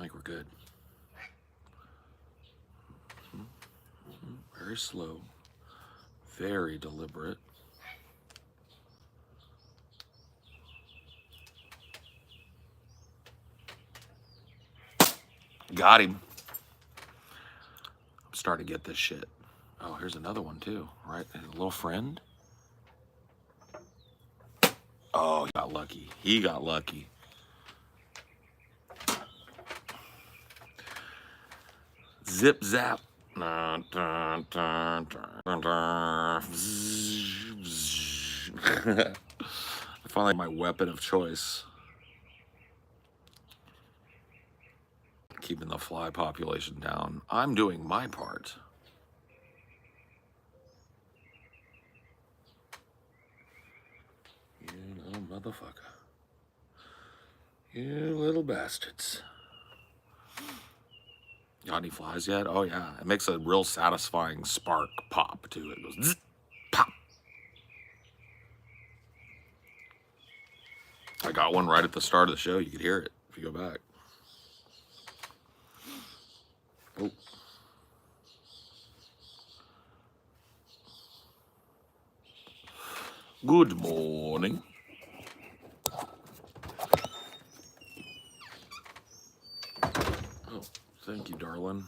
think we're good. Very slow, very deliberate. Got him. I'm starting to get this shit. Oh, here's another one too, right? A little friend. Oh, he got lucky. He got lucky. Zip zap. I finally have my weapon of choice. Keeping the fly population down. I'm doing my part. You little motherfucker. You little bastards. Got any flies yet? Oh yeah. It makes a real satisfying spark pop too. It goes zzz, pop. I got one right at the start of the show. You could hear it if you go back. Oh. Good morning. Oh, thank you, darling.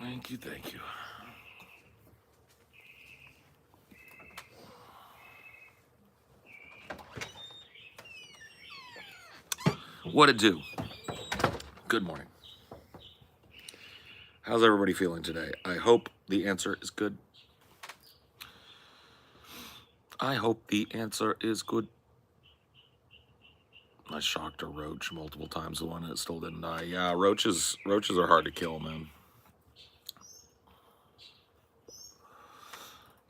Thank you, thank you. What it do? Good morning. How's everybody feeling today? I hope the answer is good. I hope the answer is good. I shocked a roach multiple times, the one that still didn't die. Yeah, roaches are hard to kill, man.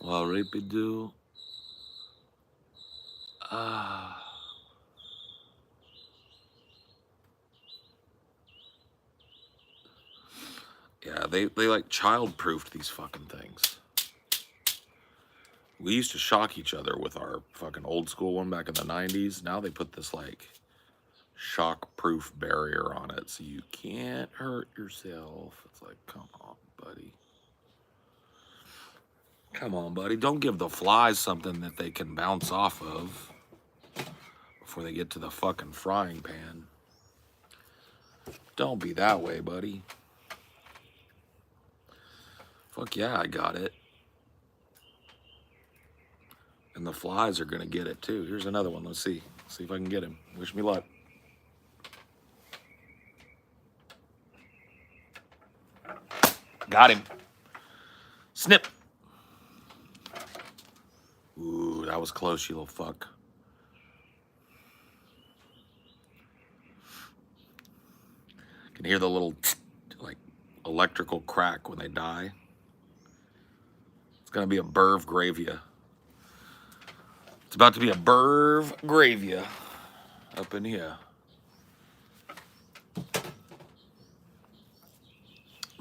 Well, rapidoo. Yeah, they like child-proofed these fucking things. We used to shock each other with our fucking old school one back in the 90s. Now they put this like shock-proof barrier on it so you can't hurt yourself. It's like, come on, buddy. Come on, buddy. Don't give the flies something that they can bounce off of before they get to the fucking frying pan. Don't be that way, buddy. Fuck yeah, I got it. And the flies are gonna get it too. Here's another one. Let's see. See if I can get him. Wish me luck. Got him. Snip. Ooh, that was close, you little fuck. Can hear the little like electrical crack when they die. It's gonna be a Burv Gravia. It's about to be a Burv Gravia up in here.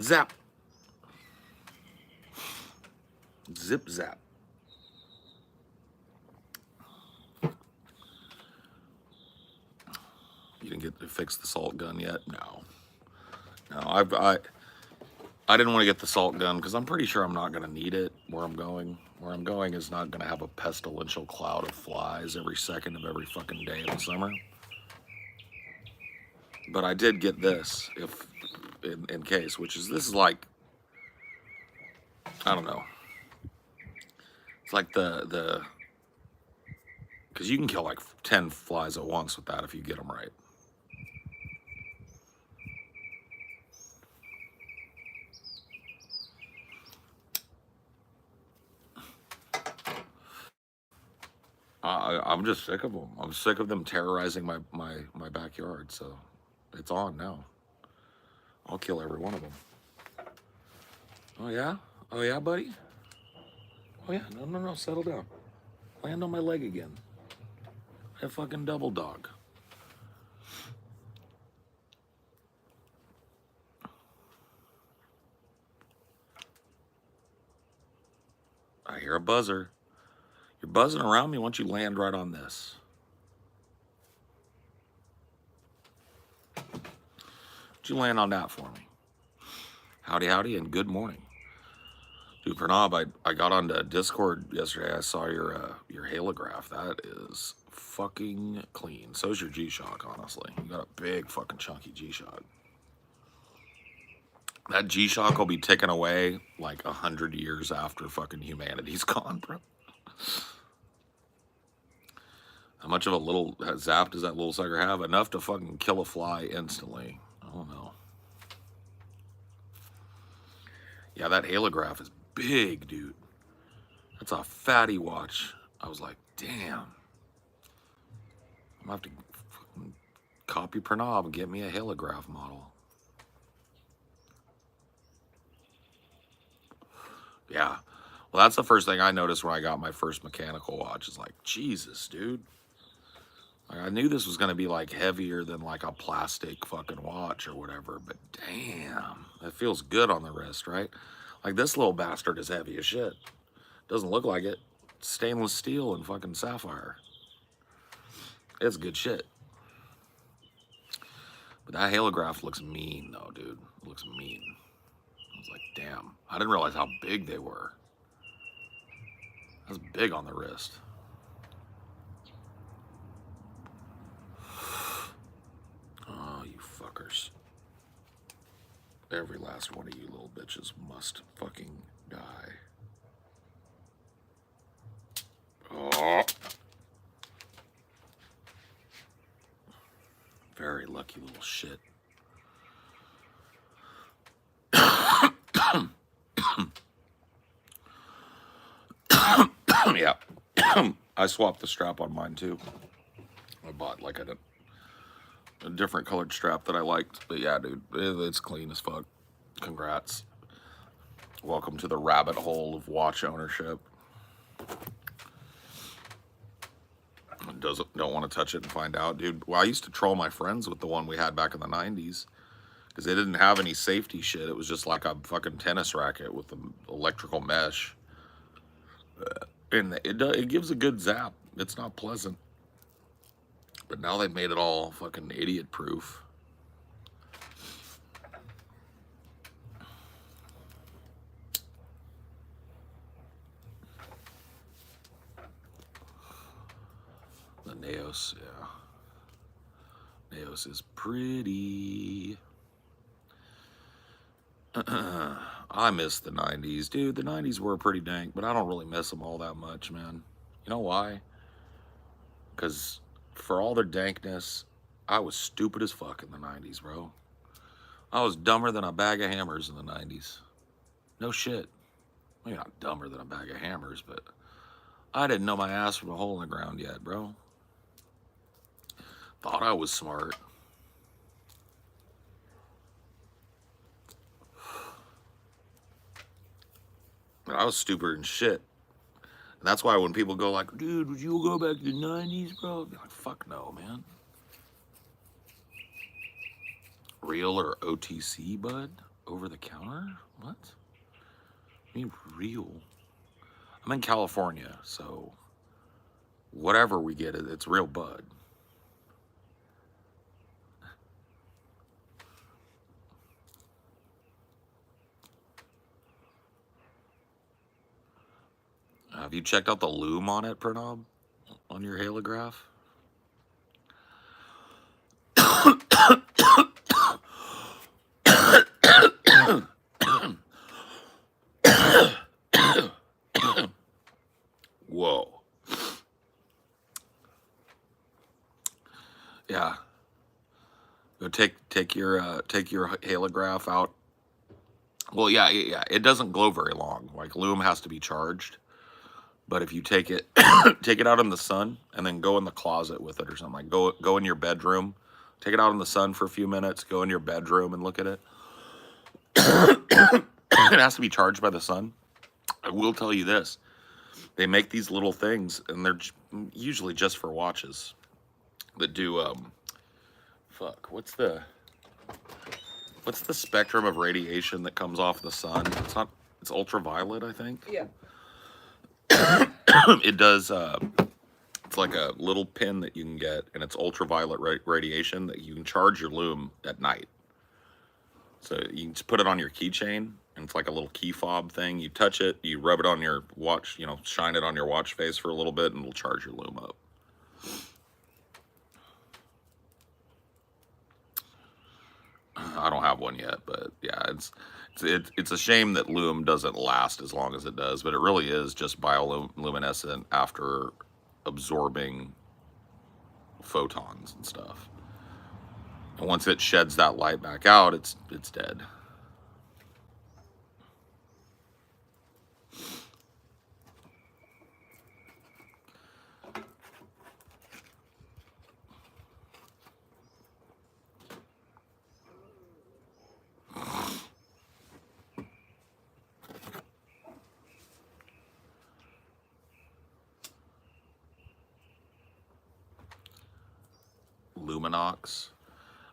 Zap. Zip zap. You didn't get to fix the salt gun yet? No. No, I didn't want to get the salt gun because I'm pretty sure I'm not going to need it where I'm going. Where I'm going is not going to have a pestilential cloud of flies every second of every fucking day of the summer. But I did get this, if in case, which is, this is like, I don't know. It's like the because you can kill like 10 flies at once with that if you get them right. I'm just sick of them. I'm sick of them terrorizing my backyard. So it's on now. I'll kill every one of them. Oh yeah? Oh yeah, buddy? Oh yeah, no, settle down. Land on my leg again. A fucking double dog. I hear a buzzer. You're buzzing around me. Why don't you land right on this? Why don't you land on that for me? Howdy, howdy, and good morning. Dude, Pranav, I got onto Discord yesterday. I saw your halograph. That is fucking clean. So's your G-Shock, honestly. You got a big fucking chunky G-Shock. That G-Shock will be ticking away like 100 years after fucking humanity's gone, bro. How much of a little zap does that little sucker have? Enough to fucking kill a fly instantly. I don't know. Yeah, that halograph is big, dude. That's a fatty watch. I was like, damn. I'm gonna have to fucking copy Pranav and get me a halograph model. Yeah. Well, that's the first thing I noticed when I got my first mechanical watch. Is like, Jesus, dude. Like, I knew this was going to be like heavier than like a plastic fucking watch or whatever, but damn, it feels good on the wrist, right? Like this little bastard is heavy as shit. Doesn't look like it. Stainless steel and fucking sapphire. It's good shit. But that halograph looks mean though, dude. It looks mean. I was like, damn. I didn't realize how big they were. That's big on the wrist. Oh, you fuckers. Every last one of you little bitches must fucking die. Oh. Very lucky little shit. Yeah. I swapped the strap on mine too. I bought like a different colored strap that I liked. But yeah, dude, it's clean as fuck. Congrats. Welcome to the rabbit hole of watch ownership. Don't want to touch it and find out, dude. Well, I used to troll my friends with the one we had back in the 90s because they didn't have any safety shit. It was just like a fucking tennis racket with an electrical mesh. And it gives a good zap. It's not pleasant. But now they've made it all fucking idiot proof. The Naos, yeah. Naos is pretty. I miss the 90s. Dude, the 90s were pretty dank, but I don't really miss them all that much, man. You know why? Because for all their dankness, I was stupid as fuck in the 90s, bro. I was dumber than a bag of hammers in the 90s. No shit. Maybe not dumber than a bag of hammers, but I didn't know my ass from a hole in the ground yet, bro. Thought I was smart. But I was stupider than shit. And that's why when people go like, dude, would you go back to the 90s, bro? I'd be like, fuck no, man. Real or OTC, bud? Over the counter? What? I mean, real. I'm in California, so whatever we get, it's real bud. Have you checked out the loom on it, Pranav? On your halograph? Whoa. Yeah. Go take your halograph out. Well, yeah. It doesn't glow very long. Like loom has to be charged. But if you take it take it out in the sun and then go in the closet with it or something, like go in your bedroom, take it out in the sun for a few minutes, go in your bedroom and look at it. It has to be charged by the sun. I will tell you this. They make these little things and they're usually just for watches that do what's the spectrum of radiation that comes off the sun? It's ultraviolet, I think. Yeah. It does, it's like a little pin that you can get, and it's ultraviolet radiation that you can charge your loom at night. So you can just put it on your keychain, and it's like a little key fob thing. You touch it, you rub it on your watch, you know, shine it on your watch face for a little bit, and it'll charge your loom up. I don't have one yet, but yeah, it's a shame that loom doesn't last as long as it does, but it really is just bioluminescent after absorbing photons and stuff. And once it sheds that light back out, it's dead. Luminox.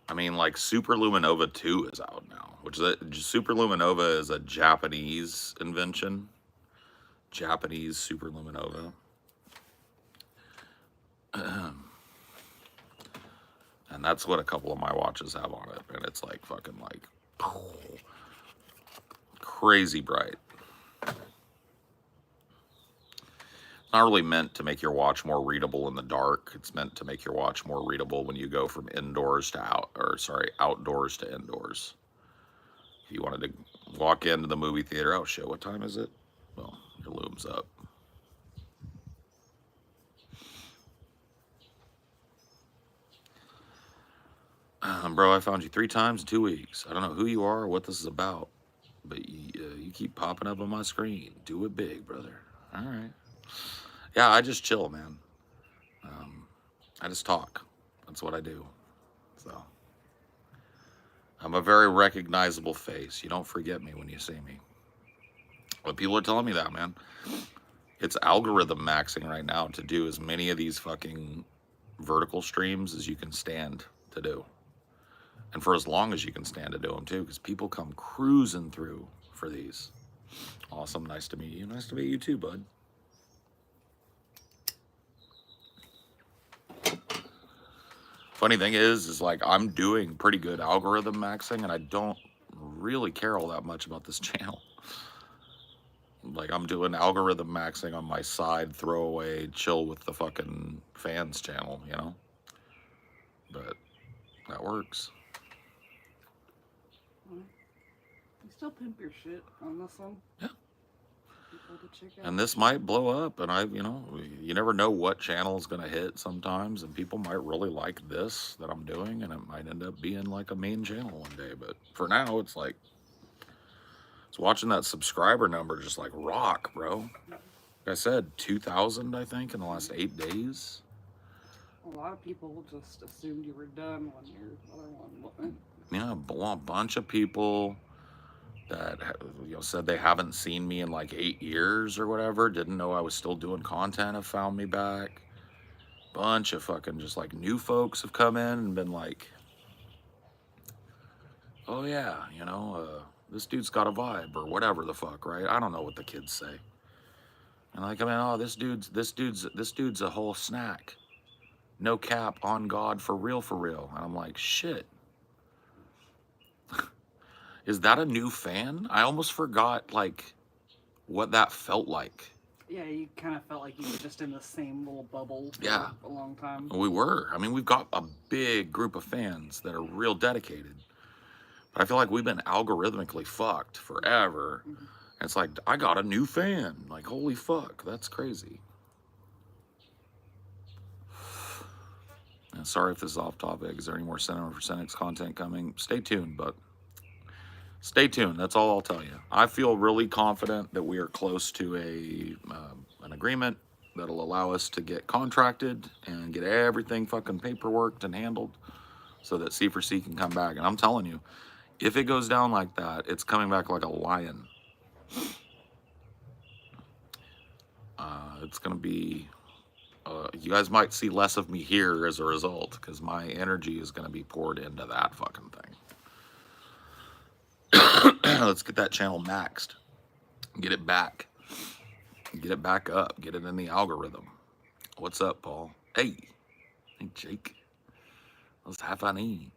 I mean, like Super Luminova 2 is out now, which is Super Luminova is a Japanese invention. Japanese Super Luminova. And that's what a couple of my watches have on it. And it's like fucking like crazy bright. It's not really meant to make your watch more readable in the dark. It's meant to make your watch more readable when you go from outdoors to indoors. If you wanted to walk into the movie theater, oh shit, what time is it? Well, your loom's up. Bro, I found you 3 times in 2 weeks. I don't know who you are or what this is about, but you keep popping up on my screen. Do it big, brother. All right. Yeah, I just chill, man. I just talk. That's what I do. So I'm a very recognizable face. You don't forget me when you see me. But people are telling me that, man. It's algorithm maxing right now to do as many of these fucking vertical streams as you can stand to do. And for as long as you can stand to do them, too, because people come cruising through for these. Awesome. Nice to meet you. Nice to meet you, too, bud. Funny thing is like I'm doing pretty good algorithm maxing, and I don't really care all that much about this channel. Like I'm doing algorithm maxing on my side throwaway chill with the fucking fans channel, you know? But that works. You still pimp your shit on this one? Yeah. And this might blow up, and you never know what channel is going to hit sometimes, and people might really like this that I'm doing, and it might end up being like a main channel one day. But for now, it's like, it's watching that subscriber number just like rock, bro. Like I said, 2,000, I think, in the last 8 days. A lot of people just assumed you were done when your other one went. Yeah, a bunch of people that said they haven't seen me in like 8 years or whatever, didn't know I was still doing content, have found me back. Bunch of fucking just like new folks have come in and been like, oh yeah, this dude's got a vibe or whatever the fuck, right? I don't know what the kids say. And like, I mean, oh, this dude's a whole snack. No cap, on God, for real. And I'm like, shit. Is that a new fan? I almost forgot, like, what that felt like. Yeah, you kind of felt like you were just in the same little bubble for a long time. We were. I mean, we've got a big group of fans that are real dedicated. But I feel like we've been algorithmically fucked forever. Mm-hmm. And it's like, I got a new fan. Like, holy fuck, that's crazy. And sorry if this is off topic. Is there any more Cinema for Cynics content coming? Stay tuned, but... Stay tuned. That's all I'll tell you. I feel really confident that we are close to an agreement that'll allow us to get contracted and get everything fucking paperworked and handled so that C4C can come back. And I'm telling you, if it goes down like that, it's coming back like a lion. It's going to be... you guys might see less of me here as a result because my energy is going to be poured into that fucking thing. Let's get that channel maxed. Get it back. Get it back up. Get it in the algorithm. What's up, Paul? Hey Jake. What's happening?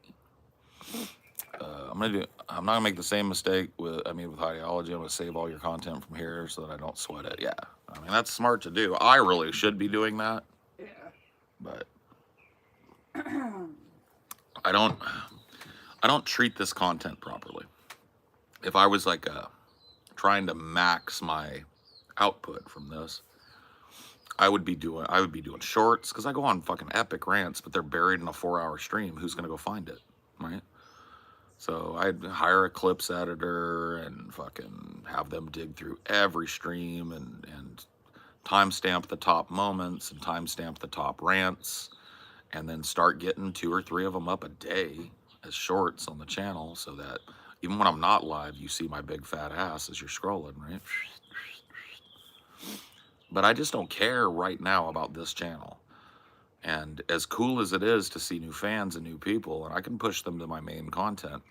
I'm not gonna make the same mistake with ideology. I'm gonna save all your content from here so that I don't sweat it. Yeah, I mean that's smart to do. I really should be doing that, Yeah. but I don't treat this content properly. If I was like trying to max my output from this, I would be doing shorts because I go on fucking epic rants, but they're buried in a 4-hour stream. Who's gonna go find it, right? So I'd hire a clips editor and fucking have them dig through every stream and timestamp the top moments and timestamp the top rants, and then start getting 2 or 3 of them up a day as shorts on the channel so that even when I'm not live, you see my big fat ass as you're scrolling, right? But I just don't care right now about this channel. And as cool as it is to see new fans and new people, and I can push them to my main content,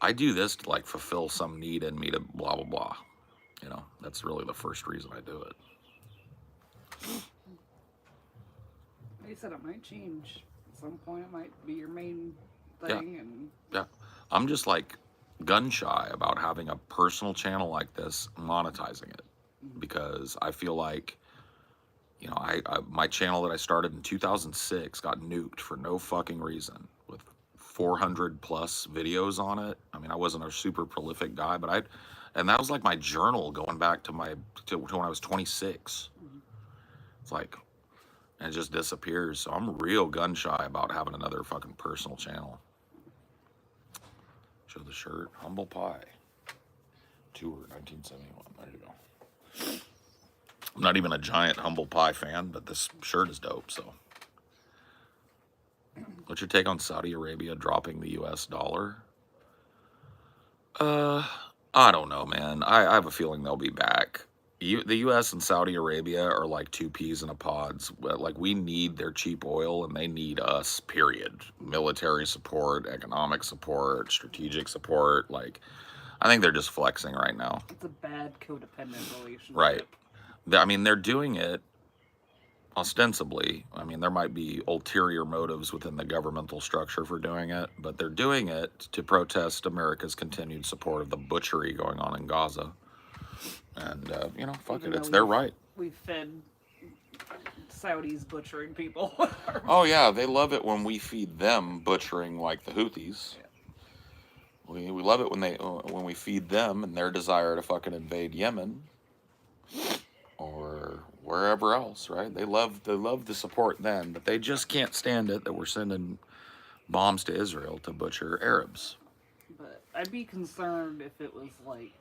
I do this to like fulfill some need in me to blah, blah, blah. You know, that's really the first reason I do it. Like you said, it might change. At some point, it might be your main thing. And yeah. I'm just like gun shy about having a personal channel like this, monetizing it. Because I feel like, you know, my channel that I started in 2006 got nuked for no fucking reason with 400 plus videos on it. I mean, I wasn't a super prolific guy, but and that was like my journal going back to when I was 26. It's like, and it just disappears. So I'm real gun shy about having another fucking personal channel. Show the shirt, Humble Pie Tour 1971. There you go. I'm not even a giant Humble Pie fan, but this shirt is dope, so. What's your take on Saudi Arabia dropping the US dollar? I don't know, man. I have a feeling they'll be back. The US and Saudi Arabia are like 2 peas in a pod. Like, we need their cheap oil and they need us, period. Military support, economic support, strategic support. Like, I think they're just flexing right now. It's a bad codependent relationship. Right. I mean, they're doing it ostensibly. I mean, there might be ulterior motives within the governmental structure for doing it, but they're doing it to protest America's continued support of the butchery going on in Gaza. And, you know, fuck it. It's their right. We've fed Saudis butchering people. Oh, yeah. They love it when we feed them butchering like the Houthis. Yeah. We love it when we feed them and their desire to fucking invade Yemen or wherever else, right? They love to support them, but they just can't stand it that we're sending bombs to Israel to butcher Arabs. But I'd be concerned if it was like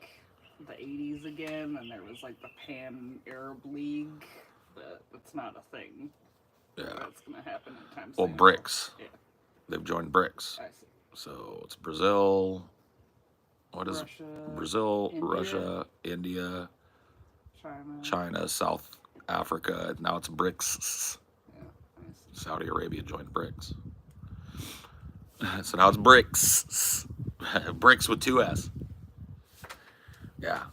the 80s again and there was like the Pan-Arab League, but it's not a thing. Yeah. That's going to happen anytime soon. Well, BRICS. Yeah. They've joined BRICS. I see. So it's Brazil. What is Russia, Brazil, India, Russia, India, China, South Africa. Now it's BRICS. Yeah, Saudi Arabia joined BRICS. So now it's BRICS. BRICS with 2 S. Yeah.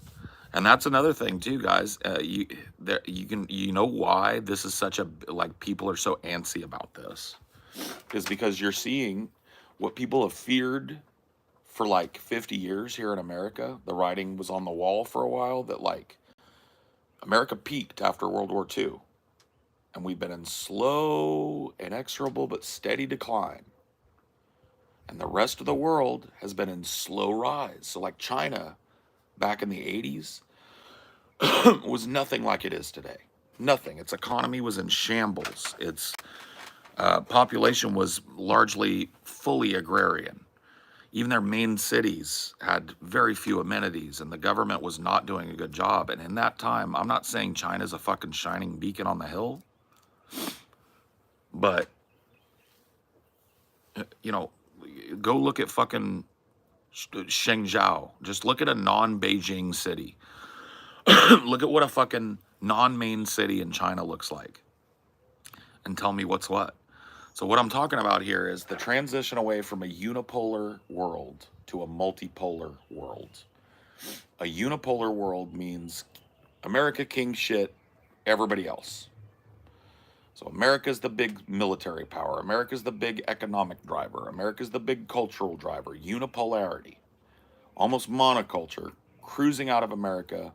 And that's another thing too, guys. You know why this is such a, like, people are so antsy about this is because you're seeing what people have feared for like 50 years here in America. The writing was on the wall for a while that, like, America peaked after World War II, and we've been in slow, inexorable, but steady decline. And the rest of the world has been in slow rise. So like China back in the 80s was nothing like it is today. Nothing. Its economy was in shambles. Its population was largely fully agrarian. Even their main cities had very few amenities, and the government was not doing a good job. And in that time, I'm not saying China's a fucking shining beacon on the hill, but, you know, go look at fucking Shenzhou. Just look at a non-Beijing city. Look at what a fucking non-main city in China looks like, and tell me what's what. So what I'm talking about here is the transition away from a unipolar world to a multipolar world. A unipolar world means America king shit everybody else. So America's the big military power. America's the big economic driver. America's the big cultural driver. Unipolarity, almost monoculture, cruising out of America,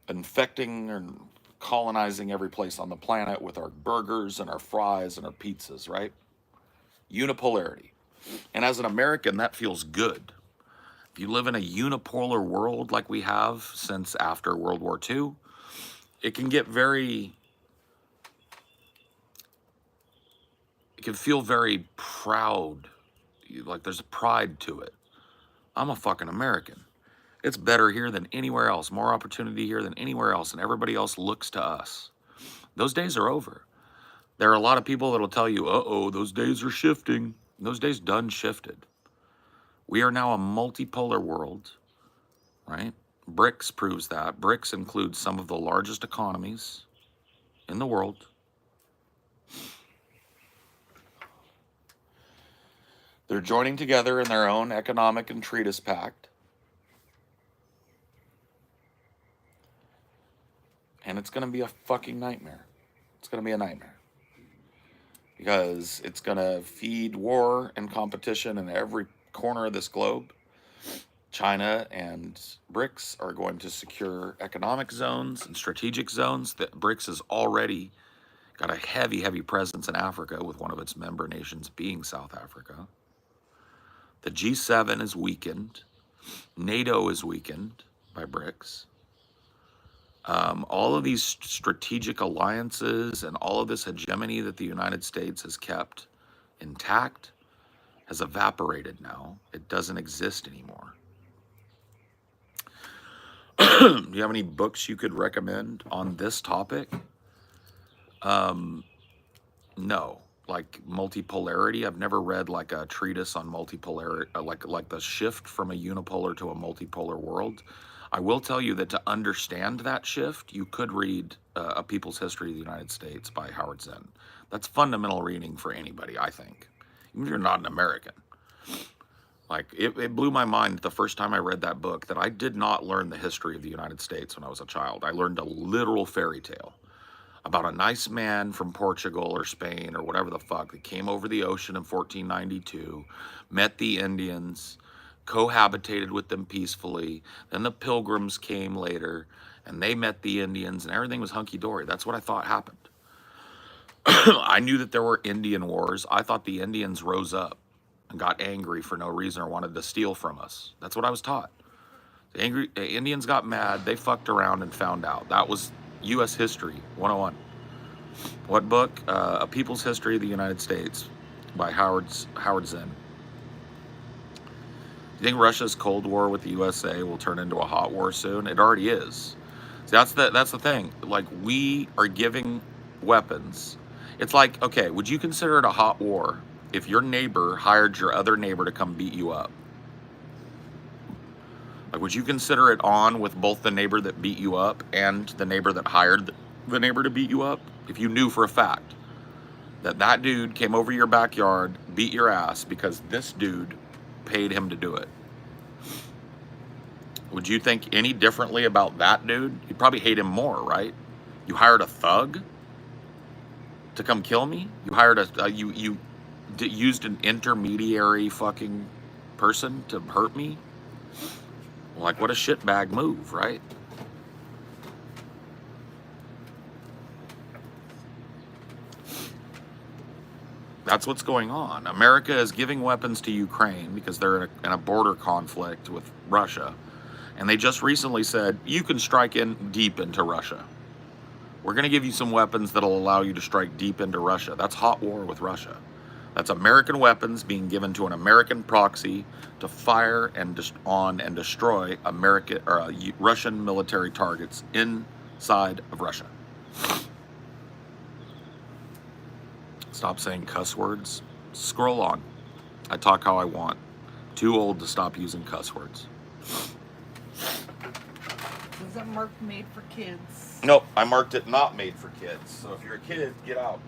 infecting and colonizing every place on the planet with our burgers and our fries and our pizzas, right? Unipolarity. And as an American, that feels good. If you live in a unipolar world like we have since after World War II, it can get very, it can feel very proud. Like there's a pride to it. I'm a fucking American. It's better here than anywhere else. More opportunity here than anywhere else. And everybody else looks to us. Those days are over. There are a lot of people that'll tell you, uh-oh, those days are shifting. Those days done shifted. We are now a multipolar world, right? BRICS proves that. BRICS includes some of the largest economies in the world. They're joining together in their own economic and treatise pact. And it's going to be a fucking nightmare. It's going to be a nightmare. Because it's going to feed war and competition in every corner of this globe. China and BRICS are going to secure economic zones and strategic zones. That BRICS has already got a heavy, heavy presence in Africa, with one of its member nations being South Africa. The G7 is weakened. NATO is weakened by BRICS. All of these strategic alliances and all of this hegemony that the United States has kept intact has evaporated now. It doesn't exist anymore. Do you have any books you could recommend on this topic? No. Like multipolarity, I've never read like a treatise on multipolarity, like the shift from a unipolar to a multipolar world. I will tell you that to understand that shift, you could read A People's History of the United States by Howard Zinn. That's fundamental reading for anybody, I think, even if you're not an American. Like, it blew my mind the first time I read that book that I did not learn the history of the United States when I was a child. I learned a literal fairy tale about a nice man from Portugal or Spain or whatever the fuck that came over the ocean in 1492, met the Indians, cohabitated with them peacefully. Then the Pilgrims came later and they met the Indians and everything was hunky-dory. That's what I thought happened. I knew that there were Indian wars. I thought the Indians rose up and got angry for no reason or wanted to steal from us. That's what I was taught. The angry Indians got mad. They fucked around and found out. That was U.S. History 101. What book? A People's History of the United States by Howard Zinn. Do you think Russia's Cold War with the USA will turn into a hot war soon? It already is. See, that's the thing. Like, we are giving weapons. It's like, okay, would you consider it a hot war if your neighbor hired your other neighbor to come beat you up? Like, would you consider it on with both the neighbor that beat you up and the neighbor that hired the neighbor to beat you up? If you knew for a fact that that dude came over your backyard, beat your ass because this dude paid him to do it. Would you think any differently about that dude? You'd probably hate him more, right? You hired a thug to come kill me? You hired you used an intermediary fucking person to hurt me? Like, what a shitbag move, right? That's what's going on. America is giving weapons to Ukraine because they're in a border conflict with Russia. And they just recently said, you can strike in deep into Russia. We're going to give you some weapons that'll allow you to strike deep into Russia. That's hot war with Russia. That's American weapons being given to an American proxy to fire on and destroy American or Russian military targets inside of Russia. Stop saying cuss words. Scroll on. I talk how I want. Too old to stop using cuss words. Isn't marked made for kids? Nope, I marked it not made for kids. So if you're a kid, get out.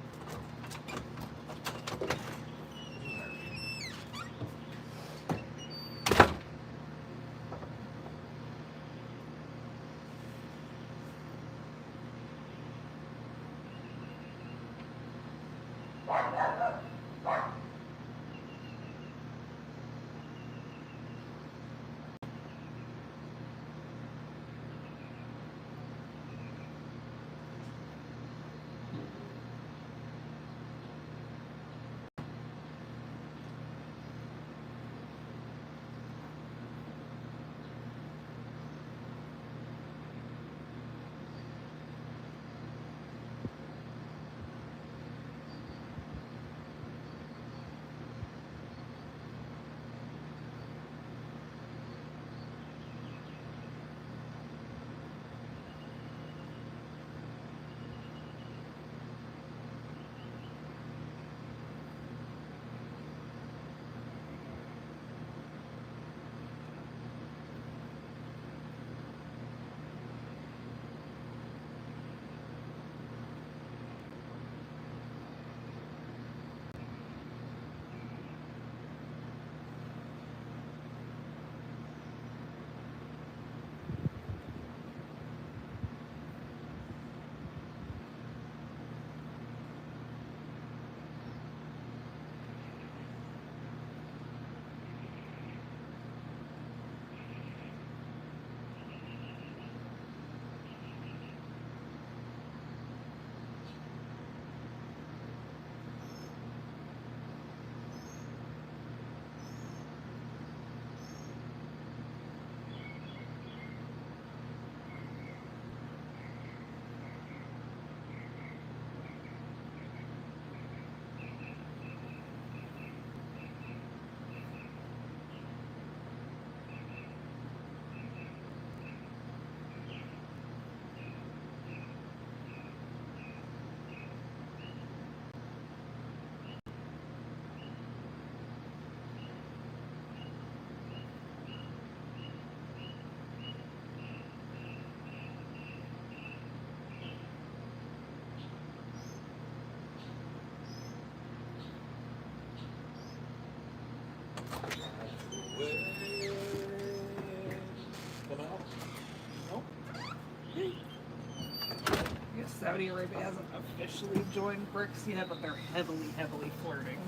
I guess Saudi Arabia hasn't officially joined BRICS yet, but they're heavily flirting.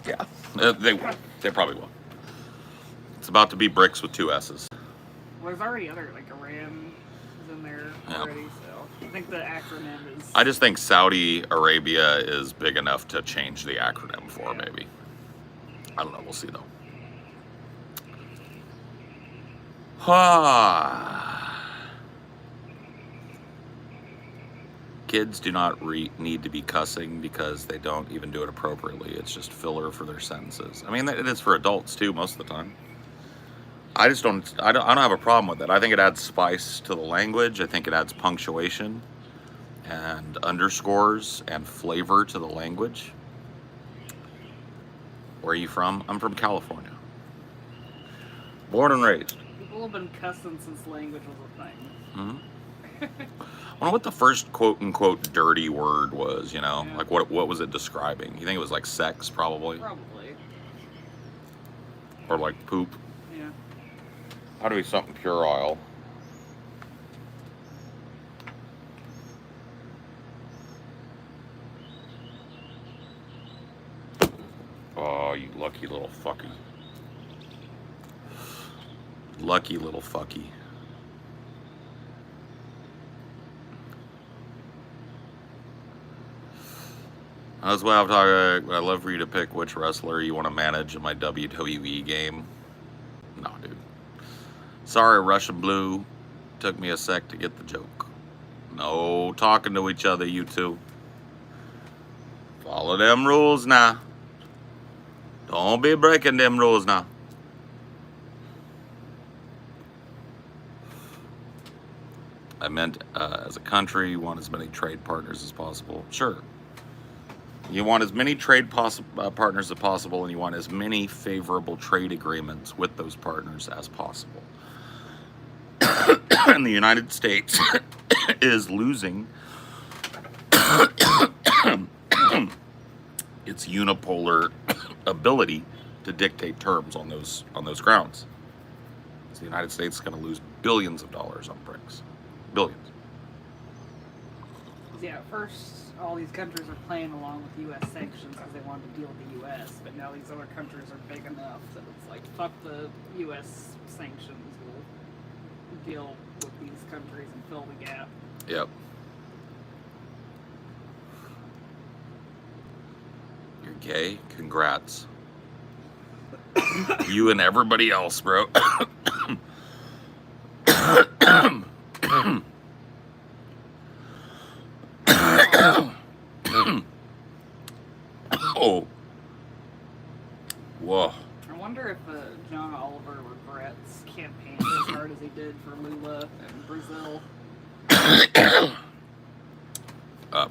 Yeah, they probably will. It's about to be BRICS with 2 S's. Well, there's already other, like Iran is in there already, so I think the acronym is... I just think Saudi Arabia is big enough to change the acronym for, maybe. I don't know, we'll see though. Kids do not need to be cussing because they don't even do it appropriately. It's just filler for their sentences. I mean, it is for adults too, most of the time. I don't have a problem with it. I think it adds spice to the language. I think it adds punctuation and underscores and flavor to the language. Where are you from? I'm from California. Born and raised. People have been cussing since language was a thing. Mm-hmm. I wonder what the first quote-unquote dirty word was, you know? Yeah. Like, what was it describing? You think it was like sex, probably? Probably. Or like poop? Yeah. Ought to be something puerile. Oh, you lucky little fucky. Lucky little fucky. That's why I'm talking. I'd love for you to pick which wrestler you want to manage in my WWE game. No, dude. Sorry, Russian Blue. Took me a sec to get the joke. No talking to each other, you two. Follow them rules now. Don't be breaking them rules now. I meant as a country, you want as many trade partners as possible. Sure. You want as many trade partners as possible, and you want as many favorable trade agreements with those partners as possible. And the United States is losing its unipolar ability to dictate terms on those grounds. So the United States is going to lose billions of dollars on BRICS. Billions. Yeah, first all these countries are playing along with U.S. sanctions because they wanted to deal with the U.S., but now these other countries are big enough that it's like, fuck the U.S. sanctions, we'll deal with these countries and fill the gap. Yep. You're gay? Congrats. You and everybody else, bro. Oh. Whoa. I wonder if John Oliver regrets campaigning as hard as he did for Lula in Brazil.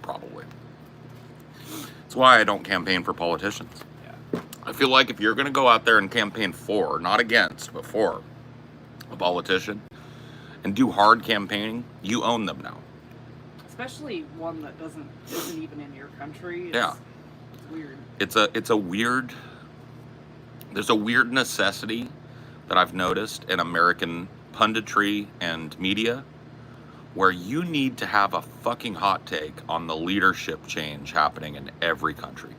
Probably. That's why I don't campaign for politicians. Yeah. I feel like if you're going to go out there and campaign for, not against, but for a politician and do hard campaigning, you own them now. Especially one that isn't even in your country. Yeah. It's weird. It's a weird, there's a weird necessity that I've noticed in American punditry and media where you need to have a fucking hot take on the leadership change happening in every country.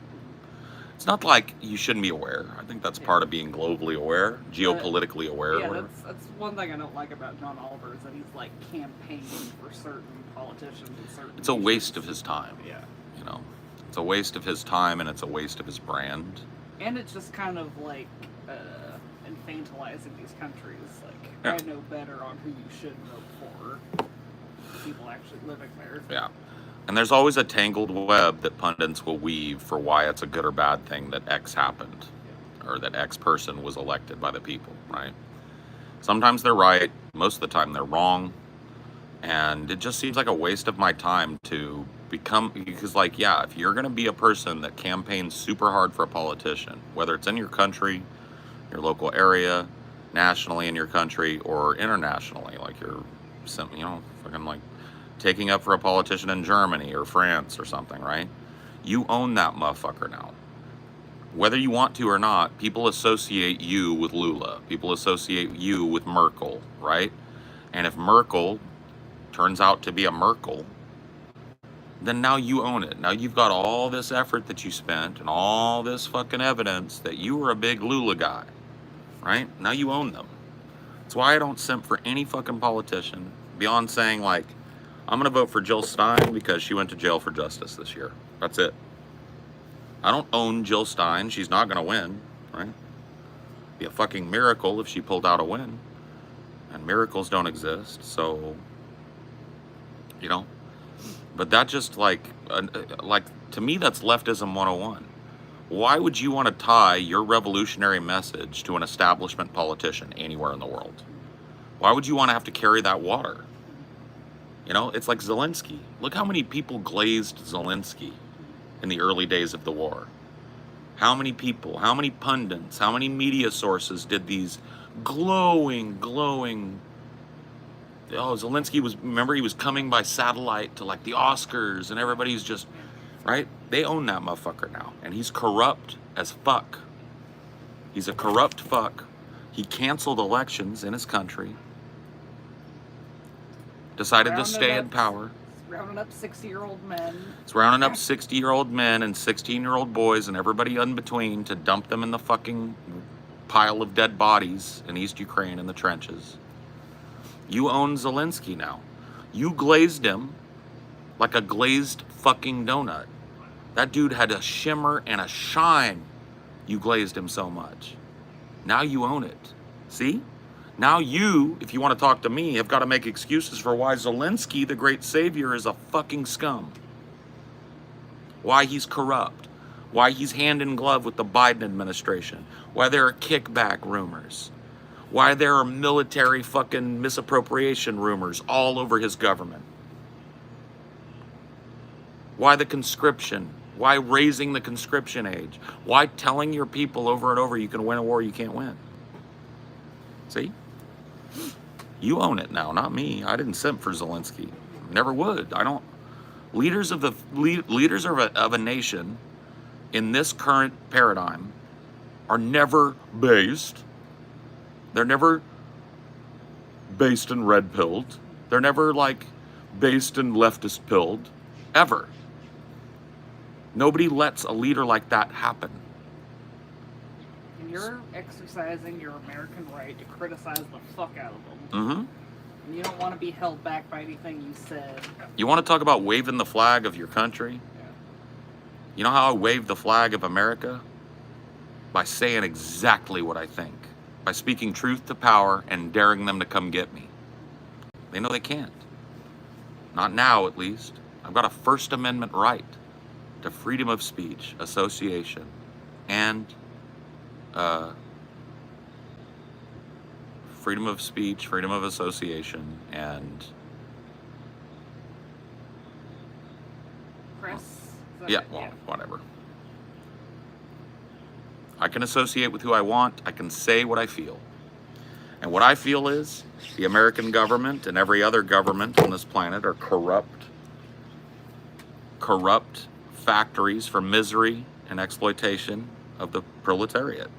It's not like you shouldn't be aware. I think that's part of being globally aware, geopolitically aware. Yeah, that's one thing I don't like about John Oliver is that he's like campaigning for certain politicians and certain. It's a waste of his time. Yeah. You know, it's a waste of his time and it's a waste of his brand. And it's just kind of like infantilizing these countries. Like, Yeah. I know better on who you should vote for. People actually living there. Yeah. And there's always a tangled web that pundits will weave for why it's a good or bad thing that X happened or that X person was elected by the people, right? Sometimes they're right, most of the time they're wrong. And it just seems like a waste of my time to become, because like, yeah, if you're going to be a person that campaigns super hard for a politician, whether it's in your country, your local area, nationally in your country, or internationally, like you're, you know, fucking like taking up for a politician in Germany or France or something, right? You own that motherfucker now. Whether you want to or not, people associate you with Lula. People associate you with Merkel, right? And if Merkel turns out to be a Merkel, then now you own it. Now you've got all this effort that you spent and all this fucking evidence that you were a big Lula guy, right? Now you own them. That's why I don't simp for any fucking politician beyond saying like, I'm going to vote for Jill Stein because she went to jail for justice this year. That's it. I don't own Jill Stein. She's not going to win, right? Be a fucking miracle if she pulled out a win. And miracles don't exist, so, you know. But that just like to me, that's leftism 101. Why would you want to tie your revolutionary message to an establishment politician anywhere in the world? Why would you want to have to carry that water? You know, it's like Zelensky. Look how many people glazed Zelensky in the early days of the war. How many people, how many pundits, how many media sources did these glowing, oh, Zelensky was, remember he was coming by satellite to like the Oscars and everybody's just, right? They own that motherfucker now. And he's corrupt as fuck. He's a corrupt fuck. He canceled elections in his country. Decided to stay in power. Rounding up 60-year-old men. It's rounding up 60-year-old men and 16-year-old boys and everybody in between to dump them in the fucking pile of dead bodies in East Ukraine in the trenches. You own Zelensky now. You glazed him like a glazed fucking donut. That dude had a shimmer and a shine. You glazed him so much. Now you own it. See? Now you, if you want to talk to me, have got to make excuses for why Zelensky, the great savior, is a fucking scum. Why he's corrupt. Why he's hand in glove with the Biden administration. Why there are kickback rumors. Why there are military fucking misappropriation rumors all over his government. Why the conscription? Why raising the conscription age? Why telling your people over and over you can win a war you can't win? See? You own it now, not me. I didn't simp for Zelensky. Never would. I don't. Leaders of a nation in this current paradigm are never based. They're never based and red-pilled. They're never like based and leftist pilled, ever. Nobody lets a leader like that happen. And you're exercising your American right to criticize the fuck out of them. Mm-hmm. And you don't want to be held back by anything you said. You want to talk about waving the flag of your country? Yeah. You know how I wave the flag of America? By saying exactly what I think. By speaking truth to power and daring them to come get me. They know they can't. Not now, at least. I've got a First Amendment right to freedom of speech, association, and freedom of speech, freedom of association, and Press? yeah, well, whatever. I can associate with who I want. I can say what I feel. And what I feel is the American government and every other government on this planet are corrupt factories for misery and exploitation of the proletariat.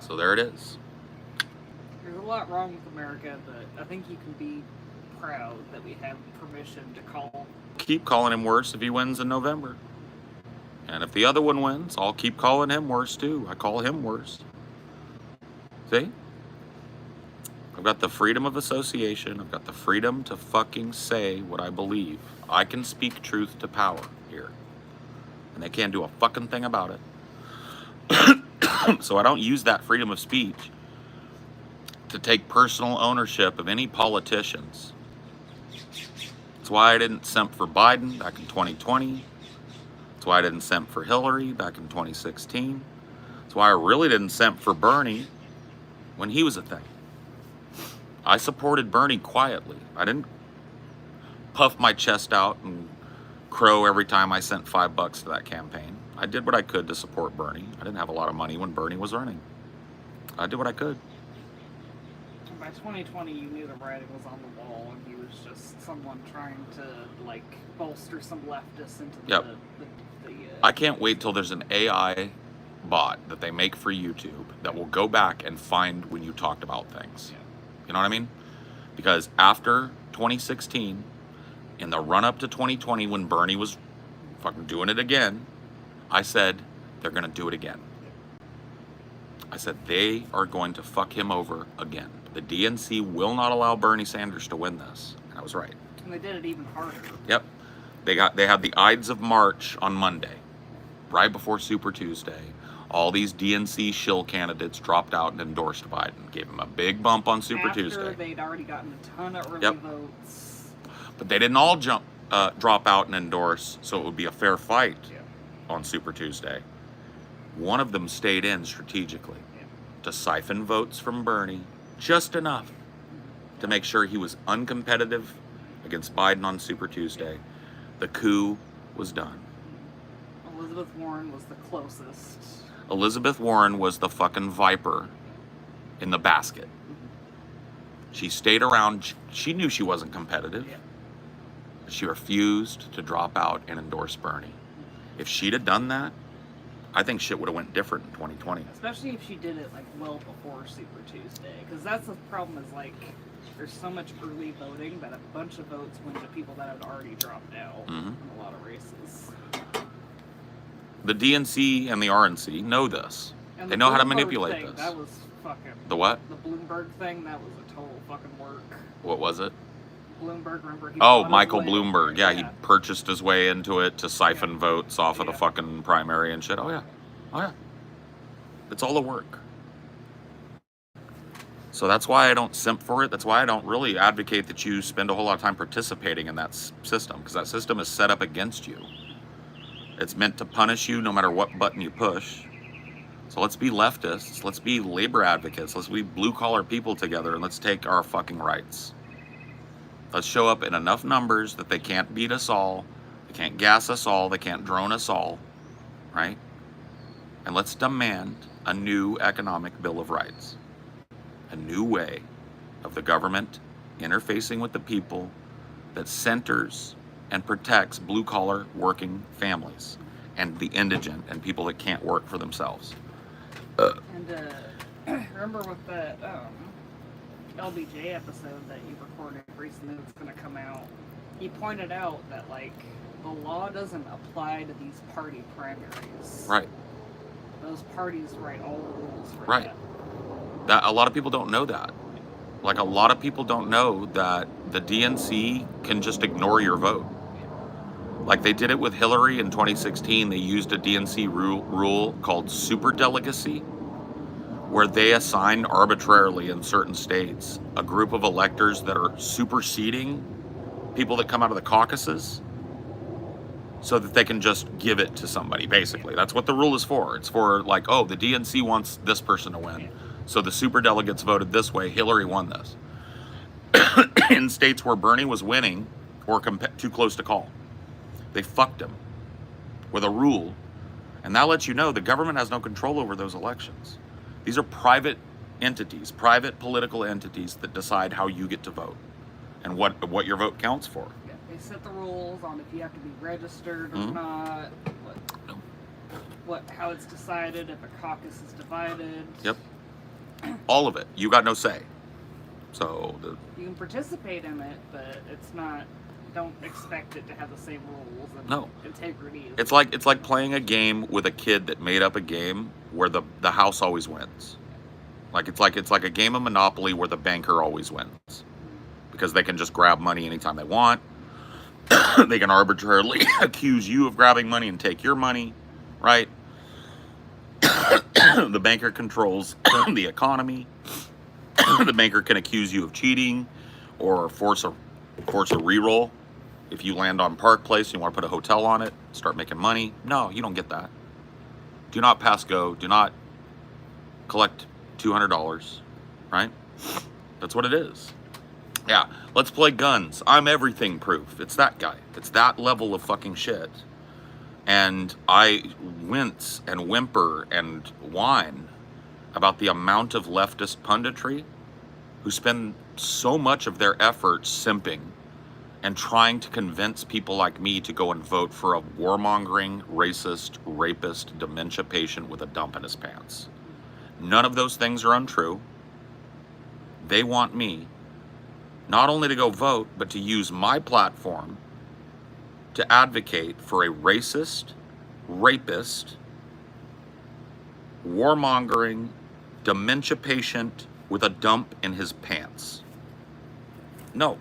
So there it is. There's a lot wrong with America, but I think you can be proud that we have permission to call. Keep calling him worse if he wins in November. And if the other one wins, I'll keep calling him worse too. I call him worse. See? I've got the freedom of association. I've got the freedom to fucking say what I believe. I can speak truth to power here. And they can't do a fucking thing about it. So I don't use that freedom of speech to take personal ownership of any politicians. That's why I didn't simp for Biden back in 2020. That's why I didn't simp for Hillary back in 2016. That's why I really didn't simp for Bernie when he was a thing. I supported Bernie quietly. I didn't puff my chest out and crow every time I sent $5 to that campaign. I did what I could to support Bernie. I didn't have a lot of money when Bernie was running. I did what I could. By 2020, you knew the writing was on the wall, and he was just someone trying to, like, bolster some leftists into Yep. the I can't wait till there's an AI bot that they make for YouTube that will go back and find when you talked about things. Yeah. You know what I mean? Because after 2016, in the run-up to 2020, when Bernie was fucking doing it again, I said, they're going to do it again. I said, they are going to fuck him over again. The DNC will not allow Bernie Sanders to win this. And I was right. And they did it even harder. Yep. They had the Ides of March on Monday, right before Super Tuesday. All these DNC shill candidates dropped out and endorsed Biden. Gave him a big bump on Super Tuesday. After they'd already gotten a ton of early Yep. votes. But they didn't all drop out and endorse, so it would be a fair fight Yeah. on Super Tuesday. One of them stayed in strategically Yeah. to siphon votes from Bernie, just enough to make sure he was uncompetitive against Biden on Super Tuesday. The coup was done. Elizabeth Warren was the closest. Elizabeth Warren was the fucking viper in the basket. She stayed around. She knew she wasn't competitive. Yeah. She refused to drop out and endorse Bernie. If she'd have done that, I think shit would have went different in 2020. Especially if she did it like well before Super Tuesday, because that's the problem. Is like there's so much early voting that a bunch of votes went to people that had already dropped out in a lot of races. The DNC and the RNC know this. And They the know how to Bloomberg manipulate thing, this. That was fucking. The what? The Bloomberg thing. That was a total fucking work. What was it? Bloomberg, remember? He Oh, bought his Michael way- Bloomberg. Yeah, he purchased his way into it to siphon Yeah. votes off of the Yeah. fucking primary and shit. Oh, yeah. Oh, yeah. It's all the work. So that's why I don't simp for it. That's why I don't really advocate that you spend a whole lot of time participating in that system, because that system is set up against you. It's meant to punish you no matter what button you push. So let's be leftists. Let's be labor advocates. Let's be blue-collar people together, and let's take our fucking rights. Let's show up in enough numbers that they can't beat us all, they can't gas us all, they can't drone us all, right? And let's demand a new economic Bill of Rights. A new way of the government interfacing with the people that centers and protects blue-collar working families and the indigent and people that can't work for themselves. And remember with that LBJ episode that you recorded recently that's going to come out, he pointed out that, like, the law doesn't apply to these party primaries. Right. Those parties write all the rules for Right. That a lot of people don't know that. Like, a lot of people don't know that the DNC can just ignore your vote. Like, they did it with Hillary in 2016. They used a DNC rule called superdelegacy, where they assign arbitrarily in certain states a group of electors that are superseding people that come out of the caucuses, so that they can just give it to somebody, basically. That's what the rule is for. It's for, like, oh, the DNC wants this person to win. So the superdelegates voted this way, Hillary won this. In states where Bernie was winning or too close to call, they fucked him with a rule. And that lets you know the government has no control over those elections. These are private entities, private political entities that decide how you get to vote and what your vote counts for. Yeah, they set the rules on if you have to be registered or not, how it's decided, if a caucus is divided. Yep. All of it. You got no say. So you can participate in it, but it's not. Don't expect it to have the same rules and integrity. It's like playing a game with a kid that made up a game where the house always wins. Like it's like a game of Monopoly where the banker always wins, because they can just grab money anytime they want. They can arbitrarily accuse you of grabbing money and take your money, right? The banker controls the economy. The banker can accuse you of cheating or force a reroll. If you land on Park Place and you want to put a hotel on it, start making money. No, you don't get that. Do not pass go. Do not collect $200, right? That's what it is. Yeah, let's play guns. I'm everything proof. It's that guy. It's that level of fucking shit. And I wince and whimper and whine about the amount of leftist punditry who spend so much of their efforts simping and trying to convince people like me to go and vote for a warmongering, racist, rapist, dementia patient with a dump in his pants. None of those things are untrue. They want me not only to go vote, but to use my platform to advocate for a racist, rapist, warmongering, dementia patient with a dump in his pants. No.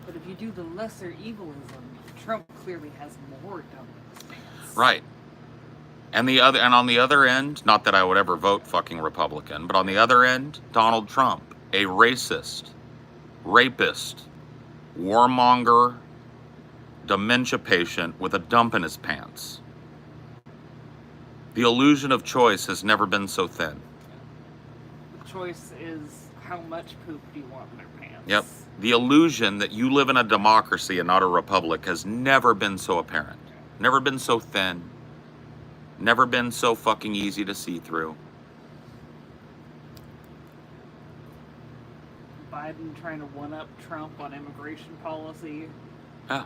But if you do the lesser evilism, Trump clearly has more dump in his pants. Right. And on the other end, not that I would ever vote fucking Republican, but on the other end, Donald Trump, a racist, rapist, warmonger, dementia patient with a dump in his pants. The illusion of choice has never been so thin. The choice is how much poop do you want in their pants? Yep. The illusion that you live in a democracy and not a republic has never been so apparent. Never been so thin. Never been so fucking easy to see through. Biden trying to one-up Trump on immigration policy. Yeah.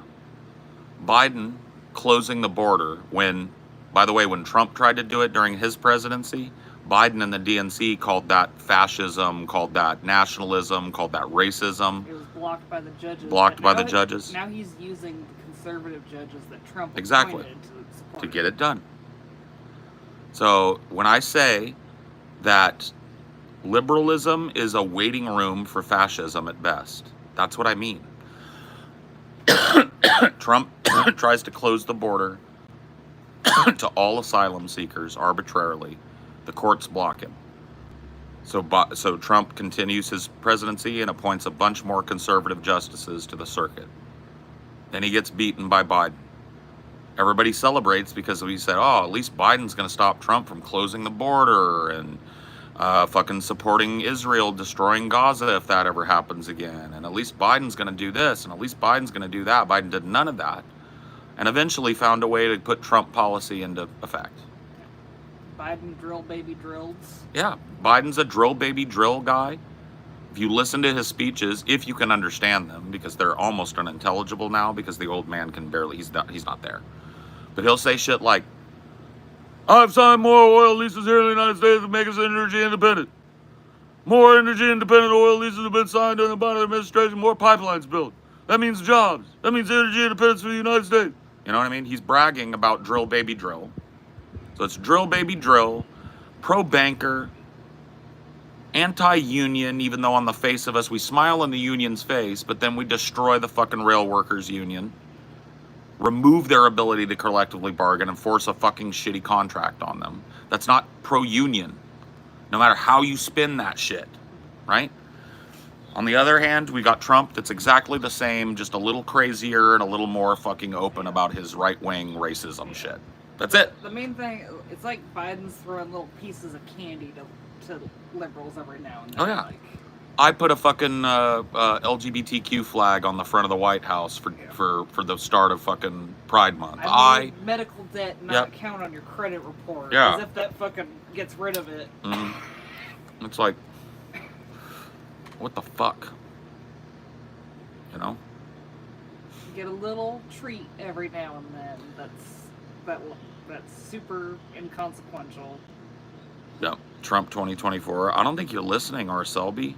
Biden closing the border when, by the way, when Trump tried to do it during his presidency, Biden and the DNC called that fascism, called that nationalism, called that racism. It was blocked by the judges. Blocked by the judges. Now he's using the conservative judges that Trump exactly appointed to get it done. So when I say that liberalism is a waiting room for fascism at best, that's what I mean. Trump tries to close the border to all asylum seekers arbitrarily. The courts block him. So Trump continues his presidency and appoints a bunch more conservative justices to the circuit. Then he gets beaten by Biden. Everybody celebrates because he said, oh, at least Biden's going to stop Trump from closing the border and fucking supporting Israel, destroying Gaza if that ever happens again. And at least Biden's going to do this, and at least Biden's going to do that. Biden did none of that, and eventually found a way to put Trump policy into effect. Biden drill baby drilled. Yeah, Biden's a drill baby drill guy. If you listen to his speeches, if you can understand them, because they're almost unintelligible now because the old man can barely, he's not there. But he'll say shit like, I've signed more oil leases here in the United States to make us energy independent. More energy independent oil leases have been signed during the Biden administration, more pipelines built. That means jobs. That means energy independence for the United States. You know what I mean? He's bragging about drill, baby, drill. So it's drill, baby, drill, pro-banker, anti-union, even though on the face of us, we smile in the union's face, but then we destroy the fucking rail workers union, remove their ability to collectively bargain, and force a fucking shitty contract on them. That's not pro-union, no matter how you spin that shit, right? On the other hand, we got Trump that's exactly the same, just a little crazier and a little more fucking open about his right-wing racism shit. That's it. The main thing, it's like Biden's throwing little pieces of candy to liberals every now and then. Oh, yeah. Like, I put a fucking LGBTQ flag on the front of the White House for the start of fucking Pride Month. I made medical debt not Yep. count on your credit report. Yeah. As if that fucking gets rid of it. It's like, what the fuck? You know? You get a little treat every now and then that's super inconsequential. Yeah. Trump 2024. I don't think you're listening, Arselby.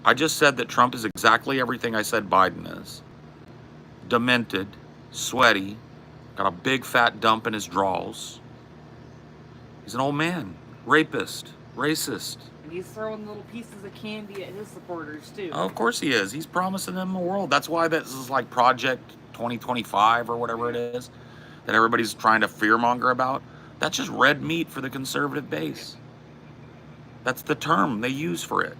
I just said that Trump is exactly everything I said Biden is. Demented, sweaty, got a big fat dump in his drawers. He's an old man, rapist, racist. And he's throwing little pieces of candy at his supporters too. Oh, of course he is. He's promising them the world. That's why this is like Project 2025 or whatever it is that everybody's trying to fearmonger about. That's just red meat for the conservative base. That's the term they use for it.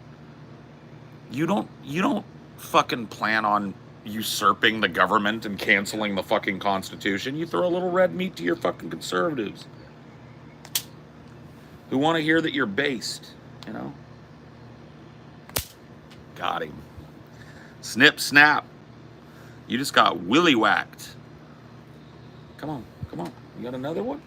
You don't fucking plan on usurping the government and canceling the fucking Constitution. You throw a little red meat to your fucking conservatives who want to hear that you're based, you know? Got him. Snip, snap. You just got willy whacked. Come on, come on. You got another one?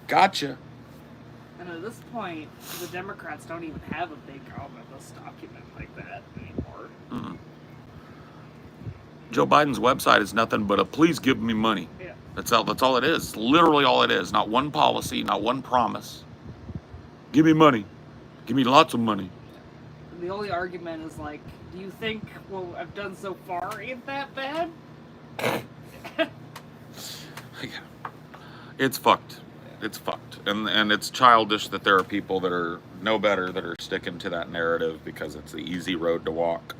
Gotcha. And at this point, the Democrats don't even have a big omnibus document like that anymore. Mm-mm. Joe Biden's website is nothing but a please give me money. Yeah. That's all it is. Literally all it is. Not one policy, not one promise. Give me money. Give me lots of money. The only argument is like, do you think what I've done so far ain't that bad? It's fucked. It's fucked. And it's childish that there are people that are no better that are sticking to that narrative because it's the easy road to walk.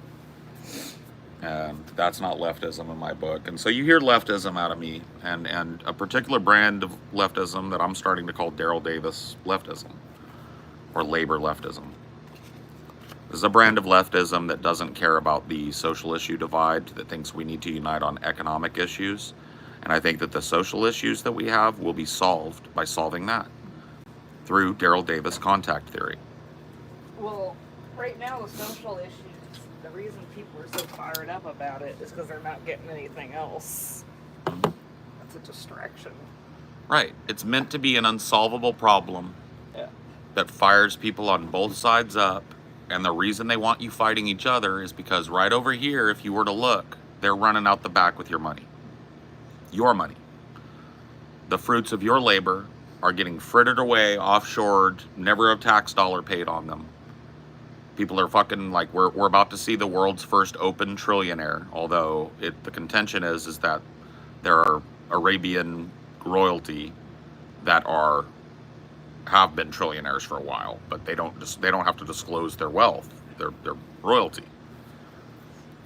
And that's not leftism in my book. And so you hear leftism out of me and a particular brand of leftism that I'm starting to call Daryl Davis leftism or labor leftism. This is a brand of leftism that doesn't care about the social issue divide, that thinks we need to unite on economic issues. And I think that the social issues that we have will be solved by solving that through Daryl Davis contact theory. Well, right now the social issues, the reason people are so fired up about it is because they're not getting anything else. That's a distraction. Right. It's meant to be an unsolvable problem that fires people on both sides up. And the reason they want you fighting each other is because right over here, if you were to look, they're running out the back with your money. Your money. The fruits of your labor are getting frittered away, offshored, never a tax dollar paid on them. People are fucking like, we're about to see the world's first open trillionaire, although the contention is that there are Arabian royalty that have been trillionaires for a while, but they don't have to disclose their wealth, their royalty.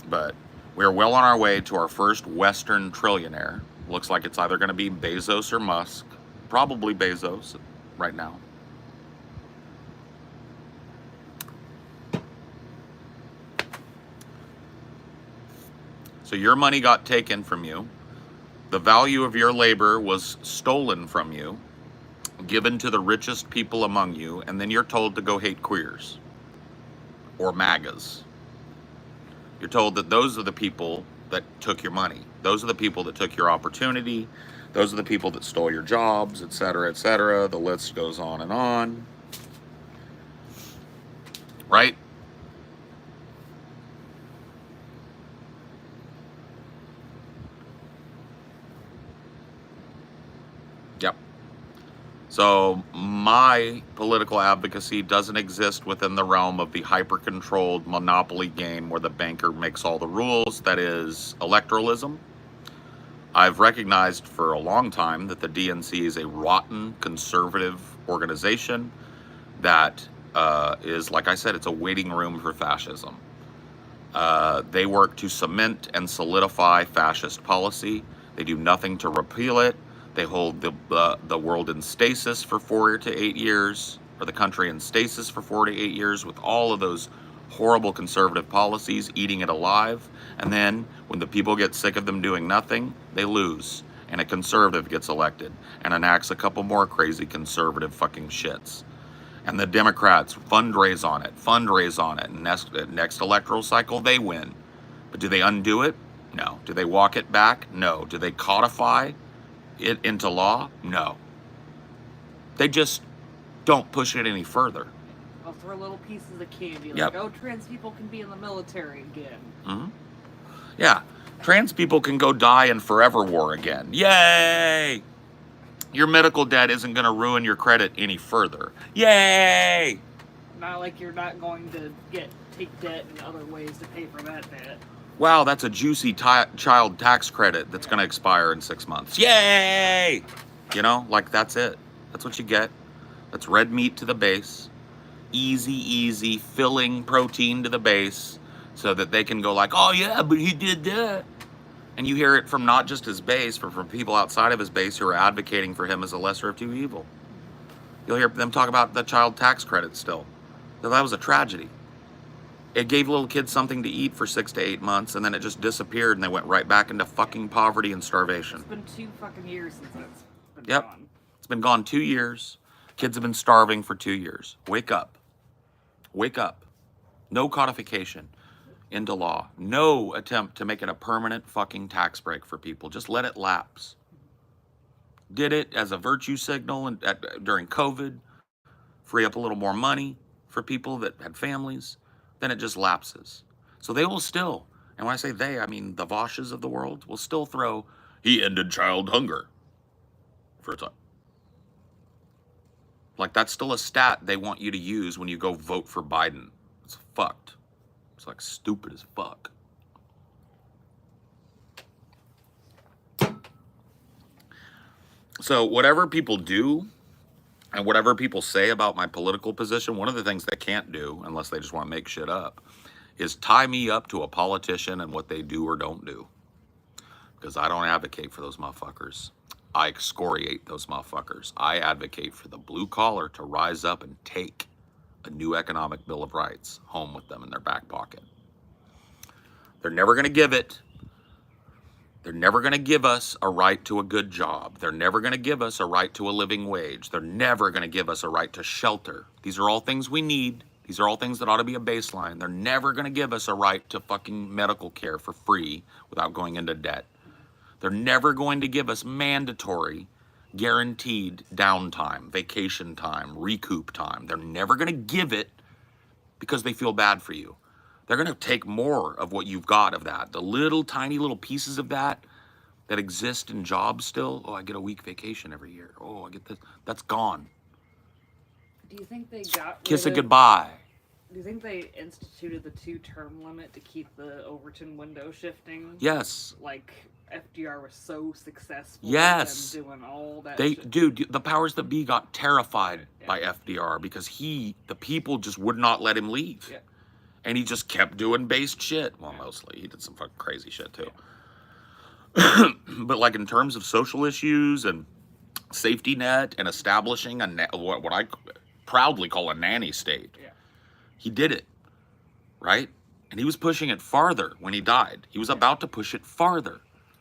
But we're well on our way to our first Western trillionaire. Looks like it's either going to be Bezos or Musk. Probably Bezos right now. So your money got taken from you. The value of your labor was stolen from you, given to the richest people among you, and then you're told to go hate queers or MAGAs. You're told that those are the people that took your money. Those are the people that took your opportunity. Those are the people that stole your jobs, etc., etc. The list goes on and on. Right? Yep. So my political advocacy doesn't exist within the realm of the hyper-controlled monopoly game where the banker makes all the rules, that is electoralism. I've recognized for a long time that the DNC is a rotten conservative organization that is, like I said, it's a waiting room for fascism. They work to cement and solidify fascist policy. They do nothing to repeal it. They hold the world in stasis for 4 to 8 years, or the country in stasis for 4 to 8 years, with all of those horrible conservative policies, eating it alive. And then when the people get sick of them doing nothing, they lose. And a conservative gets elected and enacts a couple more crazy conservative fucking shits. And the Democrats fundraise on it. And next electoral cycle, they win. But do they undo it? No. Do they walk it back? No. Do they codify it into law? No. They just don't push it any further. I'll throw little pieces of candy, like, Yep. oh, trans people can be in the military again. Mm-hmm. Yeah. Trans people can go die in forever war again. Yay! Your medical debt isn't going to ruin your credit any further. Yay! Not like you're not going to take debt in other ways to pay for that debt. Wow, that's a juicy child tax credit that's going to expire in 6 months. Yay! You know, like that's it. That's what you get. That's red meat to the base. Easy, filling protein to the base so that they can go like, oh yeah, but he did that. And you hear it from not just his base, but from people outside of his base who are advocating for him as a lesser of two evil. You'll hear them talk about the child tax credit still. That was a tragedy. It gave little kids something to eat for 6 to 8 months, and then it just disappeared, and they went right back into fucking poverty and starvation. It's been 2 fucking years since it's been Yep. gone. It's been gone 2 years. Kids have been starving for 2 years. Wake up. Wake up. No codification into law. No attempt to make it a permanent fucking tax break for people. Just let it lapse. Did it as a virtue signal during COVID. Free up a little more money for people that had families. Then it just lapses. So they will still, and when I say they, I mean the Voshes of the world, will still throw, he ended child hunger for a time. Like that's still a stat they want you to use when you go vote for Biden. It's fucked. It's like stupid as fuck. So whatever people do and whatever people say about my political position, one of the things they can't do, unless they just want to make shit up, is tie me up to a politician and what they do or don't do. Because I don't advocate for those motherfuckers. I excoriate those motherfuckers. I advocate for the blue collar to rise up and take a new economic bill of rights home with them in their back pocket. They're never going to give it. They're never going to give us a right to a good job. They're never going to give us a right to a living wage. They're never going to give us a right to shelter. These are all things we need. These are all things that ought to be a baseline. They're never going to give us a right to fucking medical care for free without going into debt. They're never going to give us mandatory, guaranteed downtime, vacation time, recoup time. They're never going to give it because they feel bad for you. They're going to take more of what you've got of that. The little tiny little pieces of that exist in jobs still. Oh, I get a week vacation every year. Oh, I get this. That's gone. Do you think they got Kiss it rid of- goodbye. Do you think they instituted the 2-term limit to keep the Overton window shifting? Yes. Like FDR was so successful. Yes. With them doing all that. They, shit. dude, the powers that be got terrified by FDR because the people just would not let him leave. Yeah. And he just kept doing based shit. Well, mostly. He did some fucking crazy shit, too. But, like, in terms of social issues and safety net and establishing what I proudly call a nanny state, he did it, right? And he was pushing it farther when he died. He was about to push it farther.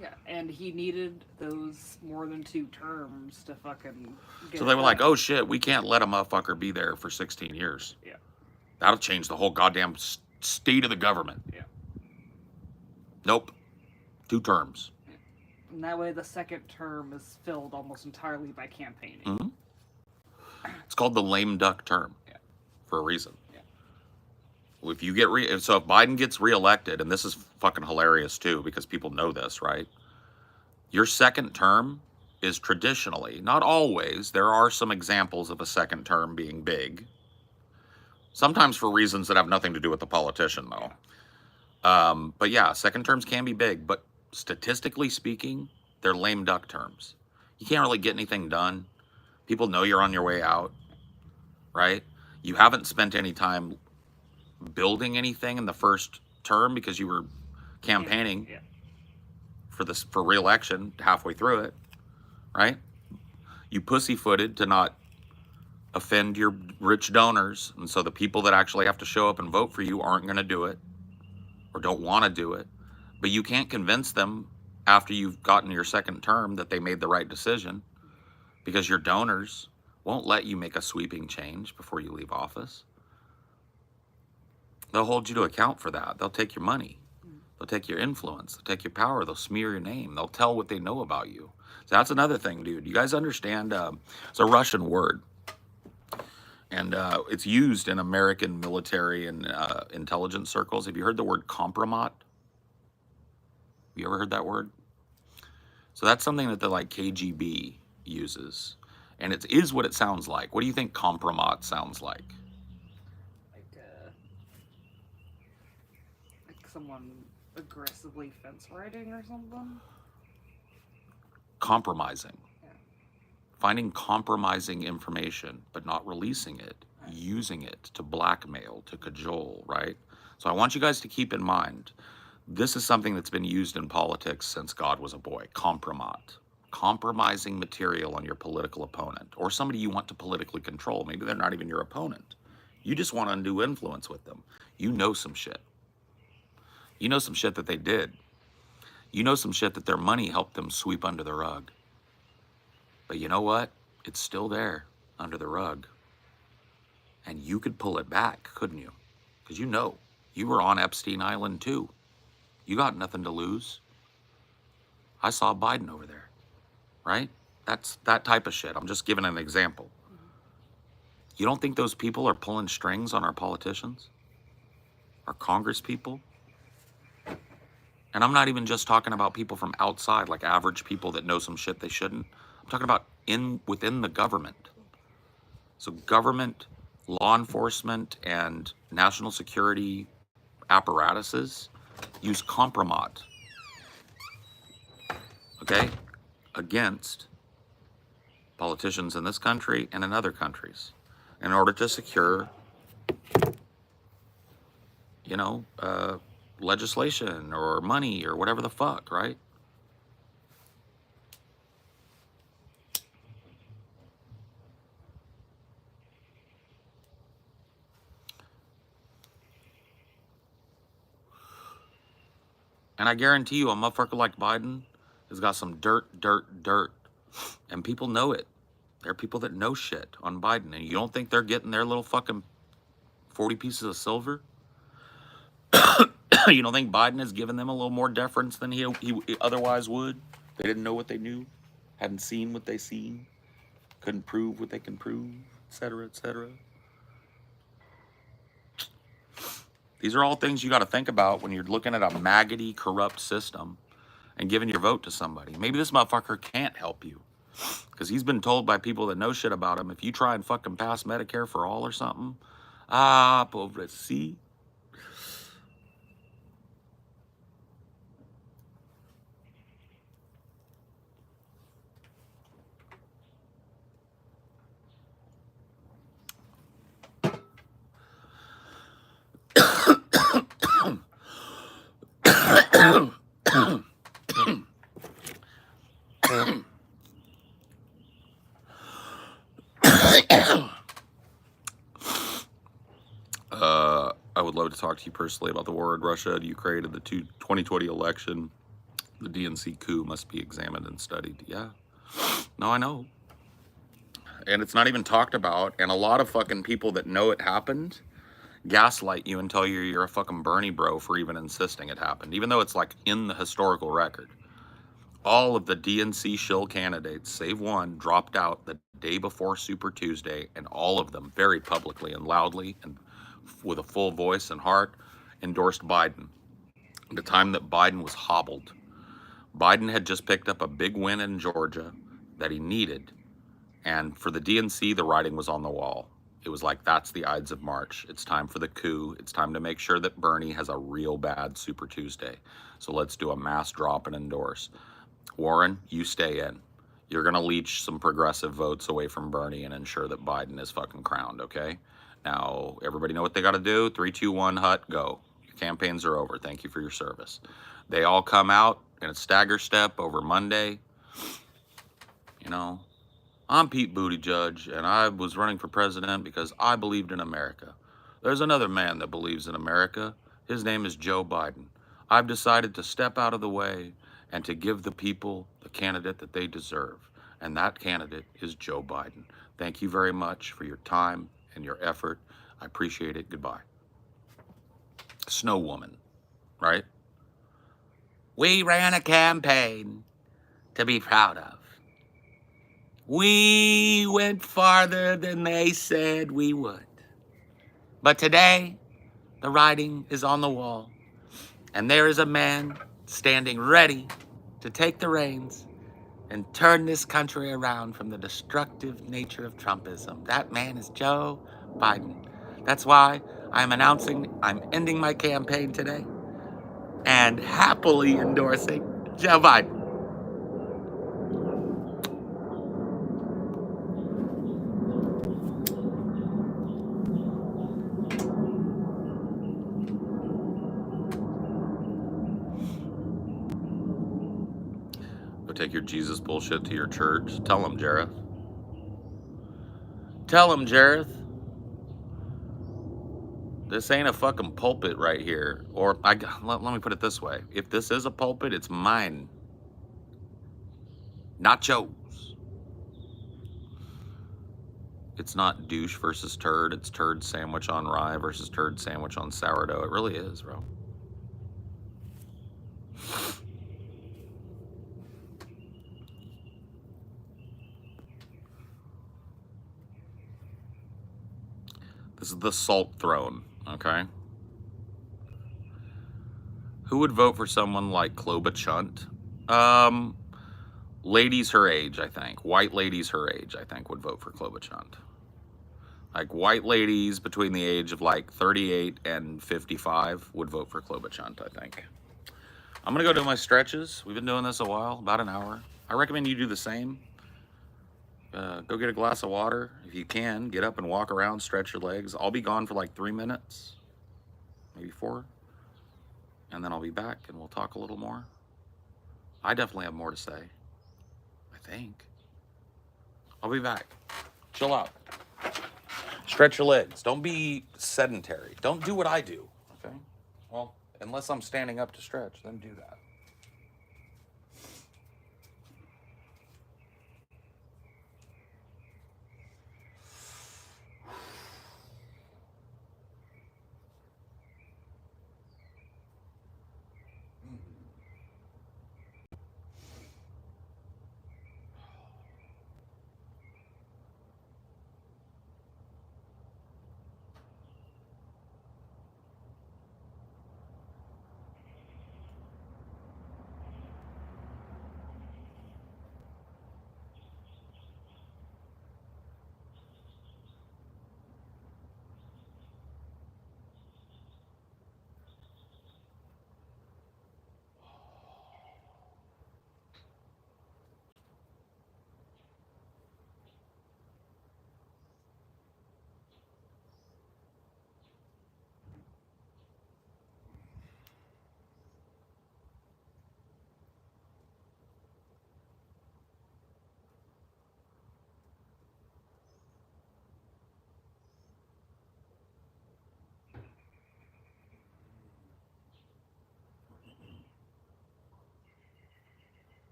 Yeah, and he needed those more than 2 terms to fucking get So they it were like, done. oh, shit, we can't let a motherfucker be there for 16 years. Yeah. That'll change the whole goddamn state of the government. Yeah. Nope. 2 terms. And that way the second term is filled almost entirely by campaigning. Mm-hmm. It's called the lame duck term for a reason. Yeah. If you get so if Biden gets reelected, and this is fucking hilarious too, because people know this, right? Your second term is traditionally, not always, there are some examples of a second term being big. Sometimes for reasons that have nothing to do with the politician, though. But yeah, second terms can be big, but statistically speaking, they're lame duck terms. You can't really get anything done. People know you're on your way out, right? You haven't spent any time building anything in the first term because you were campaigning Yeah. for re-election halfway through it, right? You pussyfooted to not offend your rich donors, and so the people that actually have to show up and vote for you aren't going to do it or don't want to do it. But you can't convince them after you've gotten your second term that they made the right decision, because your donors won't let you make a sweeping change before you leave office. They'll hold you to account for that. They'll take your money. They'll take your influence. They'll take your power. They'll smear your name. They'll tell what they know about you. So that's another thing, dude. You guys understand? It's a Russian word. And it's used in American military and intelligence circles. Have you heard the word compromat? You ever heard that word? So that's something that the KGB uses. And it is what it sounds like. What do you think compromat sounds like? Like someone aggressively fence riding or something? Compromising. Yeah. Finding compromising information, but not releasing it, using it to blackmail, to cajole, right? So I want you guys to keep in mind, this is something that's been used in politics since God was a boy. Compromat. Compromising material on your political opponent or somebody you want to politically control. Maybe they're not even your opponent. You just want undue influence with them. You know some shit. You know some shit that they did. You know some shit that their money helped them sweep under the rug. But you know what? It's still there under the rug. And you could pull it back, couldn't you? Because you know, you were on Epstein Island too. You got nothing to lose. I saw Biden over there, right? That's that type of shit. I'm just giving an example. You don't think those people are pulling strings on our politicians? Our Congress people? And I'm not even just talking about people from outside, like average people that know some shit they shouldn't. I'm talking about within the government. So government, law enforcement, and national security apparatuses use compromat, okay, against politicians in this country and in other countries in order to secure, legislation or money or whatever the fuck, right? And I guarantee you, a motherfucker like Biden has got some dirt. And people know it. There are people that know shit on Biden. And you don't think they're getting their little fucking 40 pieces of silver? You don't think Biden has given them a little more deference than he otherwise would? They didn't know what they knew, hadn't seen what they seen, couldn't prove what they can prove, etc., etc. These are all things you got to think about when you're looking at a maggoty, corrupt system and giving your vote to somebody. Maybe this motherfucker can't help you because he's been told by people that know shit about him, if you try and fucking pass Medicare for all or something, pauvre si. I would love to talk to you personally about the war in Russia and Ukraine and the 2020 election. The DNC coup must be examined and studied. Yeah. No, I know. And it's not even talked about. And a lot of fucking people that know it happened gaslight you and tell you you're a fucking Bernie bro for even insisting it happened, even though it's in the historical record. All of the DNC shill candidates, save one, dropped out the day before Super Tuesday, and all of them very publicly and loudly and with a full voice and heart endorsed Biden. At the time that Biden was hobbled. Biden had just picked up a big win in Georgia, that he needed. And for the DNC, the writing was on the wall. It was like, that's the Ides of March. It's time for the coup. It's time to make sure that Bernie has a real bad Super Tuesday. So let's do a mass drop and endorse. Warren, you stay in. You're going to leech some progressive votes away from Bernie and ensure that Biden is fucking crowned, okay? Now, everybody know what they got to do? 3, 2, 1, hut, go. Your campaigns are over. Thank you for your service. They all come out in a stagger step over Monday. You know, I'm Pete Buttigieg, and I was running for president because I believed in America. There's another man that believes in America. His name is Joe Biden. I've decided to step out of the way and to give the people the candidate that they deserve. And that candidate is Joe Biden. Thank you very much for your time and your effort. I appreciate it. Goodbye. Snow Woman, right? We ran a campaign to be proud of. We went farther than they said we would. But today, the writing is on the wall, and there is a man standing ready to take the reins and turn this country around from the destructive nature of Trumpism. That man is Joe Biden. That's why I'm announcing I'm ending my campaign today and happily endorsing Joe Biden. Go take your Jesus bullshit to your church. Tell him, Jareth. Tell him, Jareth. This ain't a fucking pulpit right here. Or, let me put it this way. If this is a pulpit, it's mine. Not Joe's. It's not douche versus turd. It's turd sandwich on rye versus turd sandwich on sourdough. It really is, bro. This is the salt throne, okay? Who would vote for someone like Klobuchar? Ladies her age, I think. White ladies her age, I think, would vote for Klobuchar. Like, white ladies between the age of, like, 38 and 55 would vote for Klobuchar, I think. I'm going to go do my stretches. We've been doing this a while, about an hour. I recommend you do the same. Go get a glass of water. If you can, get up and walk around, stretch your legs. I'll be gone for, like, 3 minutes, maybe 4. And then I'll be back, and we'll talk a little more. I definitely have more to say, I think. I'll be back. Chill out. Stretch your legs. Don't be sedentary. Don't do what I do, okay? Well, unless I'm standing up to stretch, then do that.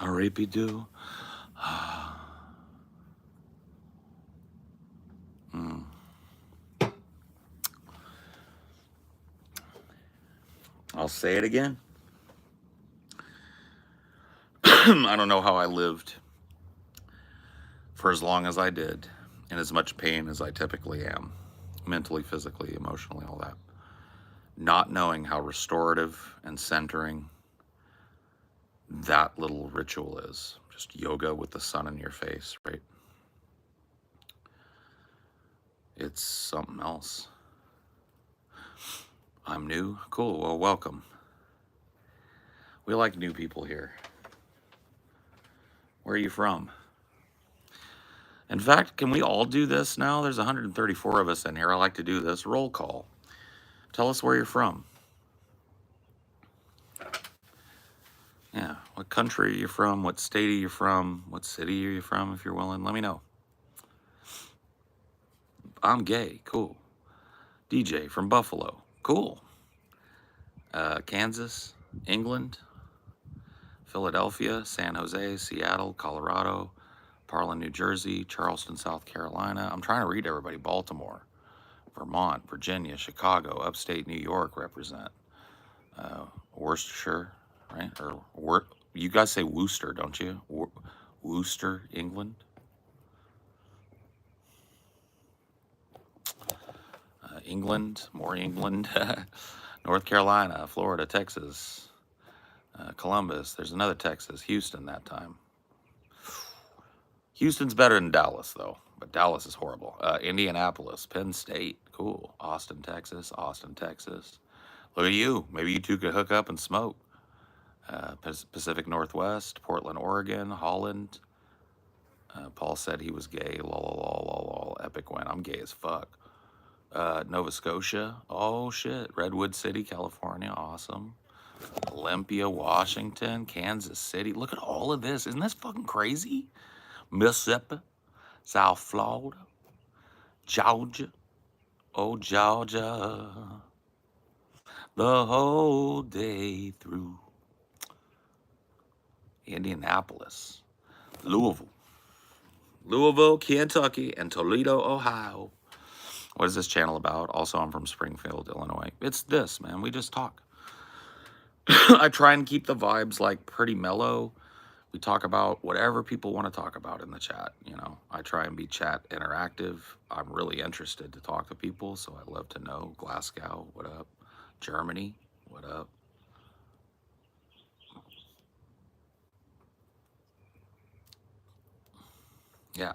R.A.P. do. I'll say it again. I don't know how I lived for as long as I did, in as much pain as I typically am, mentally, physically, emotionally, all that. Not knowing how restorative and centering that little ritual is. Just yoga with the sun in your face, right? It's something else. I'm new. Cool. Well, welcome. We like new people here. Where are you from? In fact, can we all do this now? There's 134 of us in here. I like to do this. Roll call. Tell us where you're from. Yeah. What country are you from? What state are you from? What city are you from? If you're willing, let me know. I'm gay. Cool. DJ from Buffalo. Cool. Kansas, England, Philadelphia, San Jose, Seattle, Colorado, Parlin, New Jersey, Charleston, South Carolina. I'm trying to read everybody. Baltimore, Vermont, Virginia, Chicago, upstate New York represent. Worcestershire, right? Or you guys say Worcester, don't you? Worcester, England. England, more England. North Carolina, Florida, Texas, Columbus. There's another Texas, Houston that time. Houston's better than Dallas, though, but Dallas is horrible. Indianapolis, Penn State, cool. Austin, Texas, Austin, Texas. Look at you. Maybe you two could hook up and smoke. Pacific Northwest, Portland, Oregon, Holland. Paul said he was gay. Lol. Epic win. I'm gay as fuck. Nova Scotia. Oh, shit. Redwood City, California. Awesome. Olympia, Washington, Kansas City. Look at all of this. Isn't this fucking crazy? Mississippi, South Florida, Georgia. Oh, Georgia. The whole day through. Indianapolis, Louisville, Kentucky, and Toledo, Ohio. What is this channel about? Also, I'm from Springfield, Illinois. It's this, man. We just talk. I try and keep the vibes like pretty mellow. We talk about whatever people want to talk about in the chat. You know, I try and be chat interactive. I'm really interested to talk to people, so I love to know. Glasgow, what up? Germany, what up? Yeah.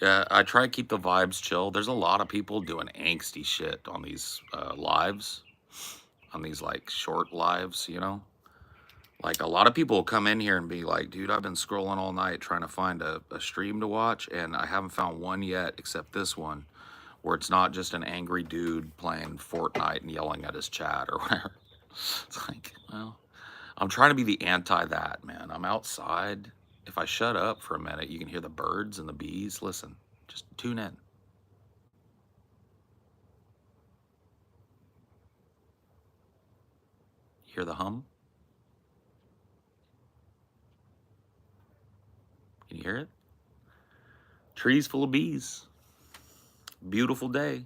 Yeah, I try to keep the vibes chill. There's a lot of people doing angsty shit on these lives, on these like short lives, you know? Like a lot of people will come in here and be like, dude, I've been scrolling all night trying to find a stream to watch, and I haven't found one yet except this one, where it's not just an angry dude playing Fortnite and yelling at his chat or whatever. It's like, well, I'm trying to be the anti that, man. I'm outside. If I shut up for a minute, you can hear the birds and the bees. Listen, just tune in. Hear the hum? Can you hear it? Trees full of bees. Beautiful day.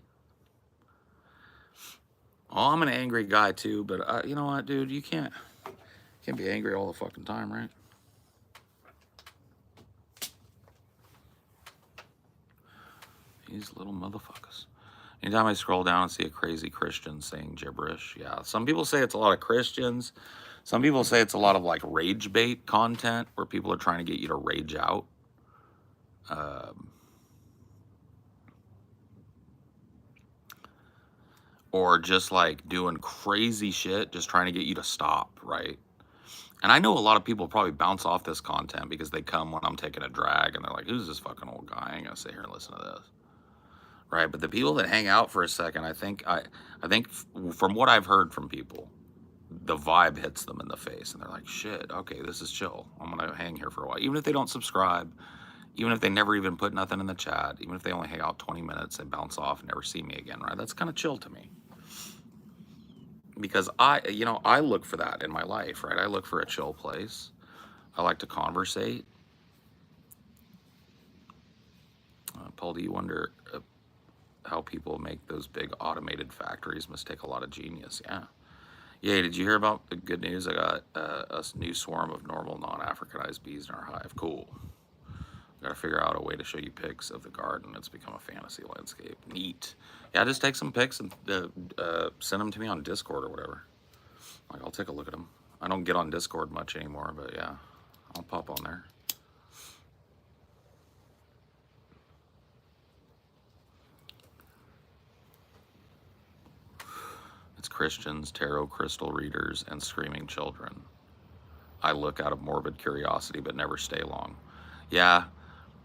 Oh, I'm an angry guy too, but you know what, dude? You can't be angry all the fucking time, right? These little motherfuckers. Anytime I scroll down and see a crazy Christian saying gibberish, yeah. Some people say it's a lot of Christians. Some people say it's a lot of like rage bait content where people are trying to get you to rage out. Or just like doing crazy shit, just trying to get you to stop, right? And I know a lot of people probably bounce off this content because they come when I'm taking a drag and they're like, who's this fucking old guy? I ain't gonna sit here and listen to this. Right, but the people that hang out for a second, I think from what I've heard from people, the vibe hits them in the face, and they're like, "Shit, okay, this is chill. I'm gonna hang here for a while." Even if they don't subscribe, even if they never even put nothing in the chat, even if they only hang out 20 minutes, they bounce off and never see me again. Right, that's kind of chill to me, because I look for that in my life. Right, I look for a chill place. I like to conversate. Paul, do you wonder how people make those big automated factories must take a lot of genius? Yeah. Yeah, did you hear about the good news? I got a new swarm of normal non-Africanized bees in our hive. Cool. Got to figure out a way to show you pics of the garden. It's become a fantasy landscape. Neat. Yeah, just take some pics and send them to me on Discord or whatever. Like, I'll take a look at them. I don't get on Discord much anymore, but yeah, I'll pop on there. It's Christians, tarot crystal readers, and screaming children. I look out of morbid curiosity, but never stay long. Yeah,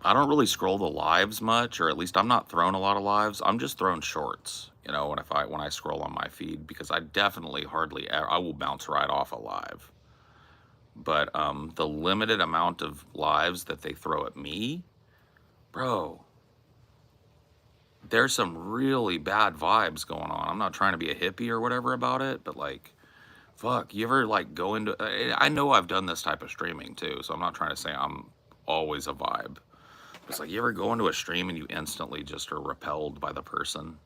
I don't really scroll the lives much, or at least I'm not throwing a lot of lives. I'm just throwing shorts, you know, when I scroll on my feed, because I definitely hardly ever, I will bounce right off a live. But the limited amount of lives that they throw at me, bro, there's some really bad vibes going on. I'm not trying to be a hippie or whatever about it, but like, fuck, you ever like go into, I know I've done this type of streaming too, so I'm not trying to say I'm always a vibe. It's like, you ever go into a stream and you instantly just are repelled by the person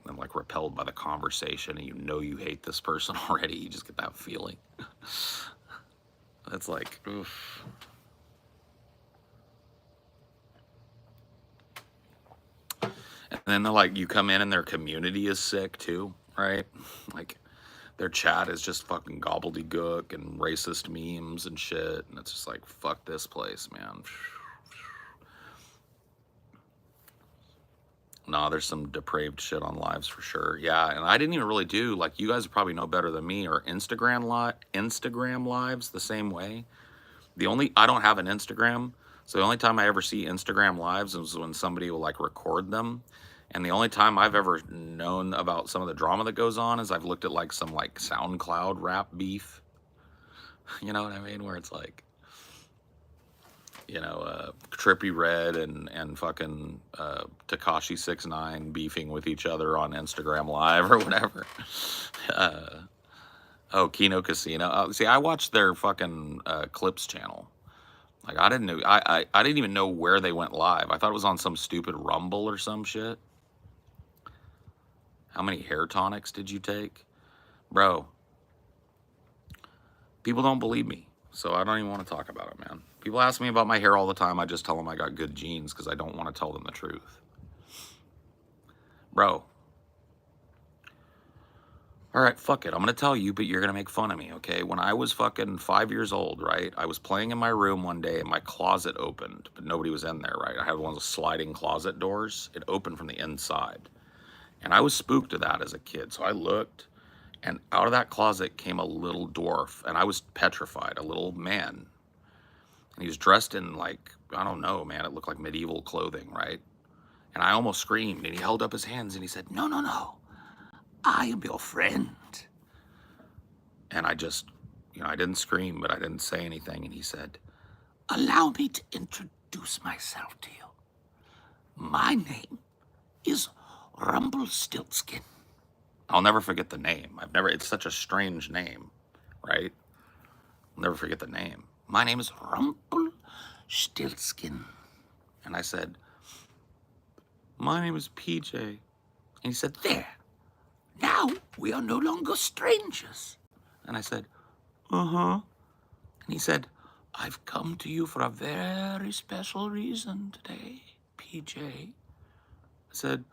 and like repelled by the conversation, and you know you hate this person already. You just get that feeling. That's like, oof. And then they're like, you come in and their community is sick too, right? Like, their chat is just fucking gobbledygook and racist memes and shit. And it's just like, fuck this place, man. No, there's some depraved shit on lives for sure. Yeah, and I didn't even really do, like, you guys probably know better than me, or Instagram lives the same way. I don't have an Instagram, so the only time I ever see Instagram lives is when somebody will like record them. And the only time I've ever known about some of the drama that goes on is I've looked at like some like SoundCloud rap beef. You know what I mean? Where it's like, you know, Trippie Redd and fucking Tekashi 6ix9ine beefing with each other on Instagram Live or whatever. Oh, Kino Casino. See, I watched their fucking Clips channel. Like, I didn't know, I didn't even know where they went live. I thought it was on some stupid Rumble or some shit. How many hair tonics did you take? Bro, people don't believe me, so I don't even want to talk about it, man. People ask me about my hair all the time. I just tell them I got good genes because I don't want to tell them the truth. Bro. All right, fuck it. I'm going to tell you, but you're going to make fun of me, okay? When I was fucking 5 years old, right, I was playing in my room one day and my closet opened, but nobody was in there, right? I had one of those sliding closet doors. It opened from the inside. And I was spooked to that as a kid. So I looked, and out of that closet came a little dwarf, and I was petrified, a little man. And he was dressed in, like, I don't know, man, it looked like medieval clothing, right? And I almost screamed, and he held up his hands, and he said, "No, no, no. I am your friend." And I just, you know, I didn't scream, but I didn't say anything. And he said, "Allow me to introduce myself to you. My name is Rumpelstiltskin." I'll never forget the name. It's such a strange name, right? I'll never forget the name. "My name is Rumpelstiltskin." And I said, "My name is PJ. And he said, "There. Now we are no longer strangers." And I said, "Uh-huh." And he said, "I've come to you for a very special reason today, PJ." I said,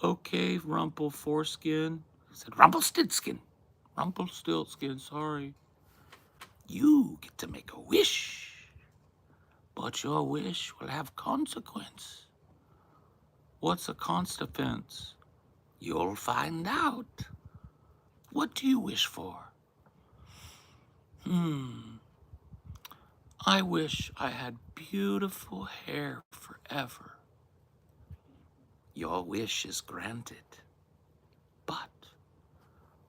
"Okay, Rumple Foreskin." He said, "Rumpelstiltskin. Rumpelstiltskin, sorry. You get to make a wish, but your wish will have consequence." "What's a consequence?" "You'll find out. What do you wish for?" "I wish I had beautiful hair forever." "Your wish is granted. But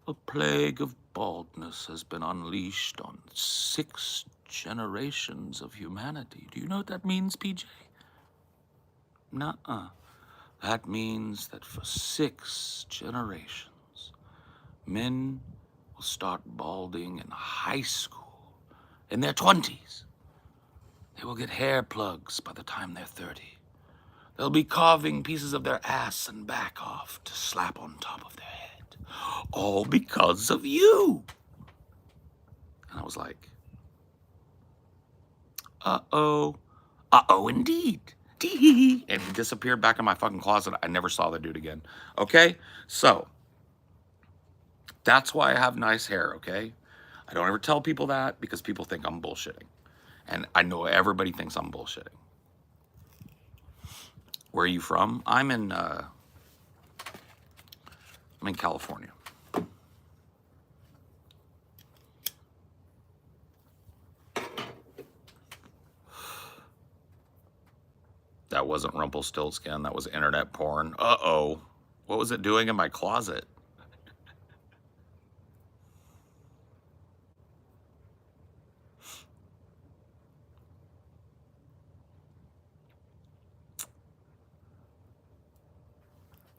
a plague of baldness has been unleashed on 6 generations of humanity." Do you know what that means, PJ? Nuh-uh. That means that for 6 generations, men will start balding in high school, in their 20s. They will get hair plugs by the time they're 30. They'll be carving pieces of their ass and back off to slap on top of their head. All because of you. And I was like, uh-oh. Uh-oh, indeed. Tee-hee-hee. And he disappeared back in my fucking closet. I never saw the dude again. Okay? So, that's why I have nice hair, okay? I don't ever tell people that because people think I'm bullshitting. And I know everybody thinks I'm bullshitting. Where are you from? I'm in California. That wasn't Rumpelstiltskin. That was internet porn. Uh-oh. What was it doing in my closet?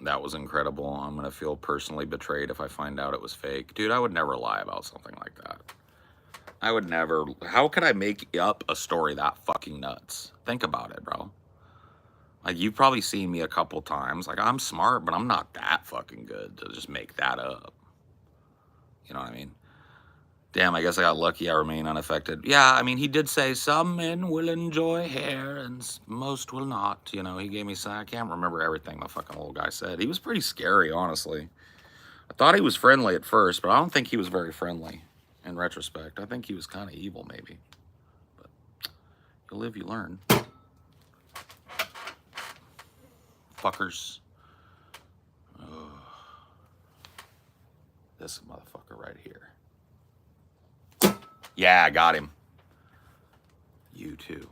That was incredible. I'm going to feel personally betrayed if I find out it was fake. Dude, I would never lie about something like that. I would never. How could I make up a story that fucking nuts? Think about it, bro. Like, you've probably seen me a couple times. Like, I'm smart, but I'm not that fucking good to just make that up. You know what I mean? Damn, I guess I got lucky. I remain unaffected. Yeah, I mean, he did say some men will enjoy hair and most will not. You know, he gave me some. I can't remember everything the fucking little guy said. He was pretty scary, honestly. I thought he was friendly at first, but I don't think he was very friendly in retrospect. I think he was kind of evil, maybe. But you live, you learn. Fuckers. Oh. This motherfucker right here. Yeah, I got him. You too.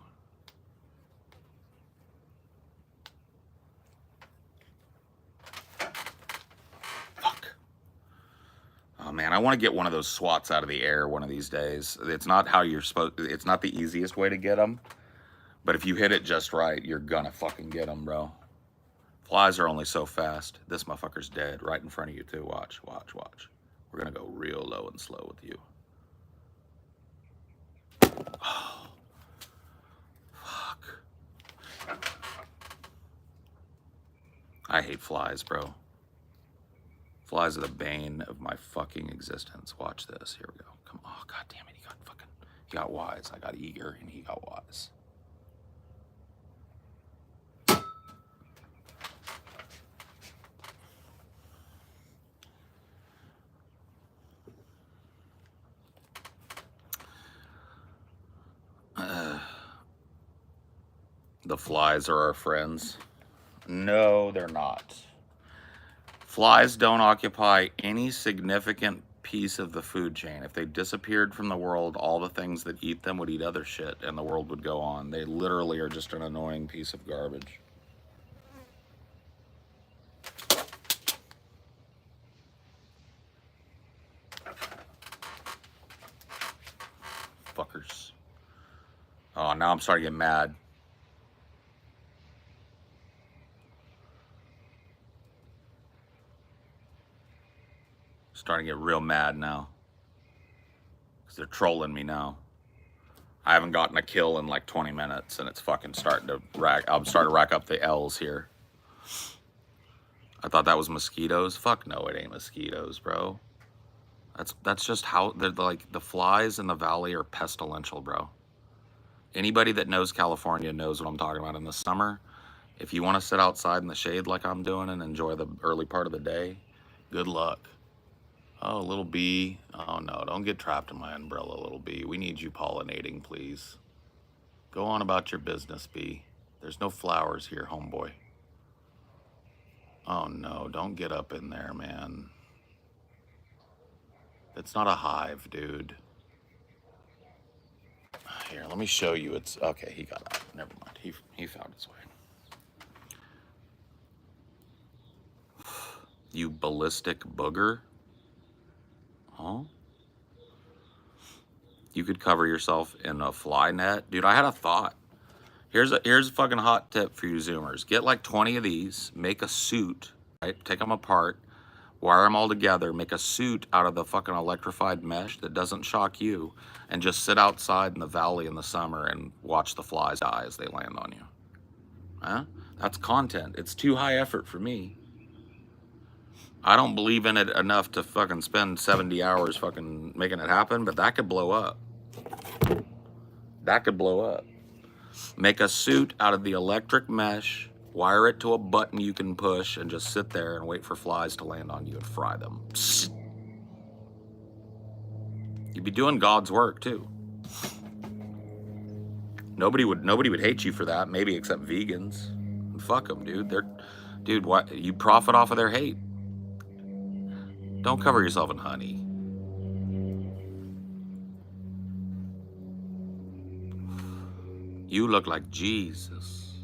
Fuck. Oh man, I want to get one of those swats out of the air one of these days. It's not how you're supposed. It's not the easiest way to get them, but if you hit it just right, you're gonna fucking get them, bro. Flies are only so fast. This motherfucker's dead right in front of you too. Watch, watch, watch. We're gonna go real low and slow with you. Oh, fuck. I hate flies, bro. Flies are the bane of my fucking existence. Watch this. Here we go. Come on. Oh, god damn it. He got wise. I got eager and he got wise. The flies are our friends. No, they're not. Flies don't occupy any significant piece of the food chain. If they disappeared from the world, all the things that eat them would eat other shit and the world would go on. They literally are just an annoying piece of garbage. Fuckers. Oh, now I'm starting to get mad. Starting to get real mad now. Because they're trolling me now. I haven't gotten a kill in like 20 minutes and it's fucking starting to rack. I'm starting to rack up the L's here. I thought that was mosquitoes. Fuck no, it ain't mosquitoes, bro. That's just how they're like. The flies in the valley are pestilential, bro. Anybody that knows California knows what I'm talking about. In the summer, if you want to sit outside in the shade like I'm doing and enjoy the early part of the day, good luck. Oh, little bee. Oh no, don't get trapped in my umbrella, little bee. We need you pollinating, please. Go on about your business, bee. There's no flowers here, homeboy. Oh no, don't get up in there, man. It's not a hive, dude. Here, let me show you. It's okay. He got out. Never mind. He found his way. You ballistic booger. Oh. You could cover yourself in a fly net, dude. I had a thought. Here's a fucking hot tip for you Zoomers. Get like 20 of these. Make a suit. Right. Take them apart. wire them all together, make a suit out of the fucking electrified mesh that doesn't shock you, and just sit outside in the valley in the summer and watch the flies die as they land on you. Huh? That's content. It's too high effort for me. I don't believe in it enough to fucking spend 70 hours fucking making it happen, but that could blow up. That could blow up. Make a suit out of the electric mesh, wire it to a button you can push, and just sit there and wait for flies to land on you and fry them. Psst. You'd be doing God's work too. Nobody would hate you for that, maybe except vegans. Fuck them, dude. Dude, why you profit off of their hate? Don't cover yourself in honey. You look like Jesus.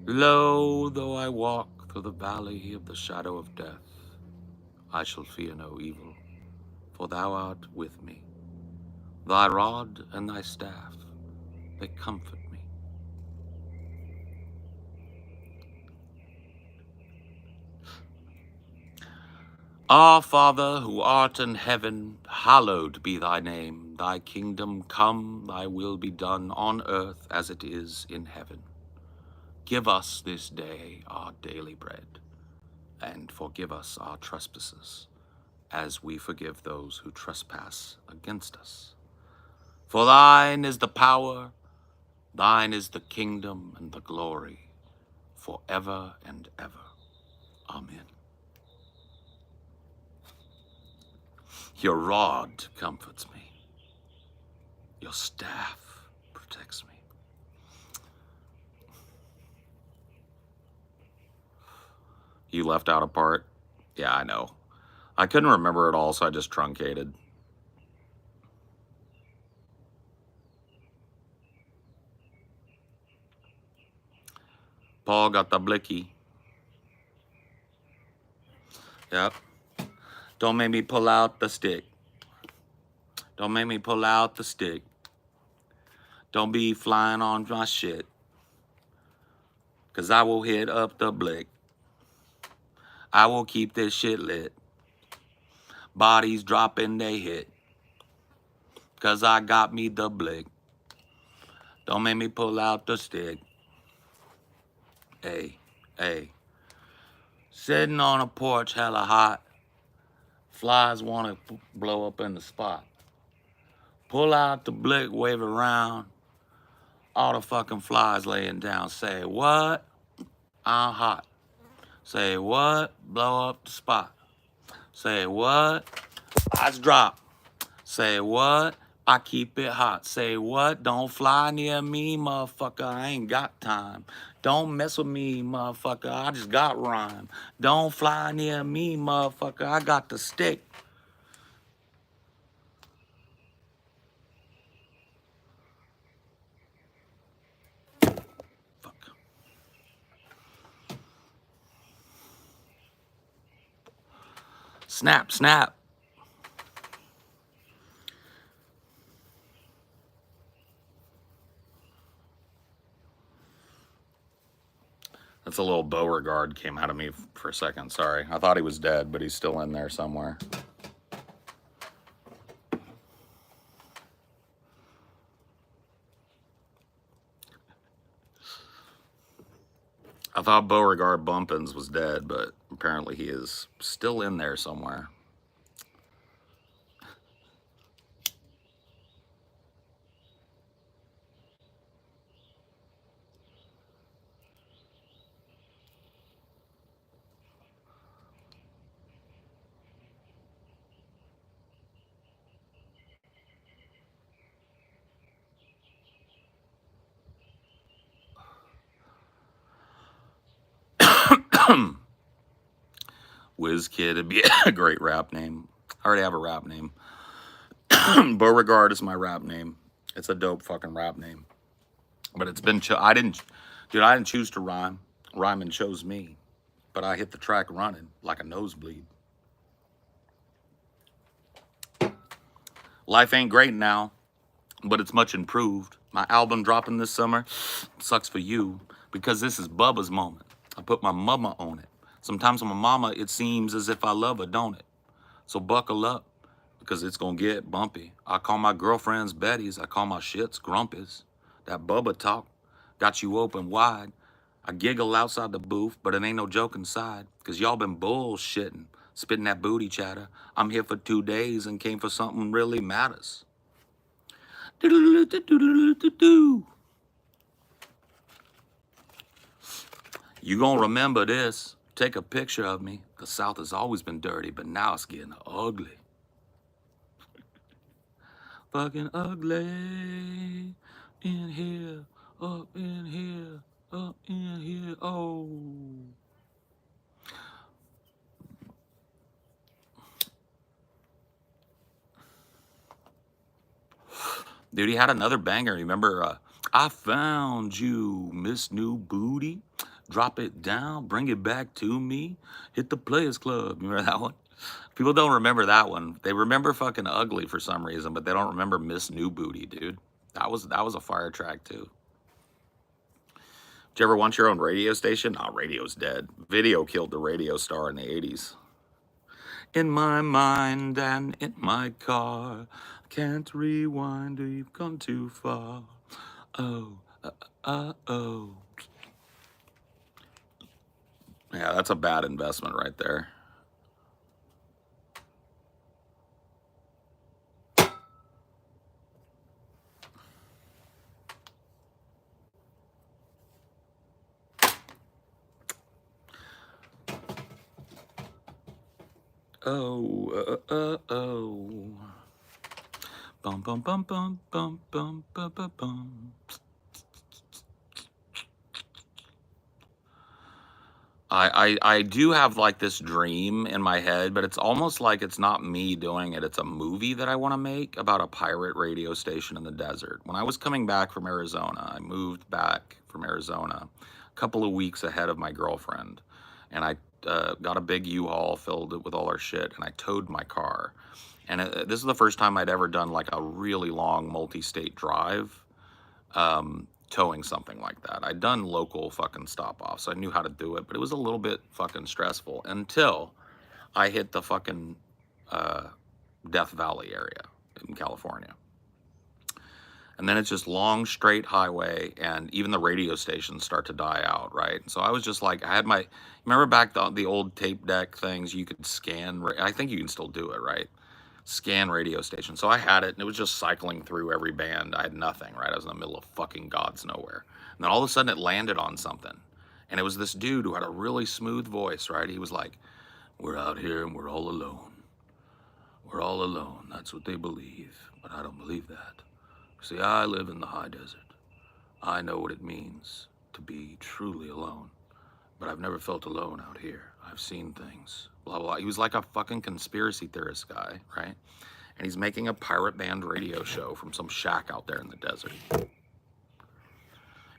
Lo, though I walk through the valley of the shadow of death, I shall fear no evil, for thou art with me. Thy rod and thy staff, they comfort me. Our Father, who art in heaven, hallowed be thy name. Thy kingdom come, thy will be done on earth as it is in heaven. Give us this day our daily bread, and forgive us our trespasses, as we forgive those who trespass against us. For thine is the power, thine is the kingdom and the glory, forever and ever. Amen. Your rod comforts me. Your staff protects me. You left out a part? Yeah, I know. I couldn't remember it all, so I just truncated. Paul got the blicky. Yep. Don't make me pull out the stick. Don't make me pull out the stick. Don't be flying on my shit, 'cause I will hit up the blick. I will keep this shit lit. Bodies dropping, they hit, 'cause I got me the blick. Don't make me pull out the stick. Hey, hey. Sitting on a porch hella hot. Flies want to blow up in the spot. Pull out the blick, wave it around. All the fucking flies laying down. Say, what? I'm hot. Say, what? Blow up the spot. Say, what? Flies drop. Say, what? I keep it hot. Say, what? Don't fly near me, motherfucker. I ain't got time. Don't mess with me, motherfucker. I just got rhyme. Don't fly near me, motherfucker. I got the stick. Fuck. Snap, snap. That's a little Beauregard came out of me for a second. Sorry. I thought he was dead, but he's still in there somewhere. I thought Beauregard Bumpins was dead, but apparently he is still in there somewhere. WizKid would be a great rap name. I already have a rap name. Beauregard is my rap name. It's a dope fucking rap name. But it's been, I didn't choose to rhyme. Rhyming chose me. But I hit the track running like a nosebleed. Life ain't great now, but it's much improved. My album dropping this summer sucks for you because this is Bubba's moment. I put my mama on it. Sometimes my mama, it seems as if I love her, don't it? So buckle up, because it's gonna get bumpy. I call my girlfriends Betty's, I call my shits Grumpies. That Bubba talk got you open wide. I giggle outside the booth, but it ain't no joke inside, because y'all been bullshitting, spitting that booty chatter. I'm here for 2 days and came for something really matters. You gonna remember this. Take a picture of me. The South has always been dirty, but now it's getting ugly. Fucking ugly. In here, up in here, up in here. Oh. Dude, he had another banger. Remember, I found you, Miss New Booty. Drop it down, bring it back to me. Hit the Players Club. Remember that one? People don't remember that one. They remember fucking Ugly for some reason, but they don't remember Miss New Booty, dude. That was a fire track too. Did you ever want your own radio station? Nah, radio's dead. Video killed the radio star in the 80s. In my mind and in my car, can't rewind, you've gone too far. Oh, oh. Yeah, that's a bad investment right there. Oh. Bum, bum, bum, bum, bum, bum, bum, bum, bum. I do have like this dream in my head, but it's almost like it's not me doing it. It's a movie that I want to make about a pirate radio station in the desert. When I was coming back from Arizona, I moved back from Arizona a couple of weeks ahead of my girlfriend, and I got a big U-Haul, filled it with all our shit, and I towed my car. And this is the first time I'd ever done like a really long multi-state drive. Towing something like that. I'd done local fucking stop-offs, so I knew how to do it, but it was a little bit fucking stressful until I hit the fucking Death Valley area in California. And then it's just long, straight highway, and even the radio stations start to die out, right? So I was just like, I had my, remember back the old tape deck things, you could scan, I think you can still do it, right? Scan radio station. So I had it, and it was just cycling through every band. I had nothing, right? I was in the middle of fucking God's nowhere. And then all of a sudden it landed on something. And it was this dude who had a really smooth voice, right? He was like, we're out here and we're all alone. We're all alone. That's what they believe. But I don't believe that. See, I live in the high desert. I know what it means to be truly alone. But I've never felt alone out here. I've seen things. Blah, blah. He was like a fucking conspiracy theorist guy, right? And he's making a pirate band radio show from some shack out there in the desert.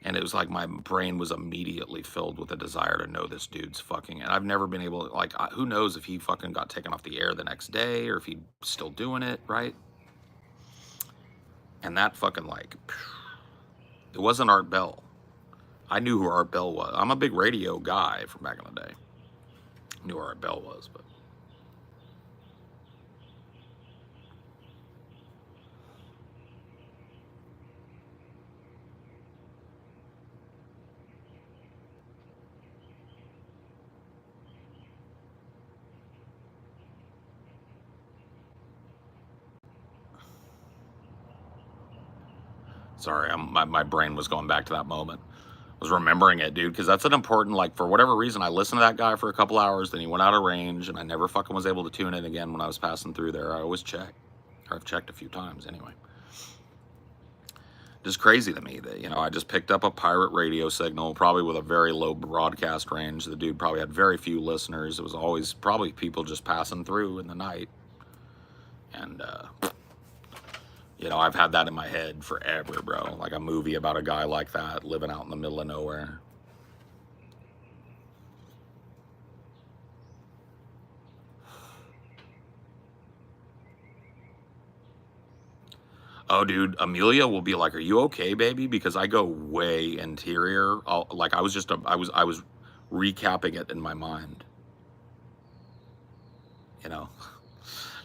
And it was like my brain was immediately filled with a desire to know this dude's fucking, and I've never been able to, like, who knows if he fucking got taken off the air the next day or if he's still doing it, right? And that fucking, like, it wasn't Art Bell. I knew who Art Bell was. I'm a big radio guy from back in the day. I knew who Art Bell was, but. Sorry, my brain was going back to that moment. I was remembering it, dude, because that's an important, like, for whatever reason, I listened to that guy for a couple hours, then he went out of range, and I never fucking was able to tune in again when I was passing through there. I always check. Or I've checked a few times anyway. Just crazy to me that, you know, I just picked up a pirate radio signal, probably with a very low broadcast range. The dude probably had very few listeners. It was always probably people just passing through in the night. And, you know, I've had that in my head forever, bro. Like a movie about a guy like that living out in the middle of nowhere. Oh, dude, Amelia will be like, "Are you okay, baby?" Because I go way interior. Like I was recapping it in my mind. you know.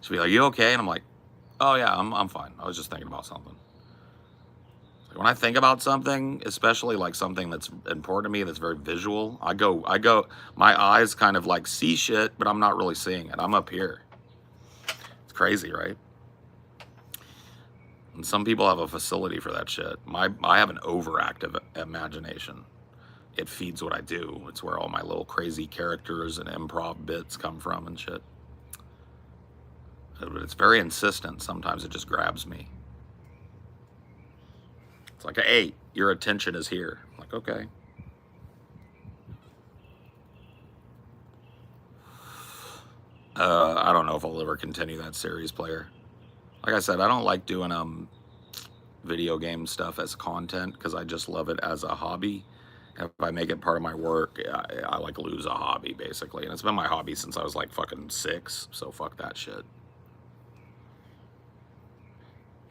She'll be like, you okay? And I'm like, oh yeah, I'm fine. I was just thinking about something. Like when I think about something, especially like something that's important to me, that's very visual, I go, my eyes kind of like see shit, but I'm not really seeing it. I'm up here. It's crazy, right? And some people have a facility for that shit. I have an overactive imagination. It feeds what I do. It's where all my little crazy characters and improv bits come from and shit. But it's very insistent. Sometimes it just grabs me. It's like, hey, your attention is here. I'm like, okay. I don't know if I'll ever continue that series, player. Like I said, I don't like doing video game stuff as content because I just love it as a hobby. If I make it part of my work, I like lose a hobby, basically. And it's been my hobby since I was like fucking 6, so fuck that shit.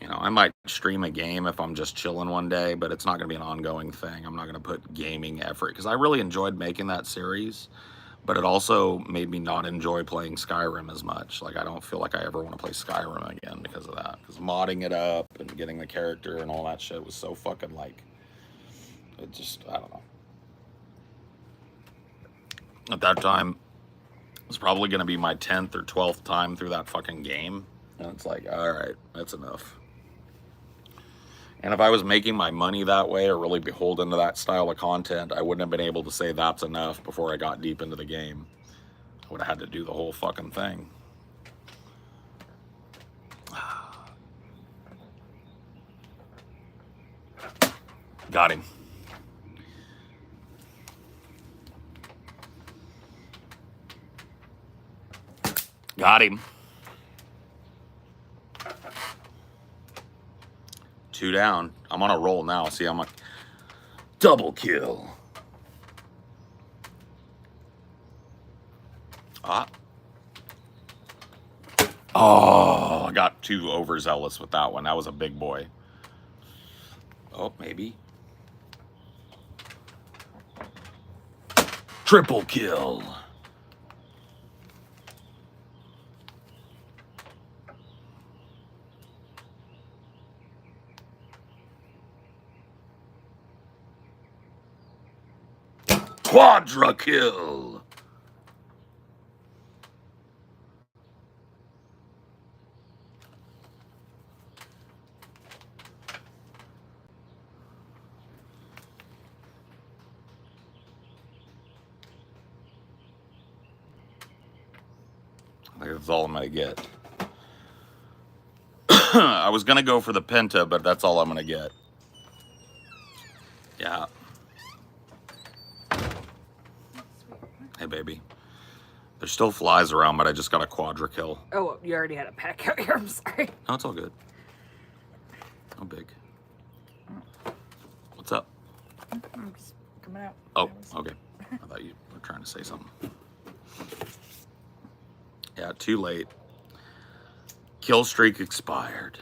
You know, I might stream a game if I'm just chilling one day, but it's not going to be an ongoing thing. I'm not going to put gaming effort because I really enjoyed making that series, but it also made me not enjoy playing Skyrim as much. Like, I don't feel like I ever want to play Skyrim again because of that. Because modding it up and getting the character and all that shit was so fucking like, it just, I don't know. At that time, it was probably going to be my 10th or 12th time through that fucking game. And it's like, all right, that's enough. And if I was making my money that way or really beholden to that style of content, I wouldn't have been able to say that's enough before I got deep into the game. I would have had to do the whole fucking thing. Got him. Got him. 2 down. I'm on a roll now. See, I'm like, double kill. Ah. Oh, I got too overzealous with that one. That was a big boy. Oh, maybe. Triple kill. Quadra kill. I think that's all I'm gonna get. I was gonna go for the Penta, but that's all I'm gonna get. Yeah. Hey, baby. There's still flies around, but I just got a quadra kill. Oh, you already had a pack out here. I'm sorry. No, it's all good. No big. What's up? I'm just coming out. Oh, okay. I thought you were trying to say something. Yeah, too late. Kill streak expired.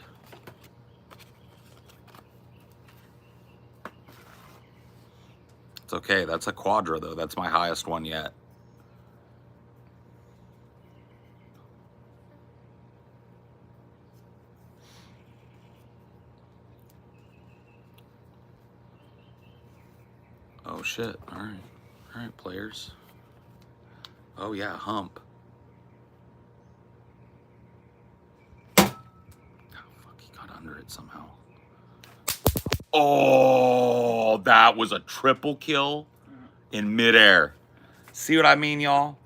It's okay. That's a quadra, though. That's my highest one yet. Oh, shit. All right. All right, players. Oh, yeah, hump. Oh, fuck, he got under it somehow. Oh, that was a triple kill in midair. See what I mean, y'all?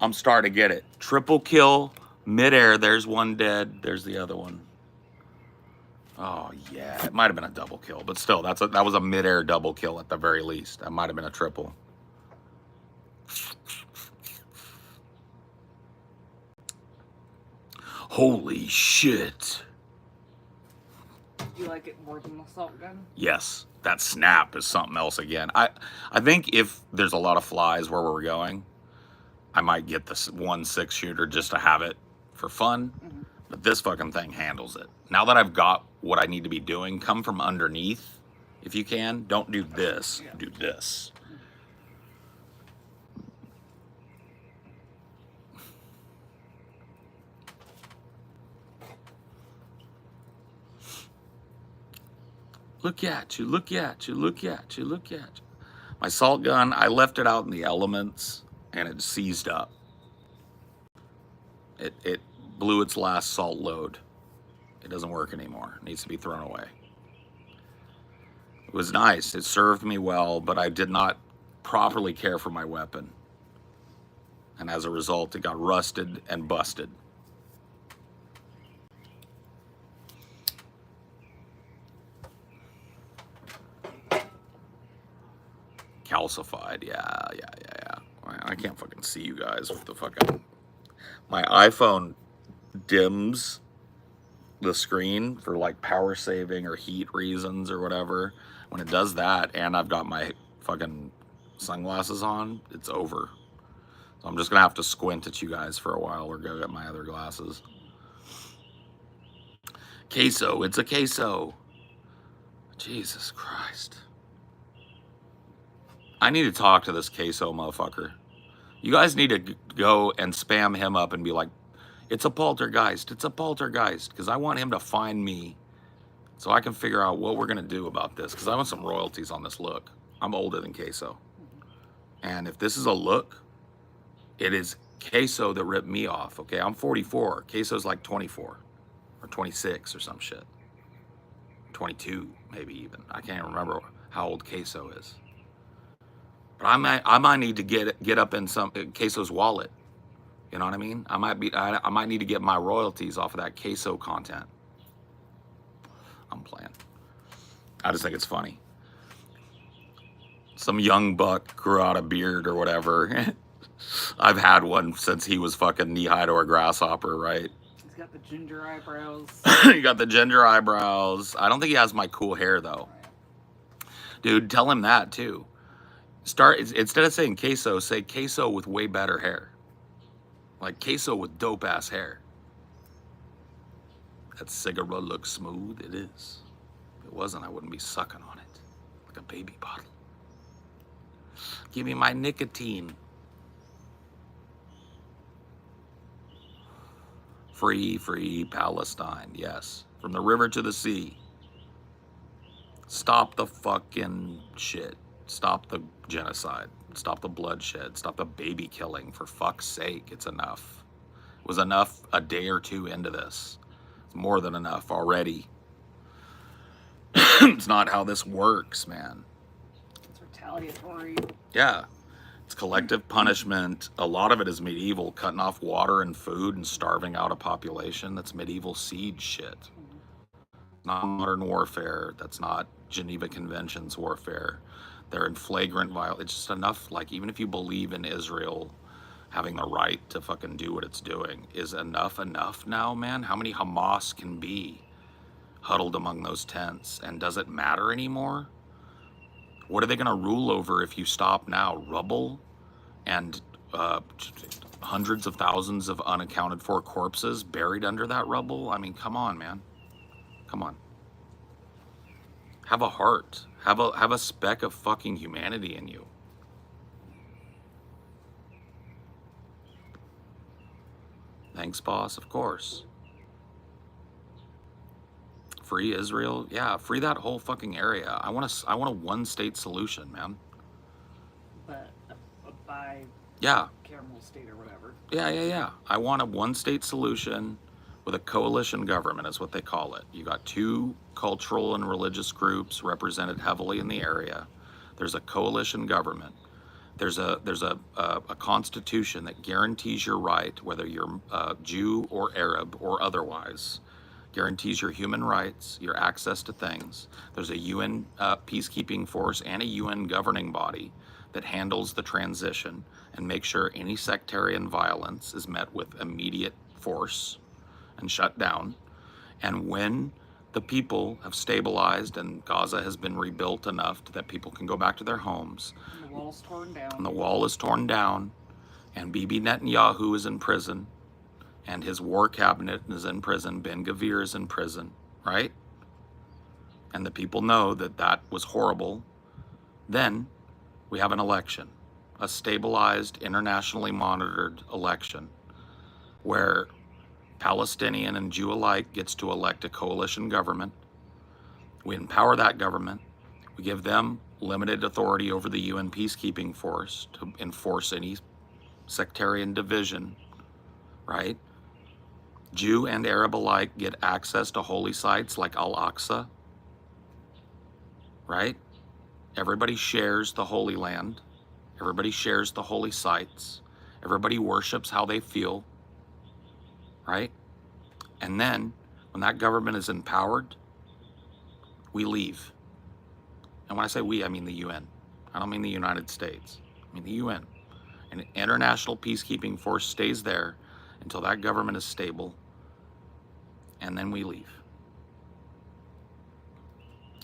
I'm starting to get it. Triple kill, midair. There's one dead. There's the other one. Oh, yeah. It might have been a double kill, but still, that was a midair double kill at the very least. That might have been a triple. Holy shit. You like it more than the assault gun? Yes, that snap is something else again. I think if there's a lot of flies where we're going, I might get this 1.6 shooter just to have it for fun. Mm-hmm. But this fucking thing handles it. Now that I've got what I need to be doing, come from underneath if you can. Don't do this. Yeah. Do this. Look at you, look at you, look at you, look at you. My salt gun, I left it out in the elements and it seized up. It blew its last salt load. It doesn't work anymore. It needs to be thrown away. It was nice. It served me well, but I did not properly care for my weapon. And as a result, it got rusted and busted. Calcified, yeah. I can't fucking see you guys with the fucking... My iPhone dims the screen for like power saving or heat reasons or whatever. When it does that, and I've got my fucking sunglasses on, it's over. So I'm just gonna have to squint at you guys for a while or go get my other glasses. Queso, it's a queso. Jesus Christ. I need to talk to this queso motherfucker. You guys need to go and spam him up and be like, it's a poltergeist, it's a poltergeist. Because I want him to find me so I can figure out what we're going to do about this. Because I want some royalties on this look. I'm older than queso. And if this is a look, it is queso that ripped me off. Okay, I'm 44. Queso's like 24 or 26 or some shit. 22 maybe even. I can't remember how old queso is. But I might need to get up in some queso's wallet. You know what I mean? I might need to get my royalties off of that queso content. I'm playing. I just think it's funny. Some young buck grew out a beard or whatever. I've had one since he was fucking knee-high to a grasshopper, right? He's got the ginger eyebrows. He got the ginger eyebrows. I don't think he has my cool hair, though. Dude, tell him that, too. Instead of saying queso, say queso with way better hair. Like queso with dope-ass hair. That cigarette looks smooth. It is. If it wasn't, I wouldn't be sucking on it. Like a baby bottle. Give me my nicotine. Free, free Palestine. Yes. From the river to the sea. Stop the fucking shit. Stop the genocide. Stop the bloodshed. Stop the baby killing. For fuck's sake, it's enough. It was enough a day or two into this. It's more than enough already. It's not how this works, man. It's retaliatory. Yeah. It's collective punishment. A lot of it is medieval, cutting off water and food and starving out a population. That's medieval siege shit. Not modern warfare. That's not Geneva Conventions warfare. They're in flagrant violation. It's just enough, like, even if you believe in Israel having the right to fucking do what it's doing, is enough now, man? How many Hamas can be huddled among those tents? And does it matter anymore? What are they going to rule over if you stop now? Rubble and hundreds of thousands of unaccounted for corpses buried under that rubble? I mean, come on, man. Come on. Have a heart. Have a speck of fucking humanity in you. Thanks, boss. Of course. Free Israel. Yeah, free that whole fucking area. I want a one-state solution, man. But by yeah, Caramel State or whatever. Yeah. I want a one-state solution with a coalition government, is what they call it. You got two cultural and religious groups represented heavily in the area. There's a coalition government. There's a constitution that guarantees your right, whether you're Jew or Arab or otherwise, guarantees your human rights, your access to things. There's a UN peacekeeping force and a UN governing body that handles the transition and makes sure any sectarian violence is met with immediate force and shut down. And when the people have stabilized and Gaza has been rebuilt enough that people can go back to their homes, and the wall's torn down, and the wall is torn down, and Bibi Netanyahu is in prison, and his war cabinet is in prison, Ben Gvir is in prison, right? And the people know that that was horrible. Then we have an election, a stabilized, internationally monitored election, where Palestinian and Jew alike gets to elect a coalition government. We empower that government. We give them limited authority over the UN peacekeeping force to enforce any sectarian division, right? Jew and Arab alike get access to holy sites like Al-Aqsa, right? Everybody shares the Holy Land. Everybody shares the holy sites. Everybody worships how they feel, right? And then when that government is empowered, we leave. And when I say we, I mean the UN. I don't mean the United States. I mean the UN. An international peacekeeping force stays there until that government is stable, and then we leave.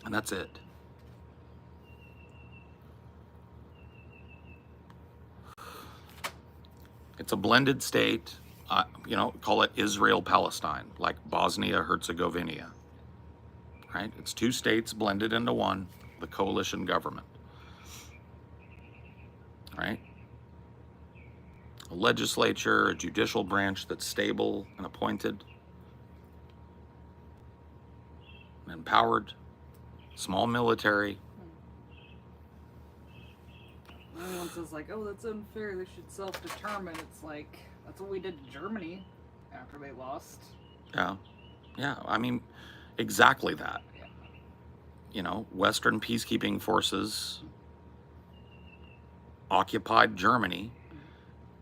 And that's it. It's a blended state, call it Israel-Palestine, like Bosnia-Herzegovina, right? It's two states blended into one, the coalition government, right? A legislature, a judicial branch that's stable and appointed and empowered, small military. Everyone says like, oh, that's unfair, they should self-determine. It's like, that's what we did to Germany after they lost. Yeah, I mean, exactly that. Yeah. Western peacekeeping forces occupied Germany.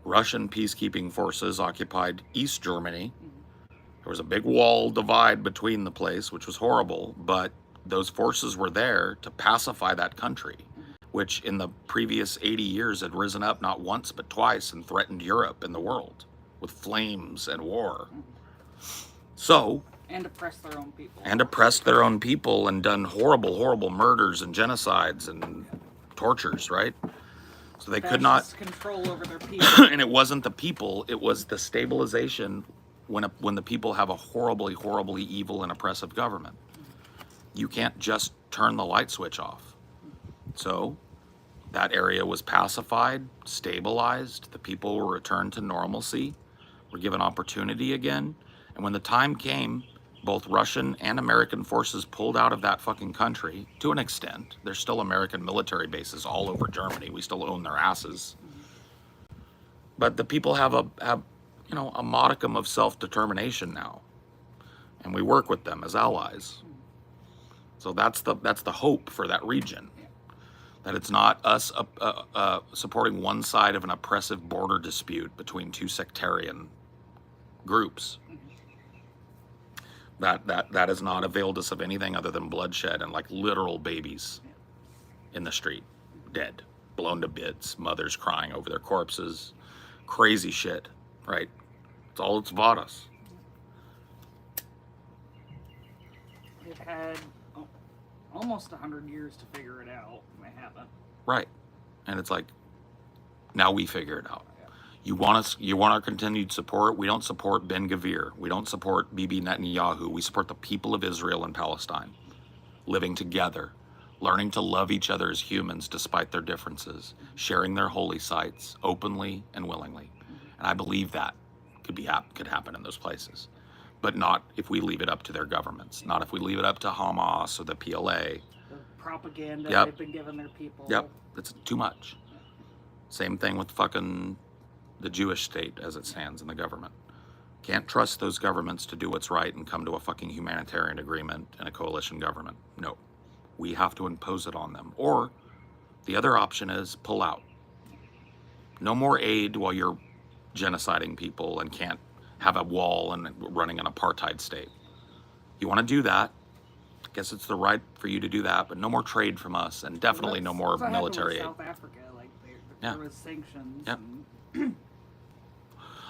Russian peacekeeping forces occupied East Germany. There was a big wall divide between the place, which was horrible, but those forces were there to pacify that country, which in the previous 80 years had risen up not once but twice and threatened Europe and the world with flames and war. So, and oppressed their own people. And oppressed their own people and done horrible, horrible murders and genocides and tortures, right? So they could not control over their people. And it wasn't the people, it was the stabilization when the people have a horribly, horribly evil and oppressive government. You can't just turn the light switch off. So that area was pacified, stabilized, the people were returned to normalcy, were given opportunity again. And when the time came, both Russian and American forces pulled out of that fucking country to an extent. There's still American military bases all over Germany. We still own their asses. But the people have a modicum of self-determination now. And we work with them as allies. So that's the hope for that region. That it's not us supporting one side of an oppressive border dispute between two sectarian groups. That has not availed us of anything other than bloodshed and like literal babies in the street, dead, blown to bits, mothers crying over their corpses, crazy shit, right? It's all it's bought us. They've had almost 100 years to figure it out, and they haven't. Right. And it's like, now we figure it out. You want our continued support? We don't support Ben Gvir. We don't support Bibi Netanyahu. We support the people of Israel and Palestine, living together, learning to love each other as humans despite their differences, sharing their holy sites openly and willingly. And I believe that could happen in those places, but not if we leave it up to their governments, not if we leave it up to Hamas or the PLA. The propaganda Yep. they've been giving their people. Yep, it's too much. Same thing with fucking the Jewish state as it stands in the government. Can't trust those governments to do what's right and come to a fucking humanitarian agreement in a coalition government. No, we have to impose it on them. Or the other option is pull out. No more aid while you're genociding people and can't have a wall and running an apartheid state. You want to do that? I guess it's the right for you to do that, but no more trade from us, and definitely no more military aid. South Africa, like there was sanctions. Yep. And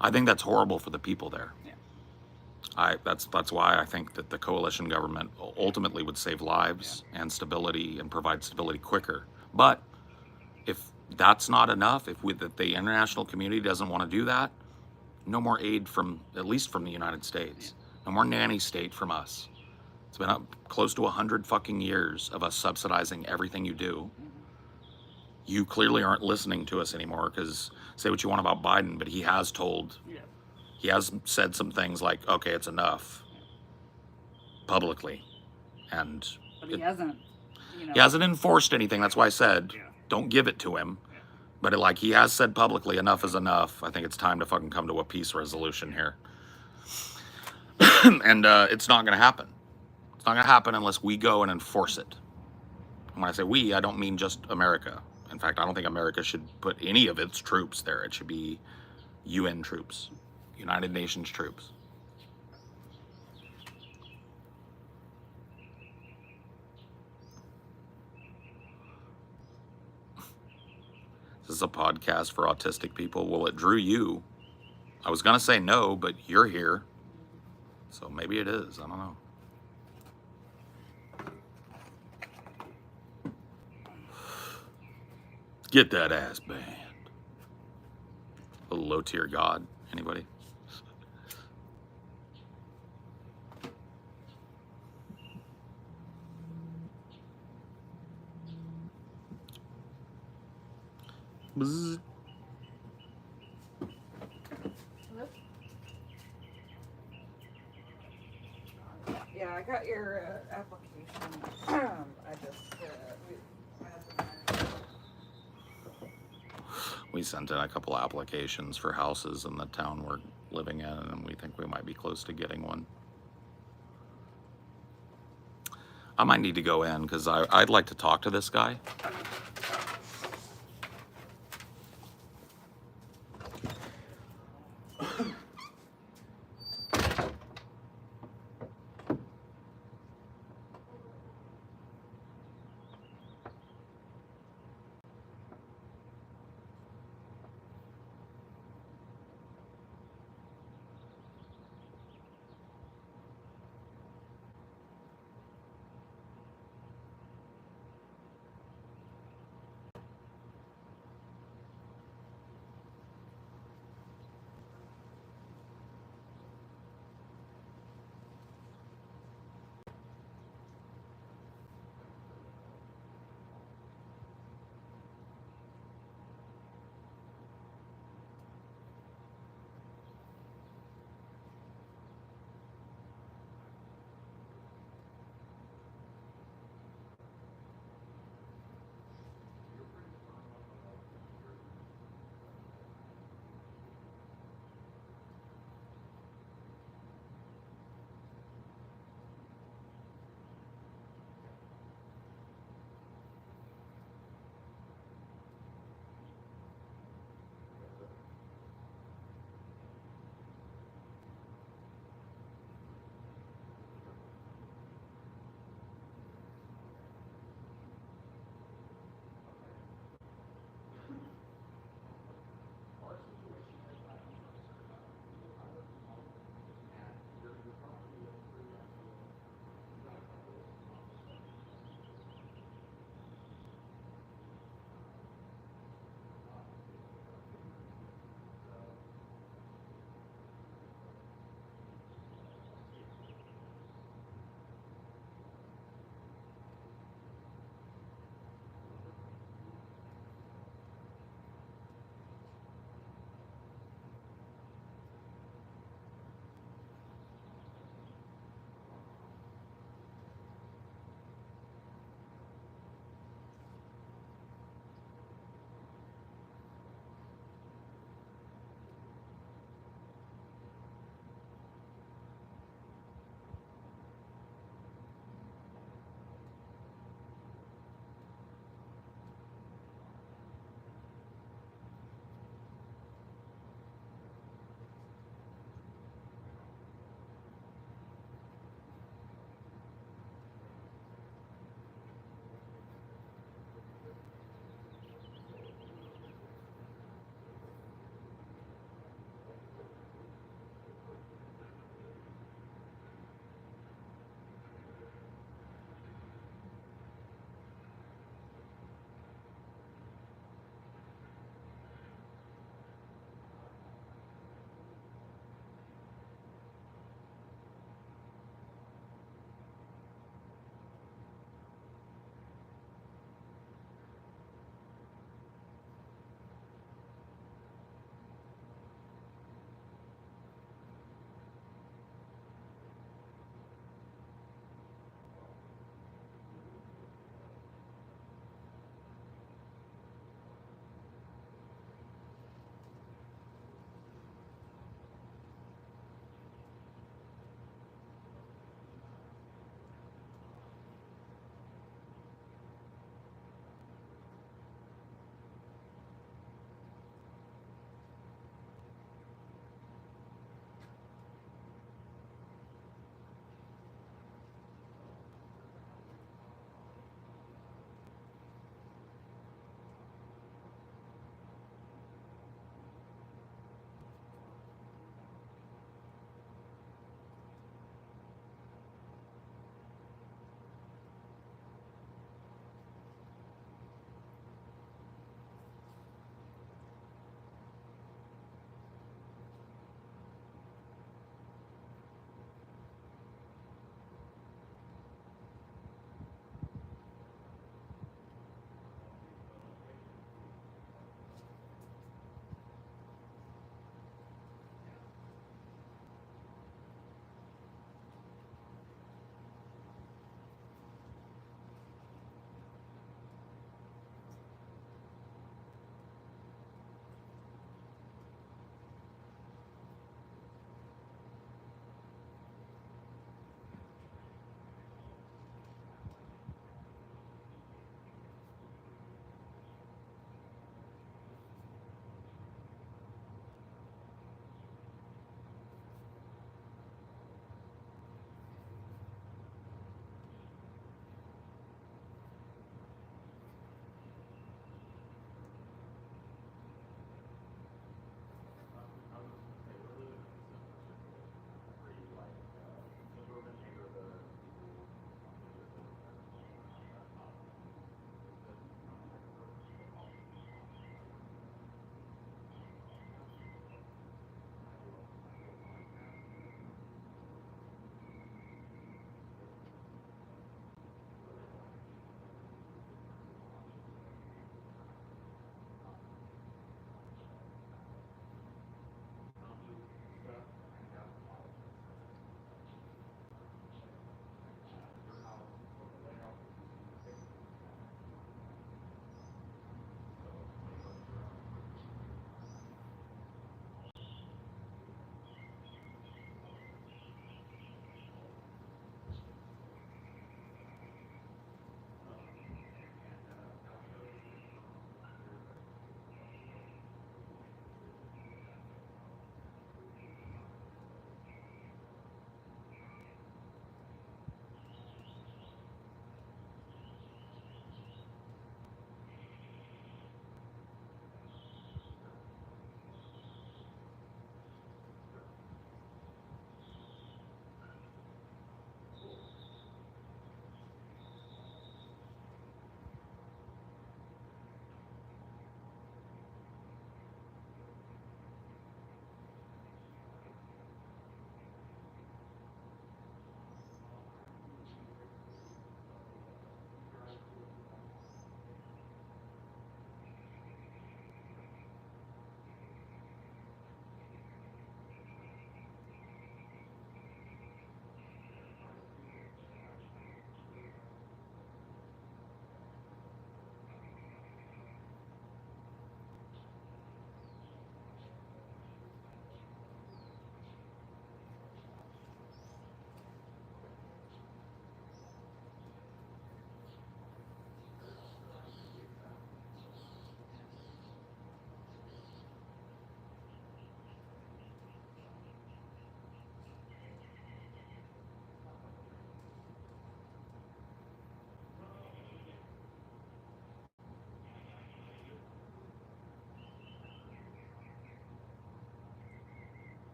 I think that's horrible for the people there. yeah. That's why I think that the coalition government ultimately would save lives and stability and provide stability quicker. But if that's not enough, if the international community doesn't want to do that, no more aid at least from the United States. No more nanny state from us. It's been up close to 100 fucking years of us subsidizing everything you do. You clearly aren't listening to us anymore, because say what you want about Biden, but he has said some things like, okay, it's enough publicly. And But he hasn't, you know. He hasn't enforced anything. That's why I said, Yeah. don't give it to him. Yeah. But like he has said publicly, enough is enough. I think it's time to fucking come to a peace resolution here. And it's not going to happen. It's not going to happen unless we go and enforce it. And when I say we, I don't mean just America. In fact, I don't think America should put any of its troops there. It should be UN troops, United Nations troops. This is a podcast for autistic people. Well, it drew you. I was going to say no, but you're here. So maybe it is. I don't know. Get that ass banned. A low tier god. Anybody? Bzz. Yeah, I got your application. I just We sent in a couple applications for houses in the town we're living in, and we think we might be close to getting one. I might need to go in because I'd like to talk to this guy.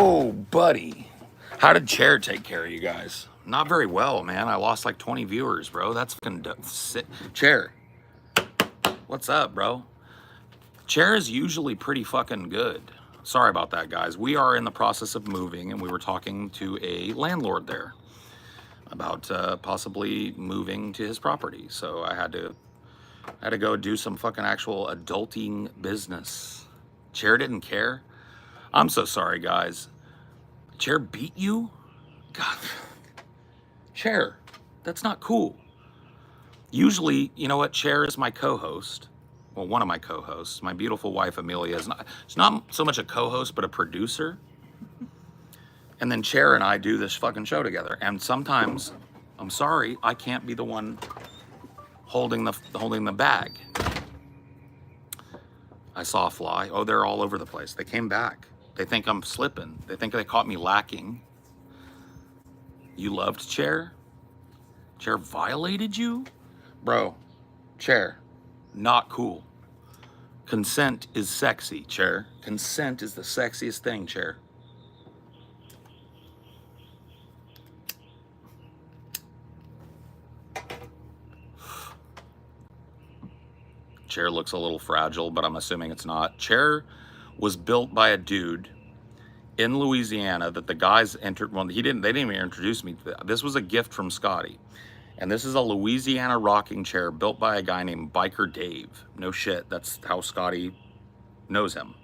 Oh, buddy. How did Chair take care of you guys? Not very well, man. I lost like 20 viewers, bro. That's fucking Chair. What's up, bro? Chair is usually pretty fucking good. Sorry about that, guys. We are in the process of moving, and we were talking to a landlord there about possibly moving to his property. So I had to go do some fucking actual adulting business. Chair didn't care. I'm so sorry, guys. Chair beat you? God. Chair, that's not cool. Usually, you know what? Chair is my co-host. Well, one of my co-hosts. My beautiful wife, Amelia, is not, she's not so much a co-host, but a producer. And then Chair and I do this fucking show together. And sometimes, I'm sorry, I can't be the one holding the bag. I saw a fly. Oh, they're all over the place. They came back. They think I'm slipping. They think they caught me lacking. You loved Chair? Chair violated you? Bro, Chair, not cool. Consent is sexy, Chair. Consent is the sexiest thing, Chair. Chair looks a little fragile, but I'm assuming it's not. Chair was built by a dude in Louisiana that the guys entered. Well, they didn't even introduce me to that. This was a gift from Scotty. And this is a Louisiana rocking chair built by a guy named Biker Dave. No shit, that's how Scotty knows him.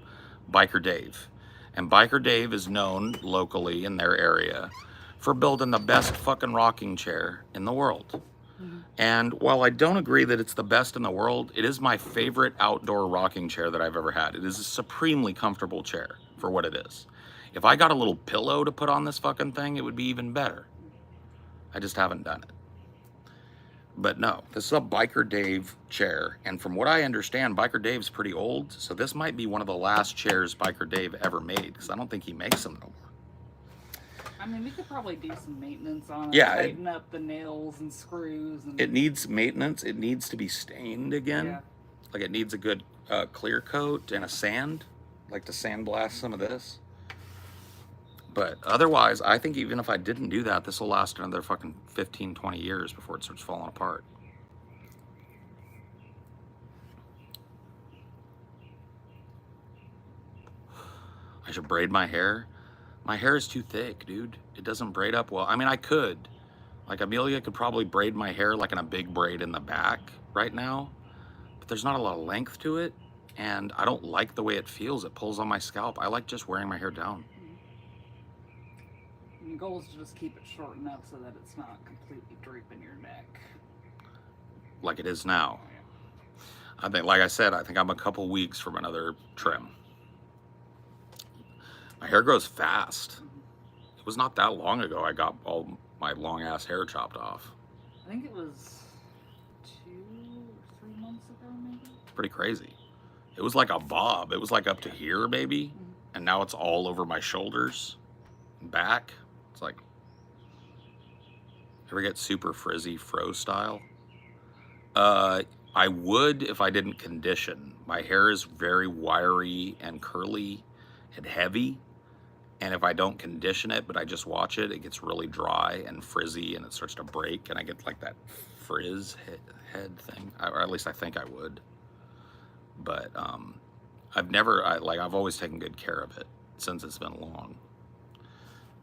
Biker Dave. And Biker Dave is known locally in their area for building the best fucking rocking chair in the world. And while I don't agree that it's the best in the world, it is my favorite outdoor rocking chair that I've ever had. It is a supremely comfortable chair for what it is. If I got a little pillow to put on this fucking thing, it would be even better. I just haven't done it. But no, this is a Biker Dave chair. And from what I understand, Biker Dave's pretty old. So this might be one of the last chairs Biker Dave ever made, because I don't think he makes them no more. I mean, we could probably do some maintenance on it. Yeah, tighten up the nails and screws. And it needs maintenance. It needs to be stained again. Yeah. Like it needs a good clear coat and a sand, like to sandblast some of this. But otherwise, I think even if I didn't do that, this will last another fucking 15, 20 years before it starts falling apart. I should braid my hair. My hair is too thick, dude. It doesn't braid up well. I mean, I could. Like, Amelia could probably braid my hair like in a big braid in the back right now. But there's not a lot of length to it. And I don't like the way it feels. It pulls on my scalp. I like just wearing my hair down. The goal is to just keep it short enough so that it's not completely draping your neck. Like it is now. I think, like I said, I think I'm a couple weeks from another trim. My hair grows fast. It was not that long ago I got all my long ass hair chopped off. I think it was 2 or 3 months ago, maybe. It's pretty crazy. It was like a bob. It was like up to here, baby. And now it's all over my shoulders and back. It's like, ever get super frizzy fro style? I would if I didn't condition. My hair is very wiry and curly and heavy. And if I don't condition it, but I just watch it, it gets really dry and frizzy and it starts to break and I get like that frizz head thing. Or at least I think I would. But I've always taken good care of it since it's been long.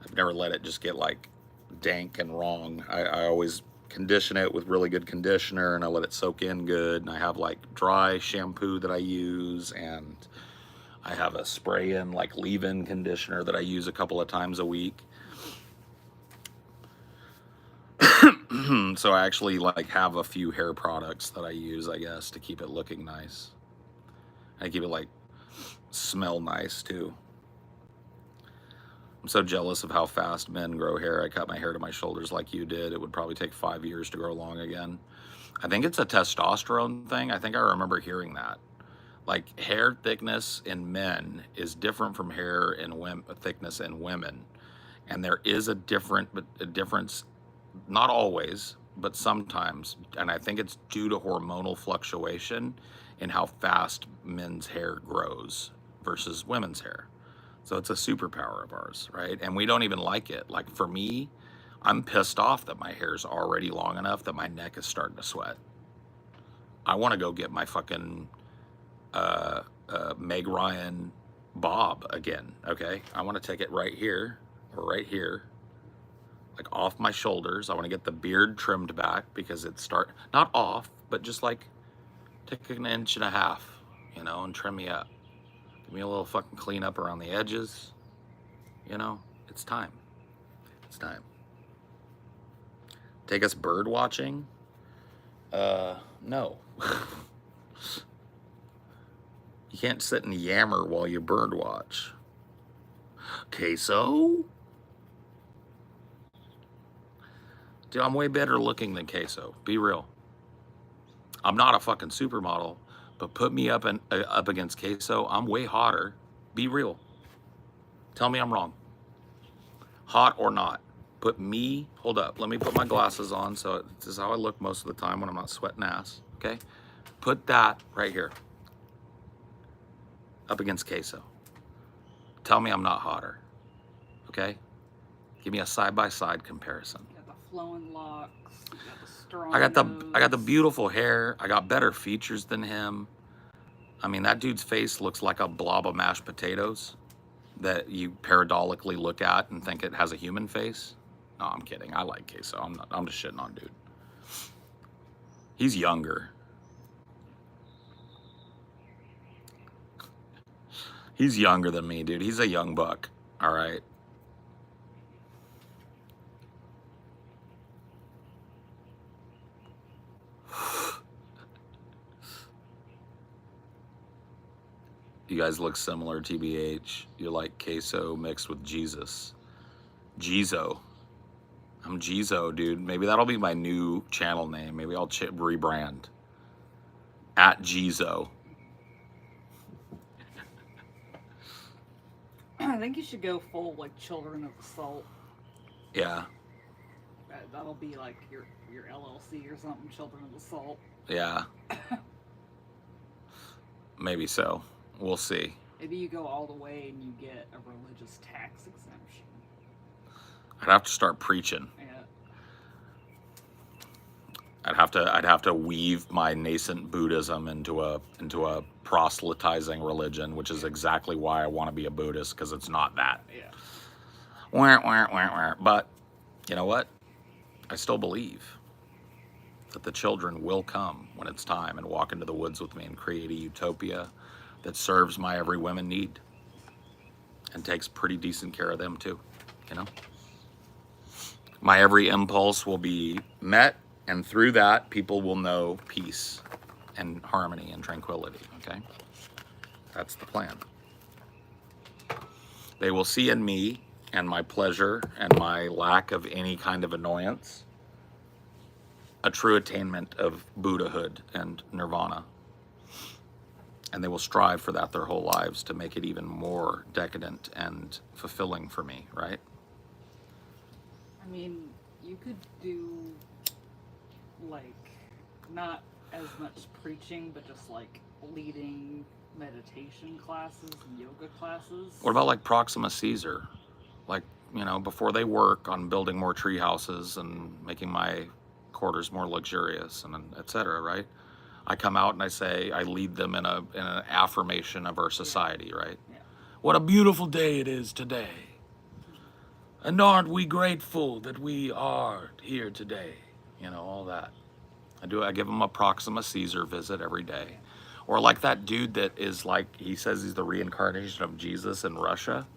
I've never let it just get like dank and wrong. I always condition it with really good conditioner and I let it soak in good. And I have like dry shampoo that I use and I have a spray in like leave-in conditioner that I use a couple of times a week. So I actually like have a few hair products that I use, I guess, to keep it looking nice. I keep it like smell nice too. I'm so jealous of how fast men grow hair. I cut my hair to my shoulders like you did. It would probably take 5 years to grow long again. I think it's a testosterone thing. I think I remember hearing that. Like hair thickness in men is different from hair in thickness in women. And there is a difference, not always, but sometimes. And I think it's due to hormonal fluctuation in how fast men's hair grows versus women's hair. So it's a superpower of ours, right? And we don't even like it. Like for me, I'm pissed off that my hair's already long enough that my neck is starting to sweat. I want to go get my fucking Meg Ryan bob again, okay? I want to take it right here or right here, like off my shoulders. I want to get the beard trimmed back because it's not off, but just like take an inch and a half, you know, and trim me up. Give me a little fucking clean up around the edges, you know? It's time. It's time. Take us bird watching? No. You can't sit and yammer while you bird watch. Queso? Dude, I'm way better looking than Queso. Be real. I'm not a fucking supermodel, but put me up against Queso. I'm way hotter. Be real. Tell me I'm wrong. Hot or not. Put me, hold up. Let me put my glasses on. So this is how I look most of the time when I'm not sweating ass. Okay? Put that right here. Up against Queso. Tell me I'm not hotter. Okay? Give me a side-by-side comparison. You got the flowing locks. You got the strong I got the nose. beautiful hair. I got better features than him. I mean, that dude's face looks like a blob of mashed potatoes that you paradoxically look at and think it has a human face. No, I'm kidding. I like Queso. I'm just shitting on dude. He's younger. He's younger than me, dude. He's a young buck. All right. You guys look similar, TBH. You're like Queso mixed with Jesus. Jizo. I'm Jizo, dude. Maybe that'll be my new channel name. Maybe I'll rebrand. At Jizo. I think you should go full like Children of the Salt. Yeah. That'll be like your LLC or something. Children of the Salt. Yeah. Maybe so. We'll see. Maybe you go all the way and you get a religious tax exemption. I'd have to start preaching. Yeah. I'd have to weave my nascent Buddhism into a proselytizing religion, which is exactly why I want to be a Buddhist, because it's not that. Yeah. But you know what? I still believe that the children will come when it's time and walk into the woods with me and create a utopia that serves my every woman need and takes pretty decent care of them too, you know? My every impulse will be met, and through that, people will know peace and harmony and tranquility, okay? That's the plan. They will see in me and my pleasure and my lack of any kind of annoyance a true attainment of Buddhahood and nirvana. And they will strive for that their whole lives to make it even more decadent and fulfilling for me, right? I mean, you could do like not as much preaching, but just like leading meditation classes and yoga classes. What about like Proxima Caesar? Like, you know, before they work on building more tree houses and making my quarters more luxurious and et cetera, right? I come out and I say, I lead them in an affirmation of our society, right? Yeah. What a beautiful day it is today. And aren't we grateful that we are here today? You know, all that. I give them a Proxima Caesar visit every day. Or like that dude that is like, he says he's the reincarnation of Jesus in Russia.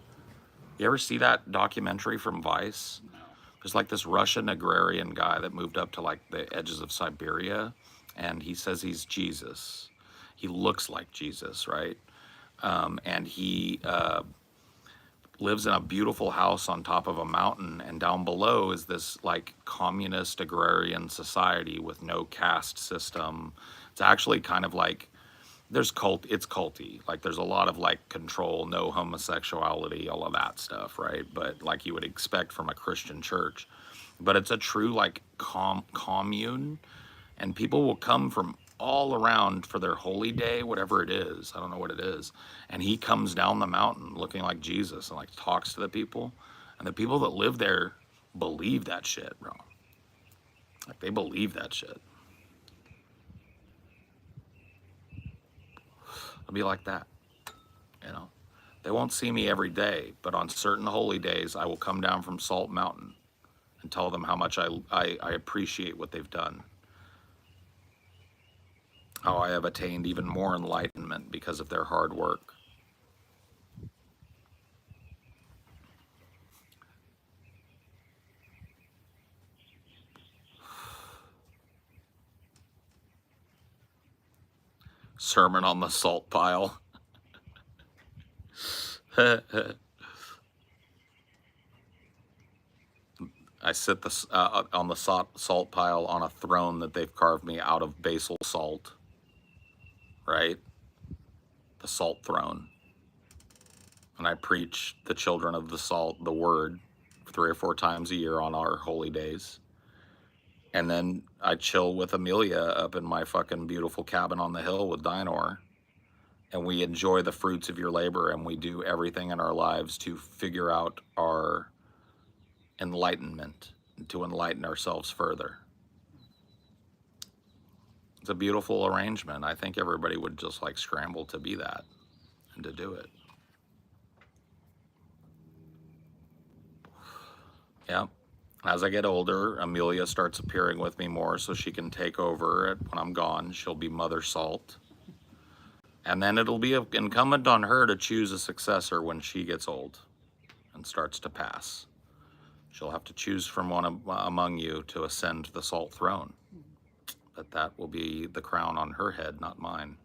You ever see that documentary from Vice? No. There's like this Russian agrarian guy that moved up to like the edges of Siberia, and he says he's Jesus. He looks like Jesus, right? And he lives in a beautiful house on top of a mountain, and down below is this like communist agrarian society with no caste system. It's actually kind of like it's culty. Like there's a lot of like control, no homosexuality, all of that stuff, right? But like you would expect from a Christian church. But it's a true like commune, and people will come from all around for their holy day, whatever it is. I don't know what it is. And he comes down the mountain looking like Jesus and like talks to the people. And the people that live there believe that shit, bro. Like they believe that shit. It'll be like that, you know. They won't see me every day, but on certain holy days, I will come down from Salt Mountain and tell them how much I appreciate what they've done. How I have attained even more enlightenment because of their hard work. Sermon on the salt pile. I sit on the salt pile on a throne that they've carved me out of basal salt, right? The salt throne. And I preach the children of the salt, the word, 3 or 4 times a year on our holy days. And then I chill with Amelia up in my fucking beautiful cabin on the hill with Dinor. And we enjoy the fruits of your labor, and we do everything in our lives to figure out our enlightenment, to enlighten ourselves further. It's a beautiful arrangement. I think everybody would just like scramble to be that and to do it. Yeah. As I get older, Amelia starts appearing with me more so she can take over when I'm gone. She'll be Mother Salt. And then it'll be incumbent on her to choose a successor when she gets old and starts to pass. She'll have to choose from one among you to ascend the salt throne. But that will be the crown on her head, not mine.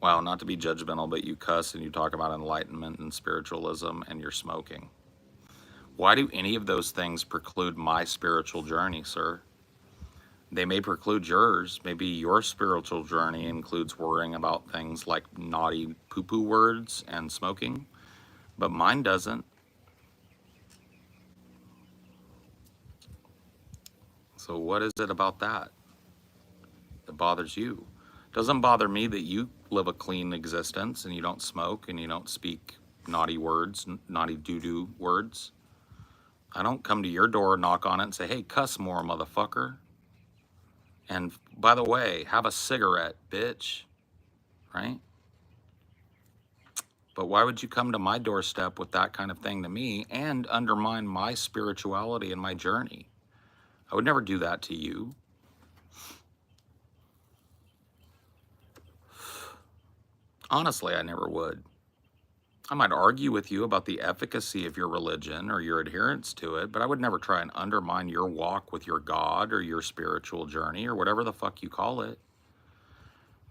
Wow, not to be judgmental, but you cuss and you talk about enlightenment and spiritualism and you're smoking. Why do any of those things preclude my spiritual journey, sir? They may preclude yours. Maybe your spiritual journey includes worrying about things like naughty poo-poo words and smoking, but mine doesn't. So what is it about that that bothers you? It doesn't bother me that you live a clean existence and you don't smoke and you don't speak naughty words, naughty doo-doo words. I don't come to your door, knock on it, and say, hey, cuss more, motherfucker. And by the way, have a cigarette, bitch, right? But why would you come to my doorstep with that kind of thing to me and undermine my spirituality and my journey? I would never do that to you. Honestly, I never would. I might argue with you about the efficacy of your religion or your adherence to it, but I would never try and undermine your walk with your God or your spiritual journey or whatever the fuck you call it.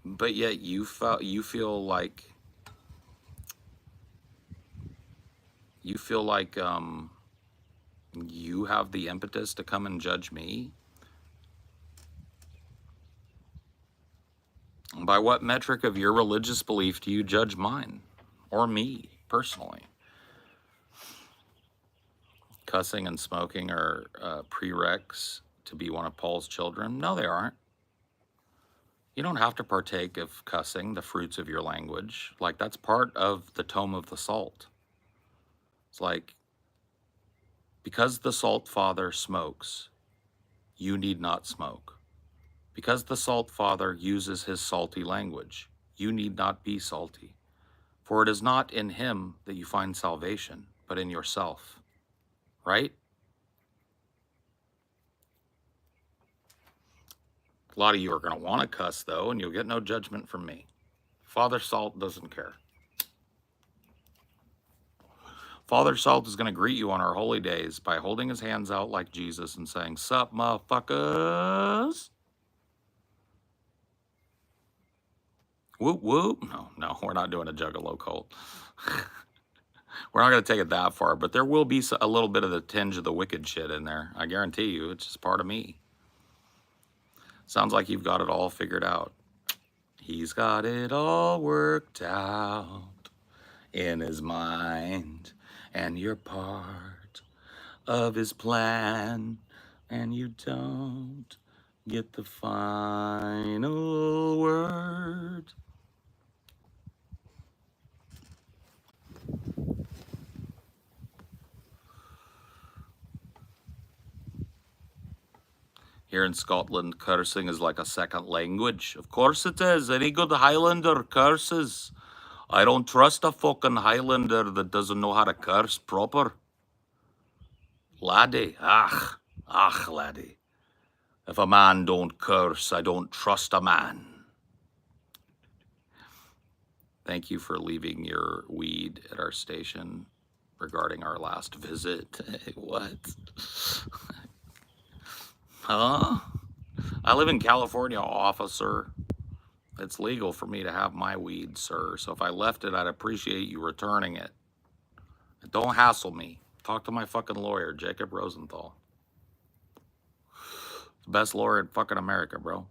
But yet you feel like you have the impetus to come and judge me. By what metric of your religious belief do you judge mine or me personally? Cussing and smoking are prereqs to be one of Paul's children? No, they aren't. You don't have to partake of cussing, the fruits of your language. Like, that's part of the tome of the salt. It's like, because the salt father smokes, you need not smoke. Because the salt father uses his salty language, you need not be salty. For it is not in him that you find salvation, but in yourself. Right? A lot of you are going to want to cuss, though, and you'll get no judgment from me. Father Salt doesn't care. Father Salt is going to greet you on our holy days by holding his hands out like Jesus and saying, "Sup, motherfuckers?" Whoop, whoop. No, we're not doing a juggalo cult. We're not going to take it that far, but there will be a little bit of the tinge of the wicked shit in there. I guarantee you, it's just part of me. Sounds like you've got it all figured out. He's got it all worked out in his mind, and you're part of his plan, and you don't get the final word. Here in Scotland, cursing is like a second language. Of course it is. Any good Highlander curses. I don't trust a fucking Highlander that doesn't know how to curse proper. Laddie, laddie. If a man don't curse, I don't trust a man. Thank you for leaving your weed at our station regarding our last visit. What? Huh? I live in California, officer. It's legal for me to have my weed, sir. So if I left it, I'd appreciate you returning it. Don't hassle me. Talk to my fucking lawyer, Jacob Rosenthal. The best lawyer in fucking America, bro.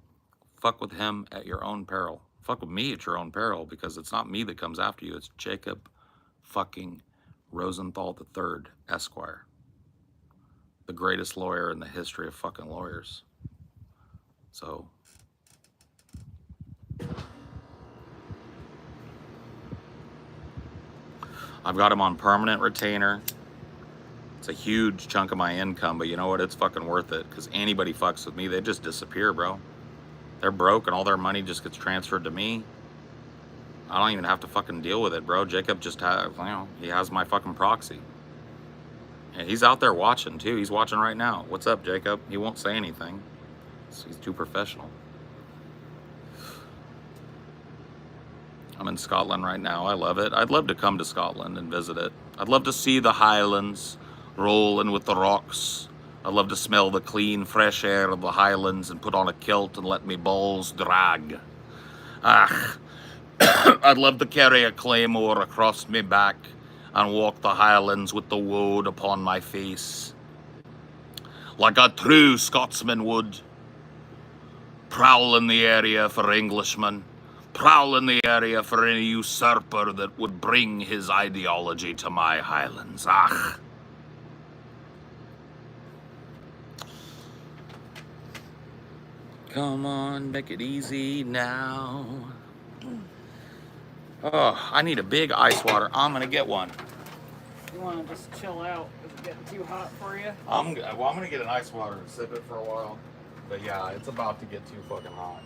Fuck with him at your own peril. Fuck with me at your own peril, because it's not me that comes after you. It's Jacob fucking Rosenthal III, Esquire. The greatest lawyer in the history of fucking lawyers. So... I've got him on permanent retainer. It's a huge chunk of my income, but you know what? It's fucking worth it, because anybody fucks with me, they just disappear, bro. They're broke and all their money just gets transferred to me. I don't even have to fucking deal with it, bro. Jacob just has, you know, he has my fucking proxy. And he's out there watching too. He's watching right now. What's up, Jacob? He won't say anything. He's too professional. I'm in Scotland right now. I love it. I'd love to come to Scotland and visit it. I'd love to see the Highlands rolling with the rocks. I'd love to smell the clean, fresh air of the Highlands and put on a kilt and let me balls drag. I'd love to carry a claymore across me back and walk the Highlands with the woad upon my face. Like a true Scotsman would. Prowl in the area for Englishmen. Prowl in the area for any usurper that would bring his ideology to my Highlands. Come on, make it easy now. Oh, I need a big ice water. I'm gonna get one. You want to just chill out? Is it getting too hot for you? I'm gonna get an ice water and sip it for a while. But yeah, it's about to get too fucking hot.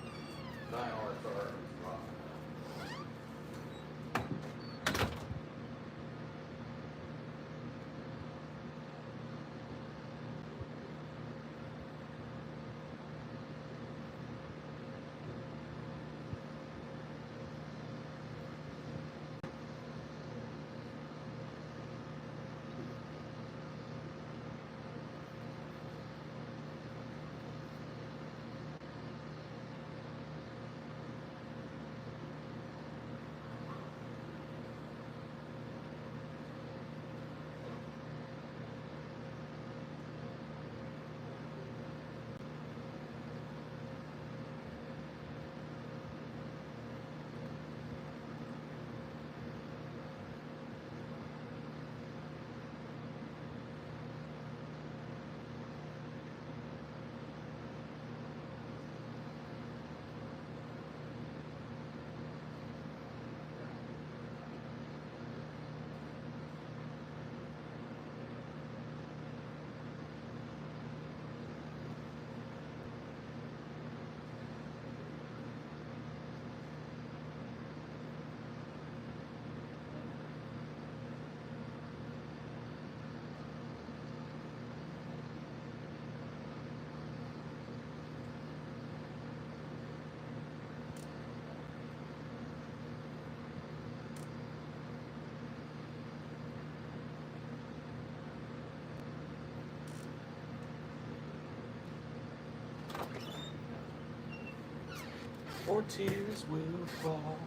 Or tears will fall.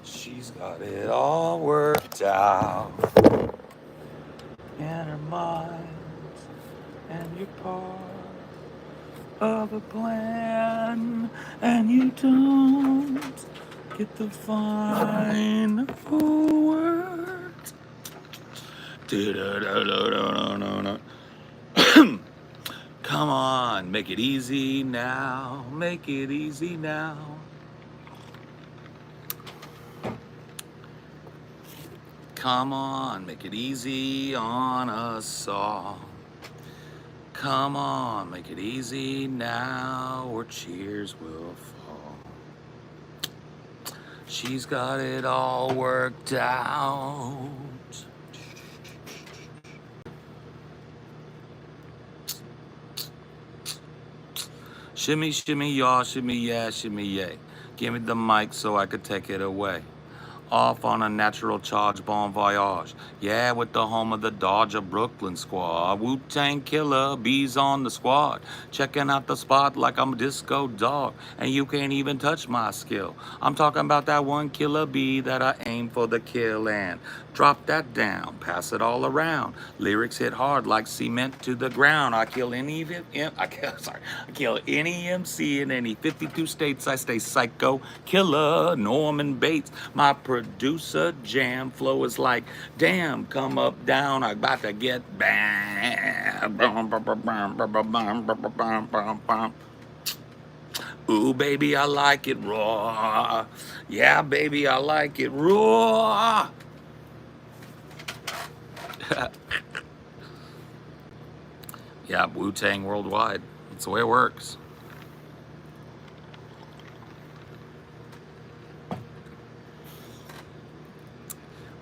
She's got it all worked out in her mind, and you're part of a plan, and you don't get the final word. Come on, make it easy now. Make it easy now. Come on, make it easy on us all. Come on, make it easy now, or cheers will fall. She's got it all worked out. Shimmy, shimmy, y'all, shimmy, yeah, shimmy, yay. Give me the mic so I could take it away. Off on a natural charge, bon voyage. Yeah, with the home of the Dodger Brooklyn squad. Wu-Tang Killer, bees on the squad. Checking out the spot like I'm a disco dog. And you can't even touch my skill. I'm talking about that one killer bee that I aim for the kill and drop that down, pass it all around. Lyrics hit hard like cement to the ground. I kill any I kill any MC in any 52 states. I stay psycho killer. Norman Bates, my producer. Jam flow is like, damn, come up down. I about to get bam. Ooh, baby, I like it raw. Yeah, baby, I like it raw. Yeah, Wu-Tang worldwide. That's the way it works.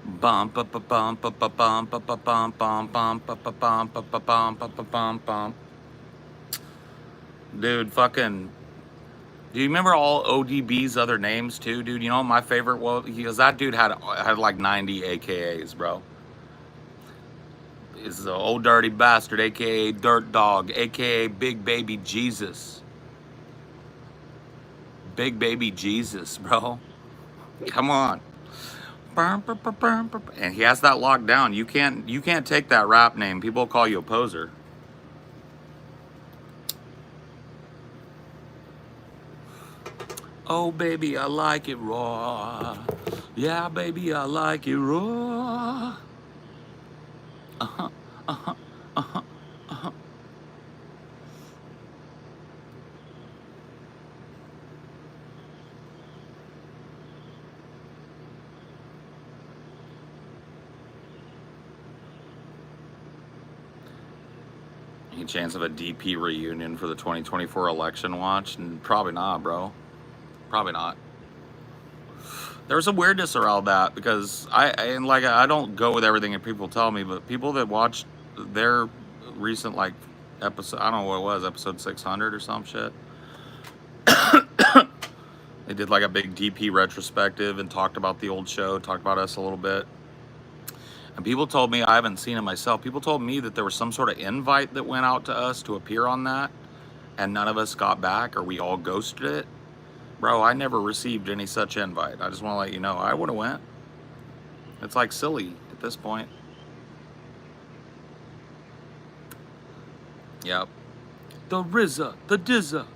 Bum ba ba bum ba ba bum ba ba bum bum bum ba ba bum ba ba bum ba ba bum bum. Dude, fucking. Do you remember all ODB's other names too, dude? You know what my favorite was? Because that dude had like 90 AKAs, bro. Is the old dirty bastard, aka Dirt Dog, aka Big Baby Jesus. Big Baby Jesus, bro. Come on. And he has that locked down. You can't take that rap name. People call you a poser. Oh baby, I like it raw. Yeah, baby, I like it raw. Uh-huh, uh-huh, uh-huh, uh-huh. Any chance of a DP reunion for the 2024 election watch? And probably not, bro. Probably not. There's a weirdness around that because I don't go with everything that people tell me, but people that watched their recent like episode, I don't know what it was, episode 600 or some shit. They did like a big DP retrospective and talked about the old show, talked about us a little bit. And people told me, I haven't seen it myself, people told me that there was some sort of invite that went out to us to appear on that, and none of us got back, or we all ghosted it. Bro, I never received any such invite. I just want to let you know, I would have went. It's like silly at this point. Yep. The RZA, the Dizza,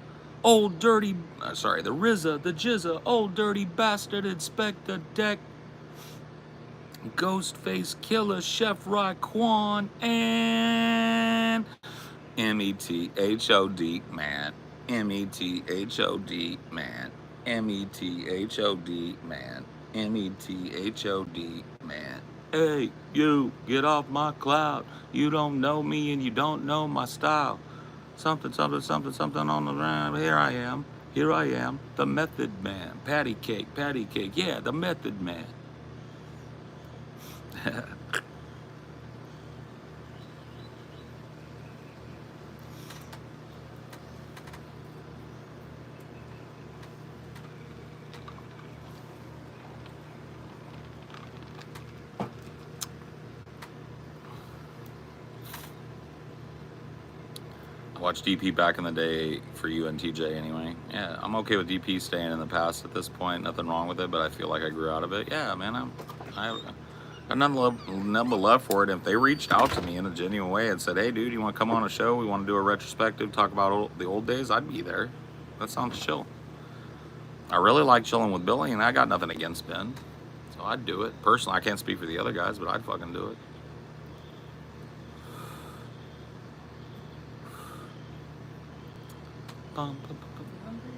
old dirty, the RZA, the Jizza, old dirty bastard, Inspector Deck, Ghostface Killer, Chef Raekwon, and METHOD, man. METHOD, man. METHOD, man. METHOD, man. Hey, you, get off my cloud. You don't know me and you don't know my style. Something, something, something, something on the ground. Here I am, the Method Man. Patty cake, yeah, the Method Man. I watched DP back in the day for you and TJ anyway. Yeah, I'm okay with DP staying in the past at this point. Nothing wrong with it, but I feel like I grew out of it. Yeah, man, I got nothing but love for it. If they reached out to me in a genuine way and said, hey, dude, you want to come on a show? We want to do a retrospective, talk about the old days, I'd be there. That sounds chill. I really like chilling with Billy, and I got nothing against Ben. So I'd do it. Personally, I can't speak for the other guys, but I'd fucking do it. You hungry?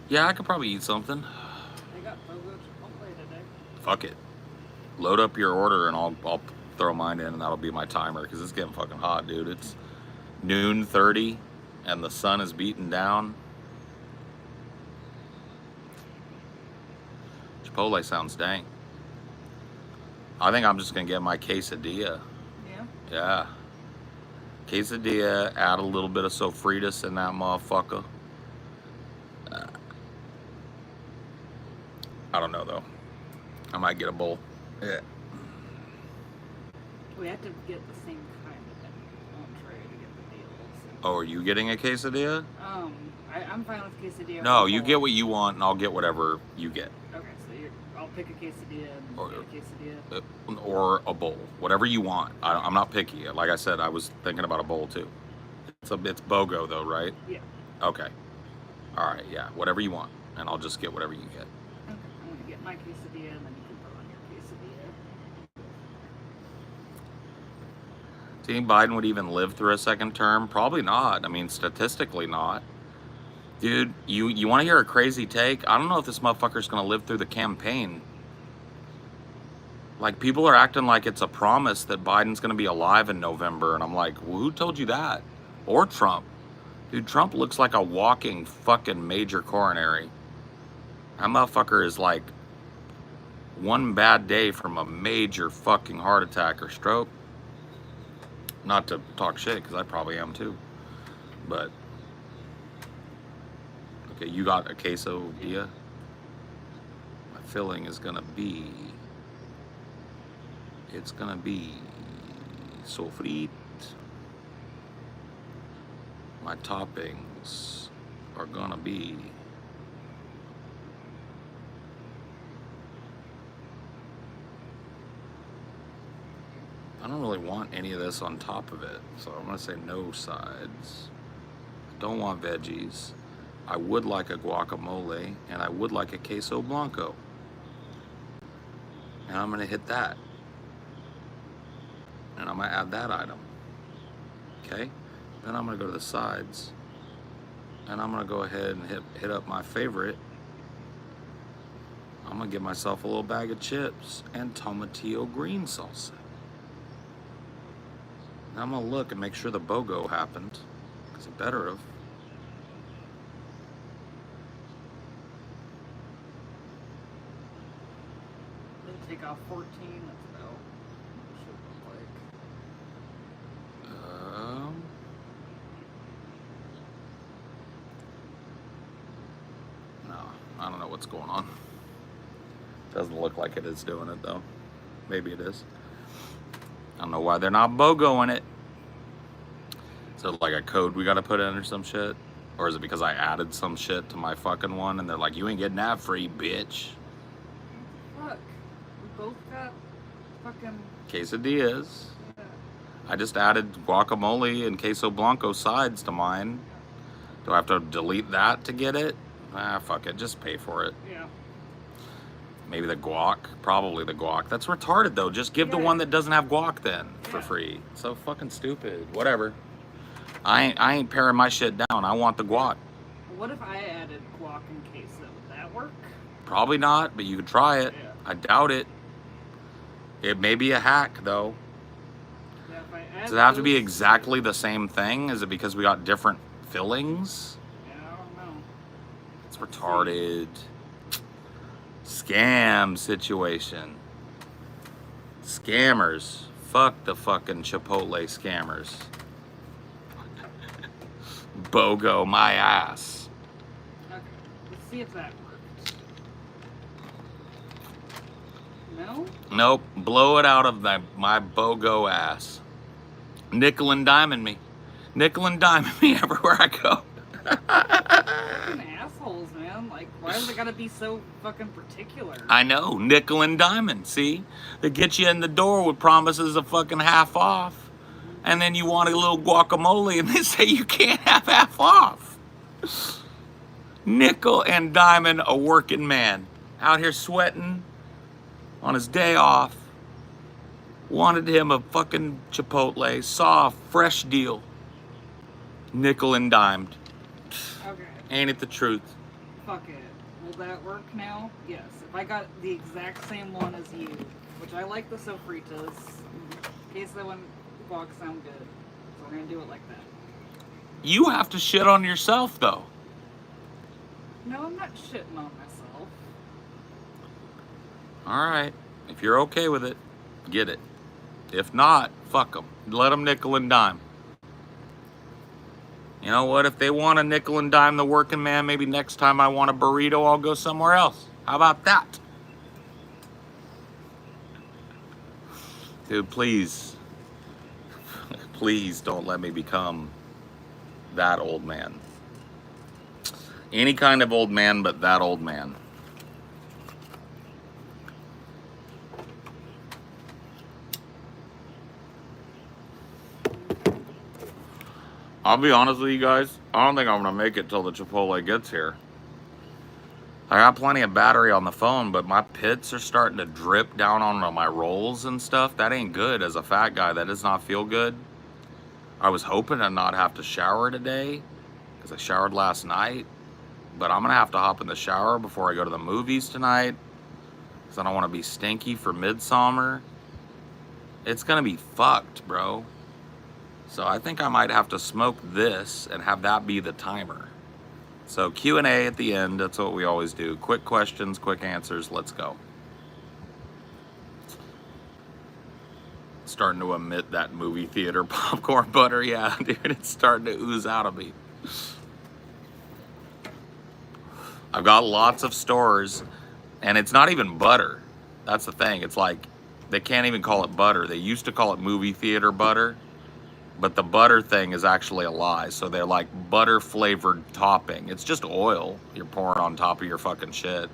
Yeah, I could probably eat something. They got Bogo Chipotle today. Fuck it. Load up your order and I'll throw mine in and that'll be my timer because it's getting fucking hot, dude. It's noon 30 and the sun is beating down. Chipotle sounds dank. I think I'm just gonna get my quesadilla. Yeah. Yeah. Quesadilla, add a little bit of sofritas in that motherfucker. I don't know though. I might get a bowl. Yeah. We have to get the same kind of entree to get the deals. Oh, are you getting a quesadilla? I'm fine with quesadilla. No, you get what you want and I'll get whatever you get. Okay, so I'll pick a quesadilla and Or- get a quesadilla. Or a bowl. Whatever you want. I'm not picky. Like I said, I was thinking about a bowl too. It's BOGO though, right? Yeah. Okay. Alright, yeah. Whatever you want. And I'll just get whatever you get. Okay, I'm gonna get my quesadilla and then you can put on your quesadilla. Do you think Biden would even live through a second term? Probably not. I mean, statistically not. Dude, you want to hear a crazy take? I don't know if this motherfucker's going to live through the campaign. Like, people are acting like it's a promise that Biden's going to be alive in November. And I'm like, well, who told you that? Or Trump. Dude, Trump looks like a walking fucking major coronary. That motherfucker is like one bad day from a major fucking heart attack or stroke. Not to talk shit, because I probably am too. But, okay, you got a quesadilla? My filling is gonna be, it's gonna be sofrit. My toppings are gonna be I don't really want any of this on top of it, so I'm gonna say no sides. I don't want veggies. I would like a guacamole, and I would like a queso blanco. And I'm gonna hit that. And I'm gonna add that item. Okay? Then I'm gonna go to the sides. And I'm gonna go ahead and hit up my favorite. I'm gonna give myself a little bag of chips and tomatillo green salsa. Now I'm gonna look and make sure the BOGO happened, because it better have. They take off 14, that's about what it should look like. No, I don't know what's going on. Doesn't look like it is doing it though. Maybe it is. I don't know why they're not BOGOing it. Is it like a code we gotta put in or some shit? Or is it because I added some shit to my fucking one and they're like, you ain't getting that free, bitch? Fuck. We both got fucking... Quesadillas. I just added guacamole and queso blanco sides to mine. Do I have to delete that to get it? Ah, fuck it. Just pay for it. Yeah. Maybe the guac. Probably the guac. That's retarded, though. Just give the one that doesn't have guac then for free. So fucking stupid. Whatever. I ain't paring my shit down. I want the guac. What if I added guac and queso? Would that work? Probably not, but you could try it. Yeah. I doubt it. It may be a hack, though. Yeah, if I add Does it have to be those- exactly the same thing? Is it because we got different fillings? Yeah, I don't know. It's retarded. Scam situation. Scammers. Fuck the fucking Chipotle scammers. BOGO my ass. Okay, let's see if that worked. No? Nope. Blow it out of my BOGO ass. Nickel and diamond me. Nickel and diamond me everywhere I go. Fucking assholes, man. Like, why is it gotta be so fucking particular? I know. Nickel and diamond. See? They get you in the door with promises of fucking half off. And then you want a little guacamole and they say you can't have half off. Nickel and diamond, a working man. Out here sweating on his day off. Wanted him a fucking Chipotle. Saw a fresh deal. Nickel and dimed. Okay. Ain't it the truth? Fuck it. Will that work now? Yes. If I got the exact same one as you, which I like the sofritas, in case that one box sound good, so we're gonna do it like that. You have to shit on yourself, though. No, I'm not shitting on myself. All right. If you're okay with it, get it. If not, fuck them. Let them nickel and dime. You know what? If they want a nickel and dime the working man, maybe next time I want a burrito, I'll go somewhere else. How about that? Dude, please. Please don't let me become that old man. Any kind of old man, but that old man. I'll be honest with you guys, I don't think I'm gonna make it till the Chipotle gets here. I got plenty of battery on the phone, but my pits are starting to drip down onto my rolls and stuff. That ain't good. As a fat guy, that does not feel good. I was hoping to not have to shower today, because I showered last night. But I'm gonna have to hop in the shower before I go to the movies tonight, because I don't want to be stinky for midsummer. It's gonna be fucked, bro. So I think I might have to smoke this and have that be the timer. So Q&A at the end, that's what we always do. Quick questions, quick answers, let's go. Starting to emit that movie theater popcorn butter. Yeah, dude, it's starting to ooze out of me. I've got lots of stores, and it's not even butter. That's the thing. It's like, they can't even call it butter. They used to call it movie theater butter. But the butter thing is actually a lie. So they're like butter flavored topping. It's just oil you're pouring on top of your fucking shit.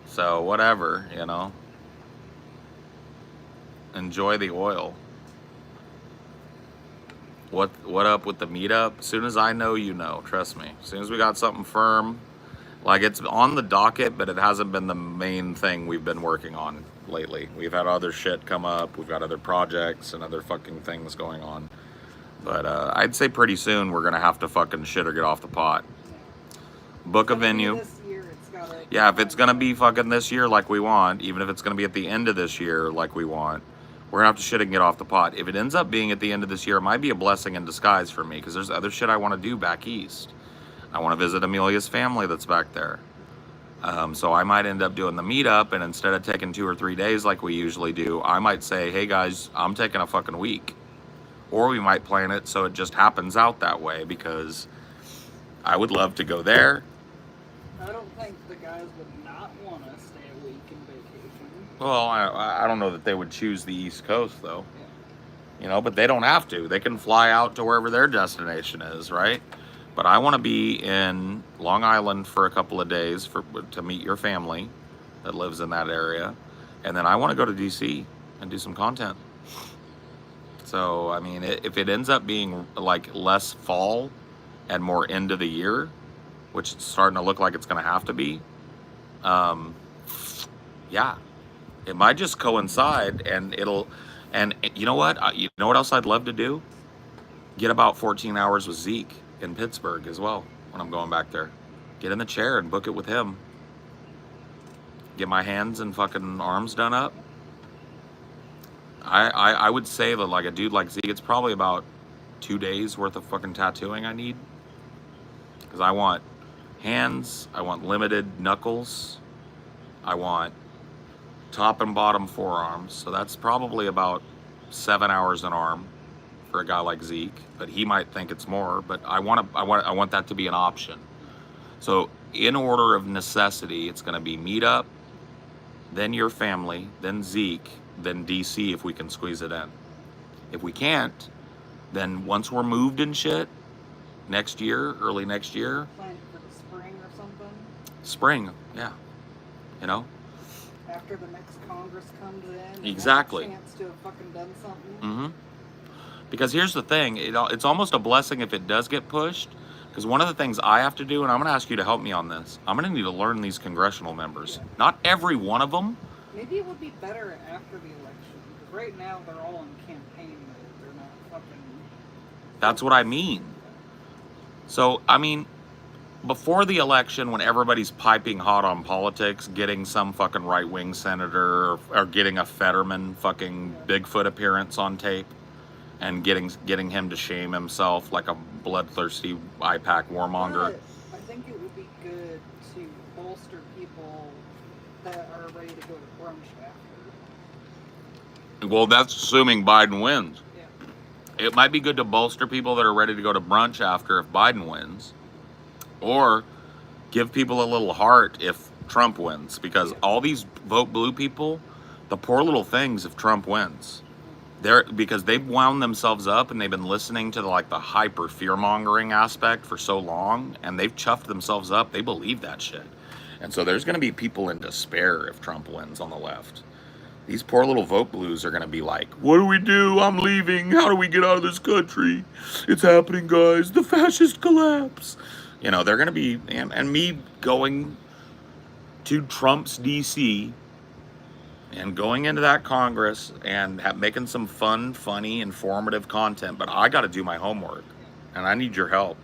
So whatever, you know. Enjoy the oil. What up with the meetup? As soon as I know, you know. Trust me. As soon as we got something firm, like it's on the docket, but it hasn't been the main thing we've been working on lately. We've had other shit come up. We've got other projects and other fucking things going on. But I'd say pretty soon we're gonna have to fucking shit or get off the pot. Book a venue. Yeah, if it's gonna be fucking this year like we want, even if it's gonna be at the end of this year like we want, we're gonna have to shit and get off the pot. If it ends up being at the end of this year, it might be a blessing in disguise for me, because there's other shit I want to do back east. I want to visit Amelia's family that's back there. So I might end up doing the meetup, and instead of taking 2 or 3 days like we usually do, I might say, hey guys, I'm taking a fucking week. Or we might plan it so it just happens out that way, because I would love to go there. I don't think the guys would not want to stay a week in vacation. Well, I don't know that they would choose the East Coast, though. Yeah. You know, but they don't have to. They can fly out to wherever their destination is, right? But I want to be in Long Island for a couple of days to meet your family that lives in that area. And then I want to go to DC and do some content. So, I mean, if it ends up being like less fall and more end of the year, which it's starting to look like it's going to have to be, yeah, it might just coincide, and you know what? You know what else I'd love to do? Get about 14 hours with Zeke in Pittsburgh as well when I'm going back there. Get in the chair and book it with him. Get my hands and fucking arms done up. I would say that like a dude like Zeke, it's probably about 2 days worth of fucking tattooing I need. Because I want hands, I want limited knuckles, I want top and bottom forearms. So that's probably about 7 hours an arm for a guy like Zeke, but he might think it's more. But I want that to be an option. So in order of necessity, it's going to be meetup, then your family, then Zeke, then DC if we can squeeze it in. If we can't, then once we're moved and shit, next year, early next year. Plan for the spring or something. Spring, yeah. You know. After the next Congress comes in. Exactly. And have a chance to have fucking done something. Mm-hmm. Because here's the thing, it's almost a blessing if it does get pushed. Because one of the things I have to do, and I'm going to ask you to help me on this, I'm going to need to learn these congressional members. Yeah. Not every one of them. Maybe it would be better after the election. Because right now they're all in campaign mode. They're not fucking That's what I mean. So, I mean, before the election, when everybody's piping hot on politics, getting some fucking right-wing senator or getting a Fetterman fucking Bigfoot appearance on tape and getting him to shame himself like a bloodthirsty IPAC warmonger. But I think it would be good to bolster people that are ready to go to brunch after. Well, that's assuming Biden wins. Yeah. It might be good to bolster people that are ready to go to brunch after if Biden wins, or give people a little heart if Trump wins, because all these vote blue people, the poor little things if Trump wins. Because they've wound themselves up and they've been listening to the hyper fear-mongering aspect for so long, and they've chuffed themselves up. They believe that shit. And so there's going to be people in despair if Trump wins on the left. These poor little vote blues are going to be like, what do we do? I'm leaving. How do we get out of this country? It's happening, guys. The fascist collapse. You know, they're going to be, and me going to Trump's DC and going into that Congress and making some fun, funny, informative content. But I got to do my homework, and I need your help.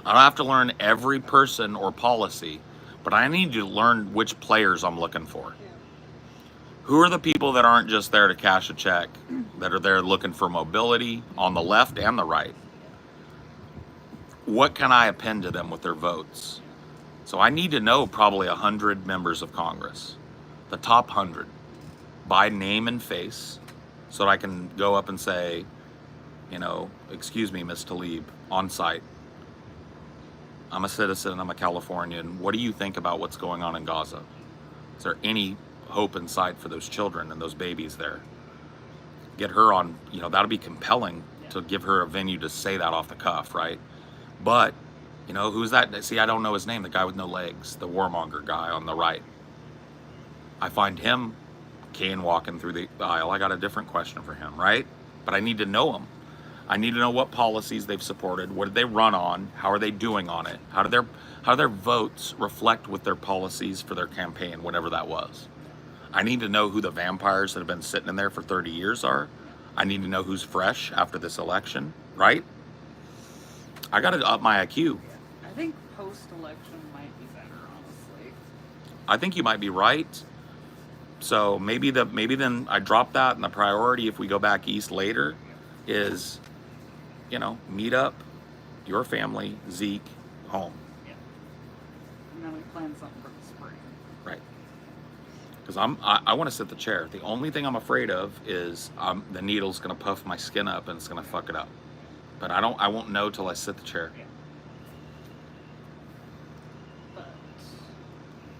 I don't have to learn every person or policy, but I need to learn which players I'm looking for. Who are the people that aren't just there to cash a check, that are there looking for mobility on the left and the right? What can I append to them with their votes? So I need to know probably 100 members of Congress, the top 100, by name and face, so that I can go up and say, you know, excuse me, Ms. Tlaib, on site. I'm a citizen, I'm a Californian. What do you think about what's going on in Gaza? Is there any hope in sight for those children and those babies there? Get her on, you know, that'll be compelling to give her a venue to say that off the cuff, right? But, you know, who's that? See, I don't know his name, the guy with no legs, the warmonger guy on the right. I find him cane walking through the aisle. I got a different question for him, right? But I need to know him. I need to know what policies they've supported. What did they run on? How are they doing on it? How do their votes reflect with their policies for their campaign, whatever that was? I need to know who the vampires that have been sitting in there for 30 years are. I need to know who's fresh after this election, right? I got to up my IQ. I think post-election might be better, honestly. I think you might be right. So maybe then I drop that, and the priority if we go back east later is, you know, meet up, your family, Zeke, home. Yeah. And then we plan something for the spring. Right. Because I want to sit the chair. The only thing I'm afraid of is the needle's going to puff my skin up and it's going to fuck it up. But I won't know till I sit the chair. Yeah. But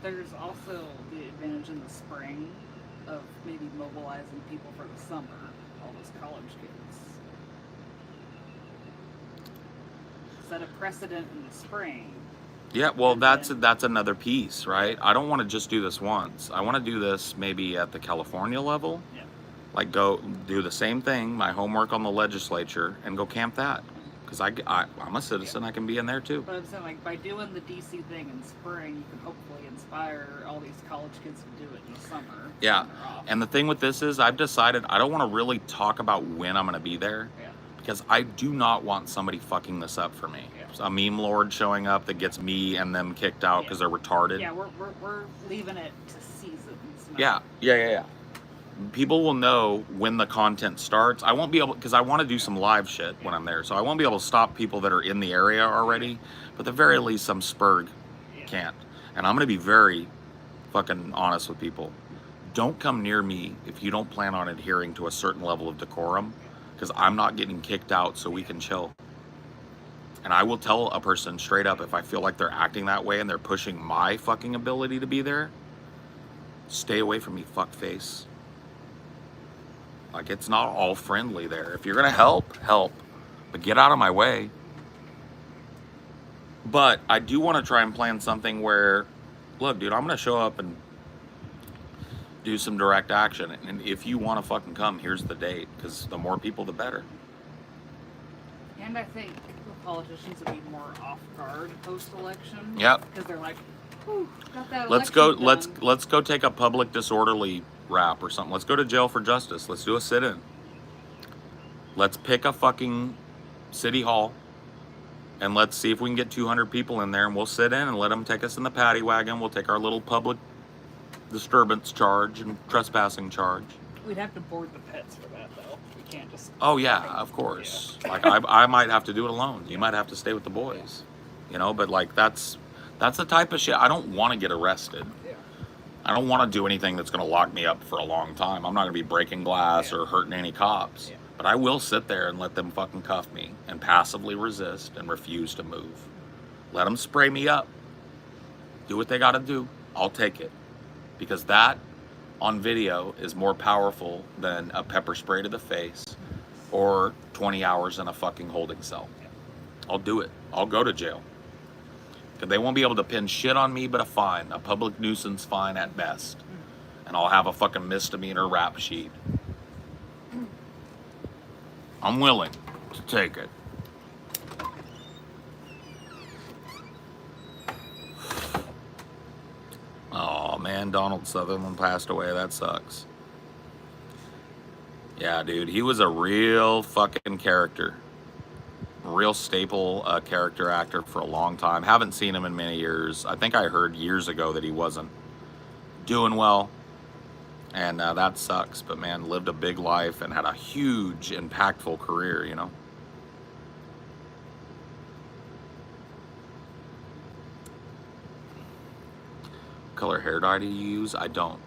there's also the advantage in the spring of maybe mobilizing people for the summer, all those college kids. Set a precedent in the spring. Yeah, well, that's another piece, right? I don't want to just do this once. I want to do this maybe at the California level. Yeah. Like go do the same thing, my homework on the legislature, and go camp that. Because I'm a citizen, I can be in there too. But I'm saying, like, by doing the DC thing in spring, you can hopefully inspire all these college kids to do it in the summer. Yeah, and the thing with this is I've decided I don't want to really talk about when I'm going to be there. Yeah. Because I do not want somebody fucking this up for me. Yeah. A meme lord showing up that gets me and them kicked out because they're retarded. Yeah, we're leaving it to seasons. Yeah. People will know when the content starts. I won't be able, because I want to do some live shit when I'm there. So I won't be able to stop people that are in the area already. But at the very least, some spurg can't. And I'm going to be very fucking honest with people. Don't come near me if you don't plan on adhering to a certain level of decorum. Because I'm not getting kicked out so we can chill. And I will tell a person straight up if I feel like they're acting that way and they're pushing my fucking ability to be there, stay away from me, fuckface. Like, it's not all friendly there. If you're gonna help, help. But get out of my way. But I do want to try and plan something where, look, dude, I'm gonna show up and do some direct action. And if you want to fucking come, here's the date. Because the more people, the better. And I think the politicians would be more off guard post-election. Yep. Because they're like, "Whew, got that Let's go. election done." Let's go take a public disorderly rap or something. Let's go to jail for justice. Let's do a sit-in. Let's pick a fucking City Hall, and let's see if we can get 200 people in there, and we'll sit in and let them take us in the paddy wagon. We'll take our little public disturbance charge and trespassing charge. We'd have to board the pets for that, though. We can't just. Oh yeah, of course. Yeah. Like I might have to do it alone. You might have to stay with the boys. You know, but like that's the type of shit. I don't want to get arrested. Yeah. I don't want to do anything that's going to lock me up for a long time. I'm not going to be breaking glass or hurting any cops. Yeah. But I will sit there and let them fucking cuff me and passively resist and refuse to move. Let them spray me up. Do what they got to do. I'll take it. Because that on video is more powerful than a pepper spray to the face or 20 hours in a fucking holding cell. I'll do it. I'll go to jail. Because they won't be able to pin shit on me but a fine, a public nuisance fine at best. And I'll have a fucking misdemeanor rap sheet. I'm willing to take it. Oh man, Donald Sutherland passed away. That sucks. Yeah, dude, he was a real fucking character. A real staple character actor for a long time. Haven't seen him in many years. I think I heard years ago that he wasn't doing well. And that sucks. But man, lived a big life and had a huge, impactful career, you know? Color hair dye do you use? I don't.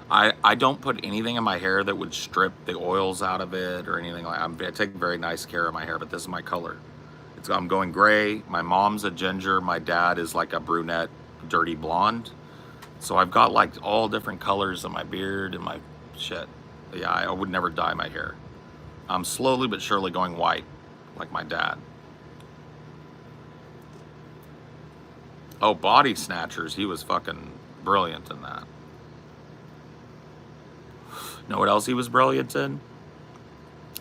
I don't put anything in my hair that would strip the oils out of it or anything like that. I take very nice care of my hair, but this is my color. I'm going gray. My mom's a ginger. My dad is like a brunette, dirty blonde. So I've got like all different colors in my beard and my shit. But yeah, I would never dye my hair. I'm slowly but surely going white, like my dad. Oh, Body Snatchers. He was fucking brilliant in that. Know what else he was brilliant in?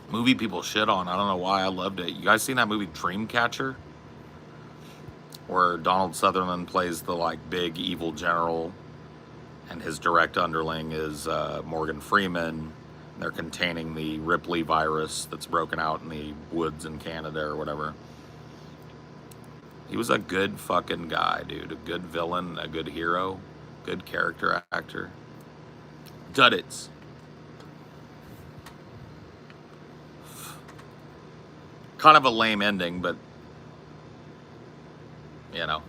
Movie people shit on. I don't know why. I loved it. You guys seen that movie Dreamcatcher? Where Donald Sutherland plays the like big evil general and his direct underling is Morgan Freeman. They're containing the Ripley virus that's broken out in the woods in Canada or whatever. He was a good fucking guy, dude. A good villain, a good hero, good character actor. Duddits. Kind of a lame ending, but you know.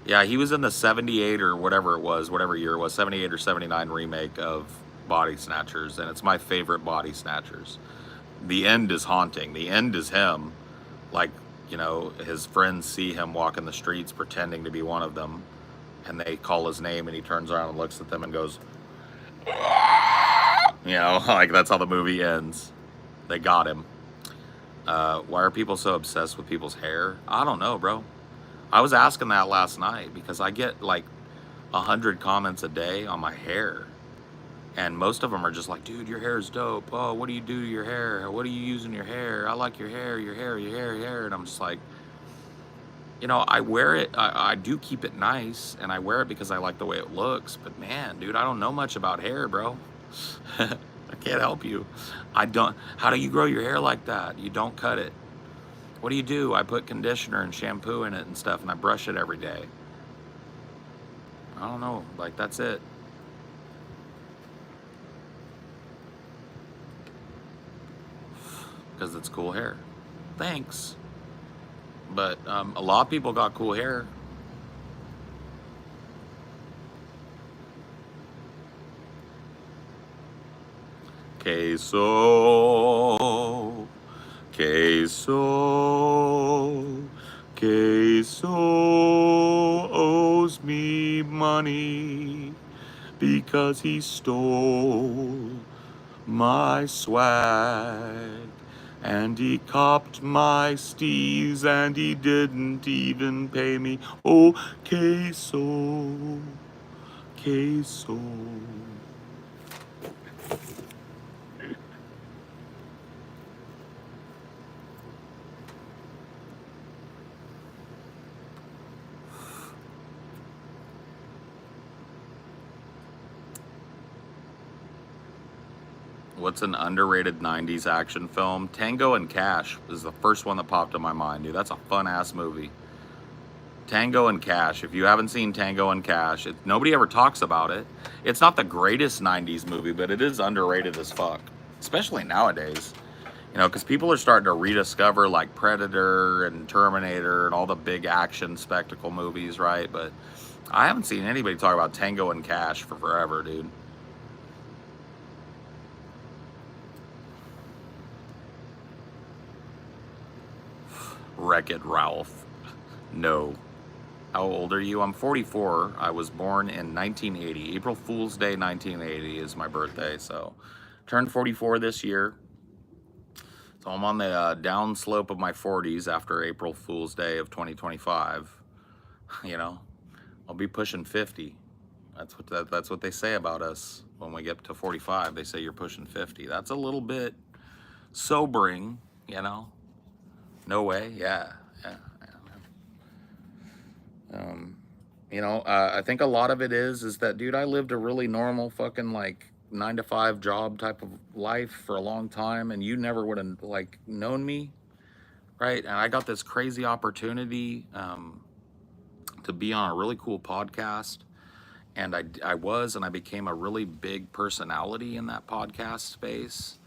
Yeah, he was in the 78 or whatever it was, whatever year it was, 78 or 79 remake of Body Snatchers, and it's my favorite Body Snatchers. The end is haunting. The end is him. Like, you know, his friends see him walking the streets pretending to be one of them, and they call his name, and he turns around and looks at them and goes, you know, like that's how the movie ends. They got him. Why are people so obsessed with people's hair? I don't know, bro. I was asking that last night because I get like 100 comments a day on my hair. And most of them are just like, dude, your hair is dope. Oh, what do you do to your hair? What do you use in your hair? I like your hair, your hair, your hair, your hair. And I'm just like, you know, I wear it. I do keep it nice. And I wear it because I like the way it looks. But man, dude, I don't know much about hair, bro. I can't help you. I don't. How do you grow your hair like that? You don't cut it. What do you do? I put conditioner and shampoo in it and stuff, and I brush it every day. I don't know. Like, that's it. Because it's cool hair. Thanks. But a lot of people got cool hair. Queso, queso, queso owes me money because he stole my swag. And he copped my steez and he didn't even pay me. Oh, queso, queso. What's an underrated 90s action film? Tango and Cash is the first one that popped in my mind, dude. That's a fun-ass movie. Tango and Cash. If you haven't seen Tango and Cash, nobody ever talks about it. It's not the greatest 90s movie, but it is underrated as fuck, especially nowadays. You know, because people are starting to rediscover like Predator and Terminator and all the big action spectacle movies, right? But I haven't seen anybody talk about Tango and Cash for forever, dude. Wreck-It Ralph. No. How old are you? I'm 44. I was born in 1980. April Fool's Day 1980 is my birthday, so turned 44 this year. So I'm on the down slope of my 40s after April Fool's Day of 2025. You know, I'll be pushing 50. That's what they say about us when we get to 45. They say you're pushing 50. That's a little bit sobering, you know. No way. Yeah. You know, I think a lot of it is that, dude, I lived a really normal fucking like 9-to-5 job type of life for a long time, and you never would have like known me, right? And I got this crazy opportunity to be on a really cool podcast, and I became a really big personality in that podcast space,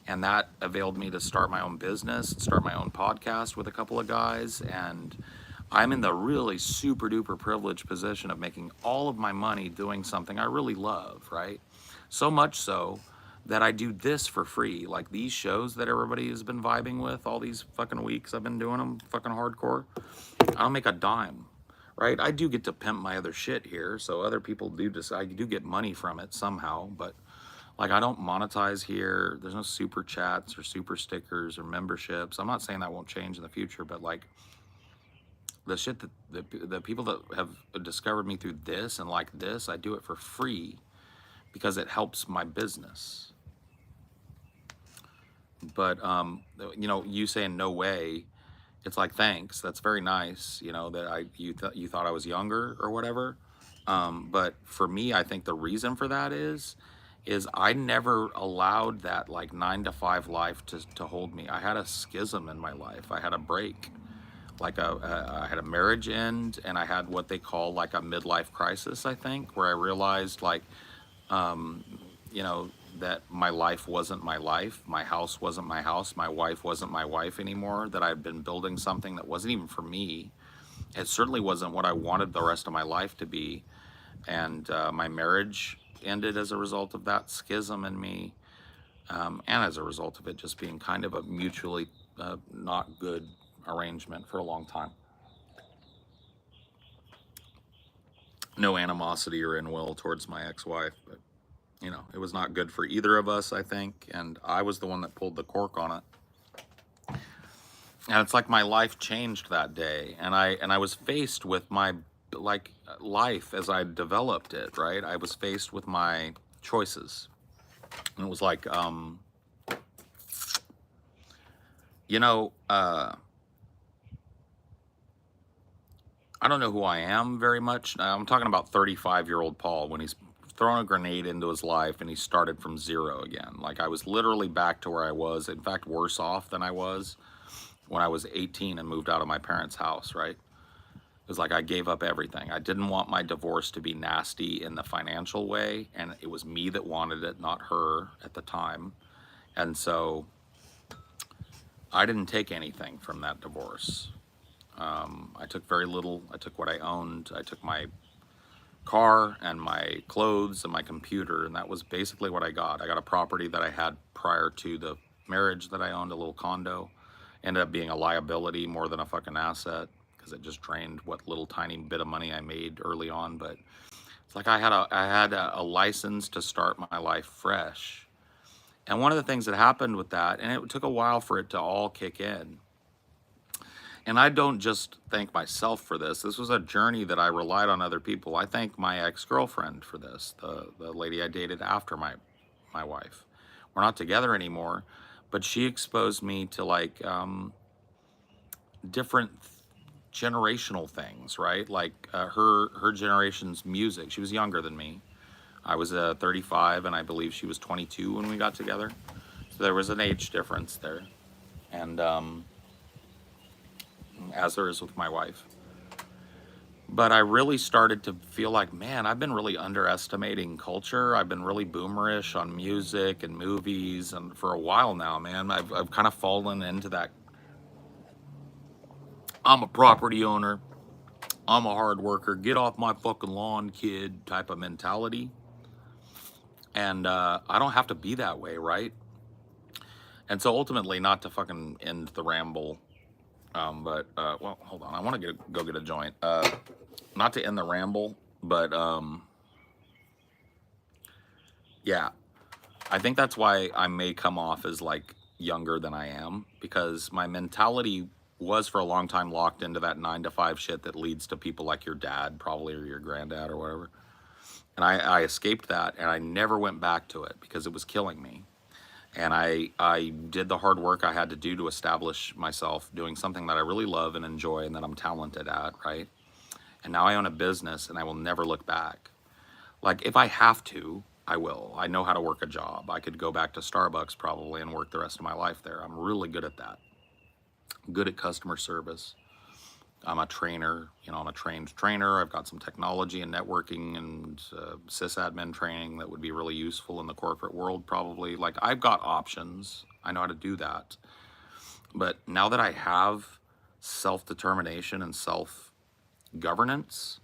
and that availed me to start my own business, start my own podcast with a couple of guys, and I'm in the really super duper privileged position of making all of my money doing something I really love, right? So much so that I do this for free. Like these shows that everybody has been vibing with all these fucking weeks I've been doing them fucking hardcore. I don't make a dime, right? I do get to pimp my other shit here. So other people do decide, I do get money from it somehow, but like I don't monetize here. There's no super chats or super stickers or memberships. I'm not saying that won't change in the future, but like, the shit that the people that have discovered me through this and like this, I do it for free because it helps my business. But you know, you saying no way, it's like thanks. That's very nice. You know that you thought I was younger or whatever. But for me, I think the reason for that is I never allowed that like 9-to-5 life to hold me. I had a schism in my life. I had a break. Like I had a marriage end, and I had what they call like a midlife crisis, I think, where I realized like, you know, that my life wasn't my life, my house wasn't my house, my wife wasn't my wife anymore, that I'd been building something that wasn't even for me. It certainly wasn't what I wanted the rest of my life to be. And my marriage ended as a result of that schism in me, and as a result of it just being kind of a mutually not good arrangement for a long time. No animosity or ill will towards my ex-wife, but you know, it was not good for either of us, I think, and I was the one that pulled the cork on it. And it's like my life changed that day, and I was faced with my like life as I developed it, right? I was faced with my choices. And it was like you know, I don't know who I am very much. I'm talking about 35-year-old Paul when he's thrown a grenade into his life and he started from zero again. Like I was literally back to where I was, in fact, worse off than I was when I was 18 and moved out of my parents' house, right? It was like I gave up everything. I didn't want my divorce to be nasty in the financial way, and it was me that wanted it, not her at the time. And so I didn't take anything from that divorce. I took very little. I took what I owned. I took my car and my clothes and my computer, and that was basically what I got. I got a property that I had prior to the marriage that I owned, a little condo. Ended up being a liability more than a fucking asset because it just drained what little tiny bit of money I made early on. But it's like I had a license to start my life fresh. And one of the things that happened with that, and it took a while for it to all kick in, and I don't just thank myself for this. This was a journey that I relied on other people. I thank my ex-girlfriend for this, the lady I dated after my wife. We're not together anymore, but she exposed me to like different generational things, right? Like her generation's music. She was younger than me. I was 35, and I believe she was 22 when we got together. So there was an age difference there, and as there is with my wife. But I really started to feel like, man, I've been really underestimating culture. I've been really boomerish on music and movies, and for a while now, man, I've kind of fallen into that. I'm a property owner. I'm a hard worker. Get off my fucking lawn, kid, type of mentality. And I don't have to be that way, right? And so ultimately, not to fucking end the ramble, but well, hold on. I want to go get a joint. Not to end the ramble, but yeah, I think that's why I may come off as like younger than I am, because my mentality was for a long time locked into that 9 to 5 shit that leads to people like your dad, probably, or your granddad, or whatever. And I escaped that, and I never went back to it because it was killing me. And I did the hard work I had to do to establish myself doing something that I really love and enjoy and that I'm talented at, right? And now I own a business, and I will never look back. Like, if I have to, I will. I know how to work a job. I could go back to Starbucks probably and work the rest of my life there. I'm really good at that. I'm good at customer service. I'm a trainer, I'm a trained trainer. I've got some technology and networking and sysadmin training that would be really useful in the corporate world, probably. Like, I've got options. I know how to do that. But now that I have self-determination and self-governance,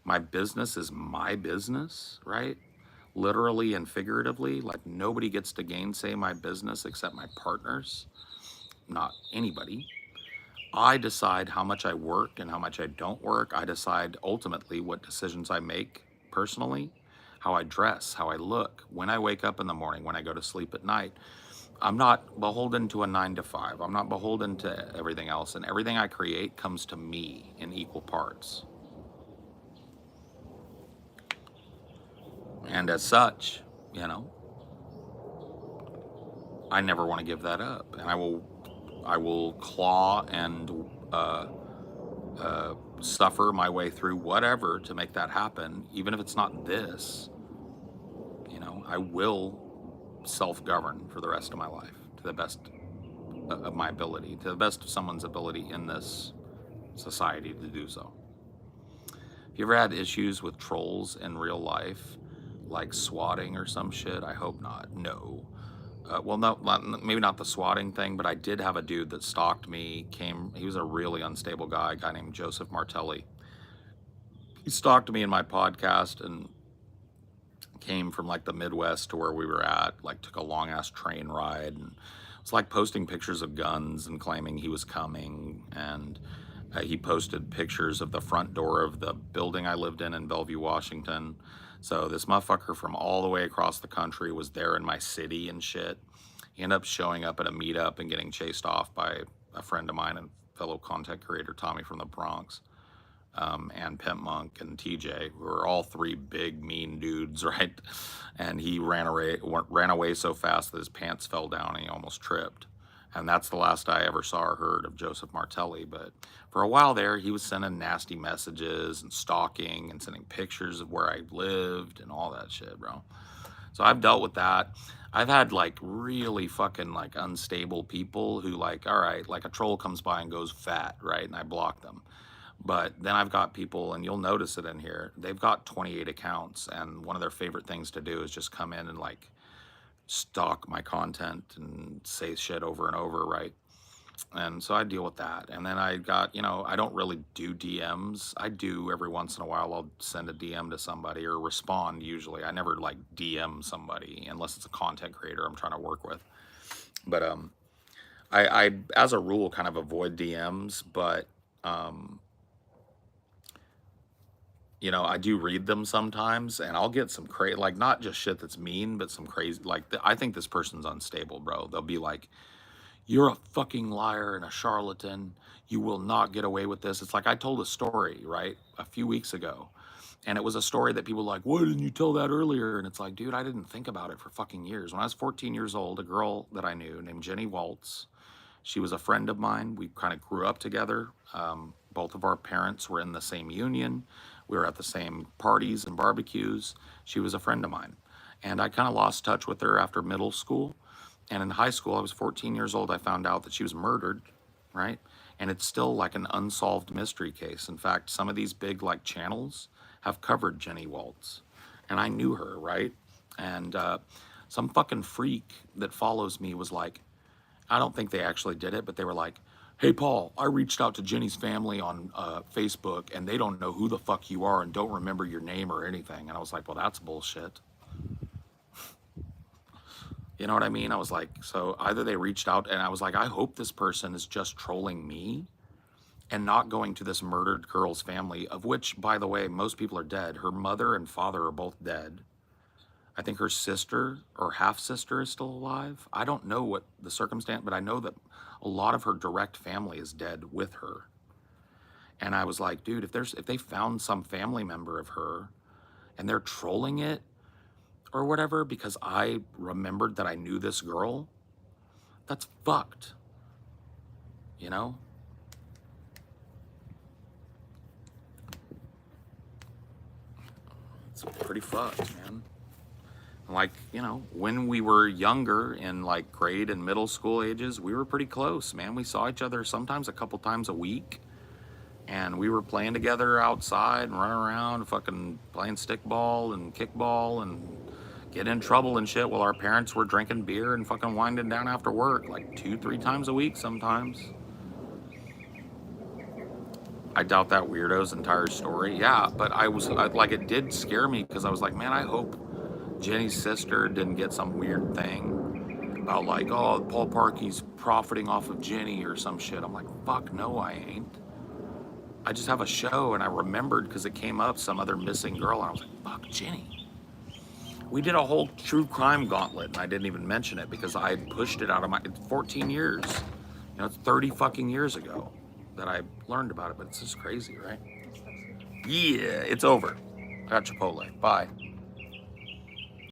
my business is my business, right? Literally and figuratively. Like, nobody gets to gainsay my business except my partners, not anybody. I decide how much I work and how much I don't work. I decide ultimately what decisions I make personally, how I dress, how I look, when I wake up in the morning, when I go to sleep at night. I'm not beholden to a 9 to 5. I'm not beholden to everything else. And everything I create comes to me in equal parts. And as such, I never want to give that up. And I will claw and suffer my way through whatever to make that happen, even if it's not this. I will self-govern for the rest of my life to the best of my ability, to the best of someone's ability in this society to do so. Have you ever had issues with trolls in real life, like swatting or some shit? I hope not. No. Well, no, maybe not the swatting thing, but I did have a dude that stalked me. He was a really unstable guy, a guy named Joseph Martelli. He stalked me in my podcast and came from like the Midwest to where we were at, like took a long ass train ride, and it's like posting pictures of guns and claiming he was coming. And he posted pictures of the front door of the building I lived in Bellevue, Washington. So this motherfucker from all the way across the country was there in my city and shit. He ended up showing up at a meetup and getting chased off by a friend of mine and fellow content creator Tommy from the Bronx, and Pimp Monk and TJ, who were all three big mean dudes, right? And he ran away so fast that his pants fell down and he almost tripped. And that's the last I ever saw or heard of Joseph Martelli. But for a while there, he was sending nasty messages and stalking and sending pictures of where I lived and all that shit, bro. So I've dealt with that. I've had like really fucking like unstable people who, like, all right, like a troll comes by and goes fat, right? And I block them. But then I've got people, and you'll notice it in here, they've got 28 accounts, and one of their favorite things to do is just come in and like stalk my content and say shit over and over, right? And so I deal with that. And then I got, I don't really do DMs. I do every once in a while. I'll send a DM to somebody or respond usually. I never like DM somebody unless it's a content creator I'm trying to work with. But I as a rule kind of avoid DMs, but I do read them sometimes, and I'll get some crazy, like, not just shit that's mean, but some crazy, like, I think this person's unstable, bro. They'll be like, you're a fucking liar and a charlatan. You will not get away with this. It's like I told a story, right, a few weeks ago, and it was a story that people were like, why didn't you tell that earlier? And it's like, dude, I didn't think about it for fucking years. When I was 14 years old, a girl that I knew named Jenny Waltz, she was a friend of mine. We kind of grew up together. Both of our parents were in the same union. We were at the same parties and barbecues. She was a friend of mine. And I kind of lost touch with her after middle school. And in high school, I was 14 years old. I found out that she was murdered, right? And it's still like an unsolved mystery case. In fact, some of these big like channels have covered Jenny Waltz. And I knew her, right? And some fucking freak that follows me was like, I don't think they actually did it, but they were like, hey, Paul, I reached out to Jenny's family on Facebook, and they don't know who the fuck you are and don't remember your name or anything. And I was like, well, that's bullshit. You know what I mean? I was like, so either they reached out, and I was like, I hope this person is just trolling me and not going to this murdered girl's family, of which, by the way, most people are dead. Her mother and father are both dead. I think her sister or half-sister is still alive. I don't know what the circumstance, but I know that a lot of her direct family is dead with her. And I was like, dude, if they found some family member of her and they're trolling it or whatever because I remembered that I knew this girl, that's fucked. You know? It's pretty fucked, man. Like, you know, when we were younger in like grade and middle school ages, we were pretty close, man. We saw each other sometimes a couple times a week. And we were playing together outside and running around, fucking playing stickball and kickball and getting in trouble and shit while our parents were drinking beer and fucking winding down after work like 2-3 times a week sometimes. I doubt that weirdo's entire story. Yeah, but like, it did scare me because I was like, man, I hope Jenny's sister didn't get some weird thing about like, oh, Paul Parkey's profiting off of Jenny or some shit. I'm like, fuck no, I ain't. I just have a show, and I remembered because it came up, some other missing girl, and I was like, fuck, Jenny. We did a whole true crime gauntlet, and I didn't even mention it because I had pushed it out of it's 14 years. You know, it's 30 fucking years ago that I learned about it, but it's just crazy, right? Yeah, it's over. I got Chipotle. Bye.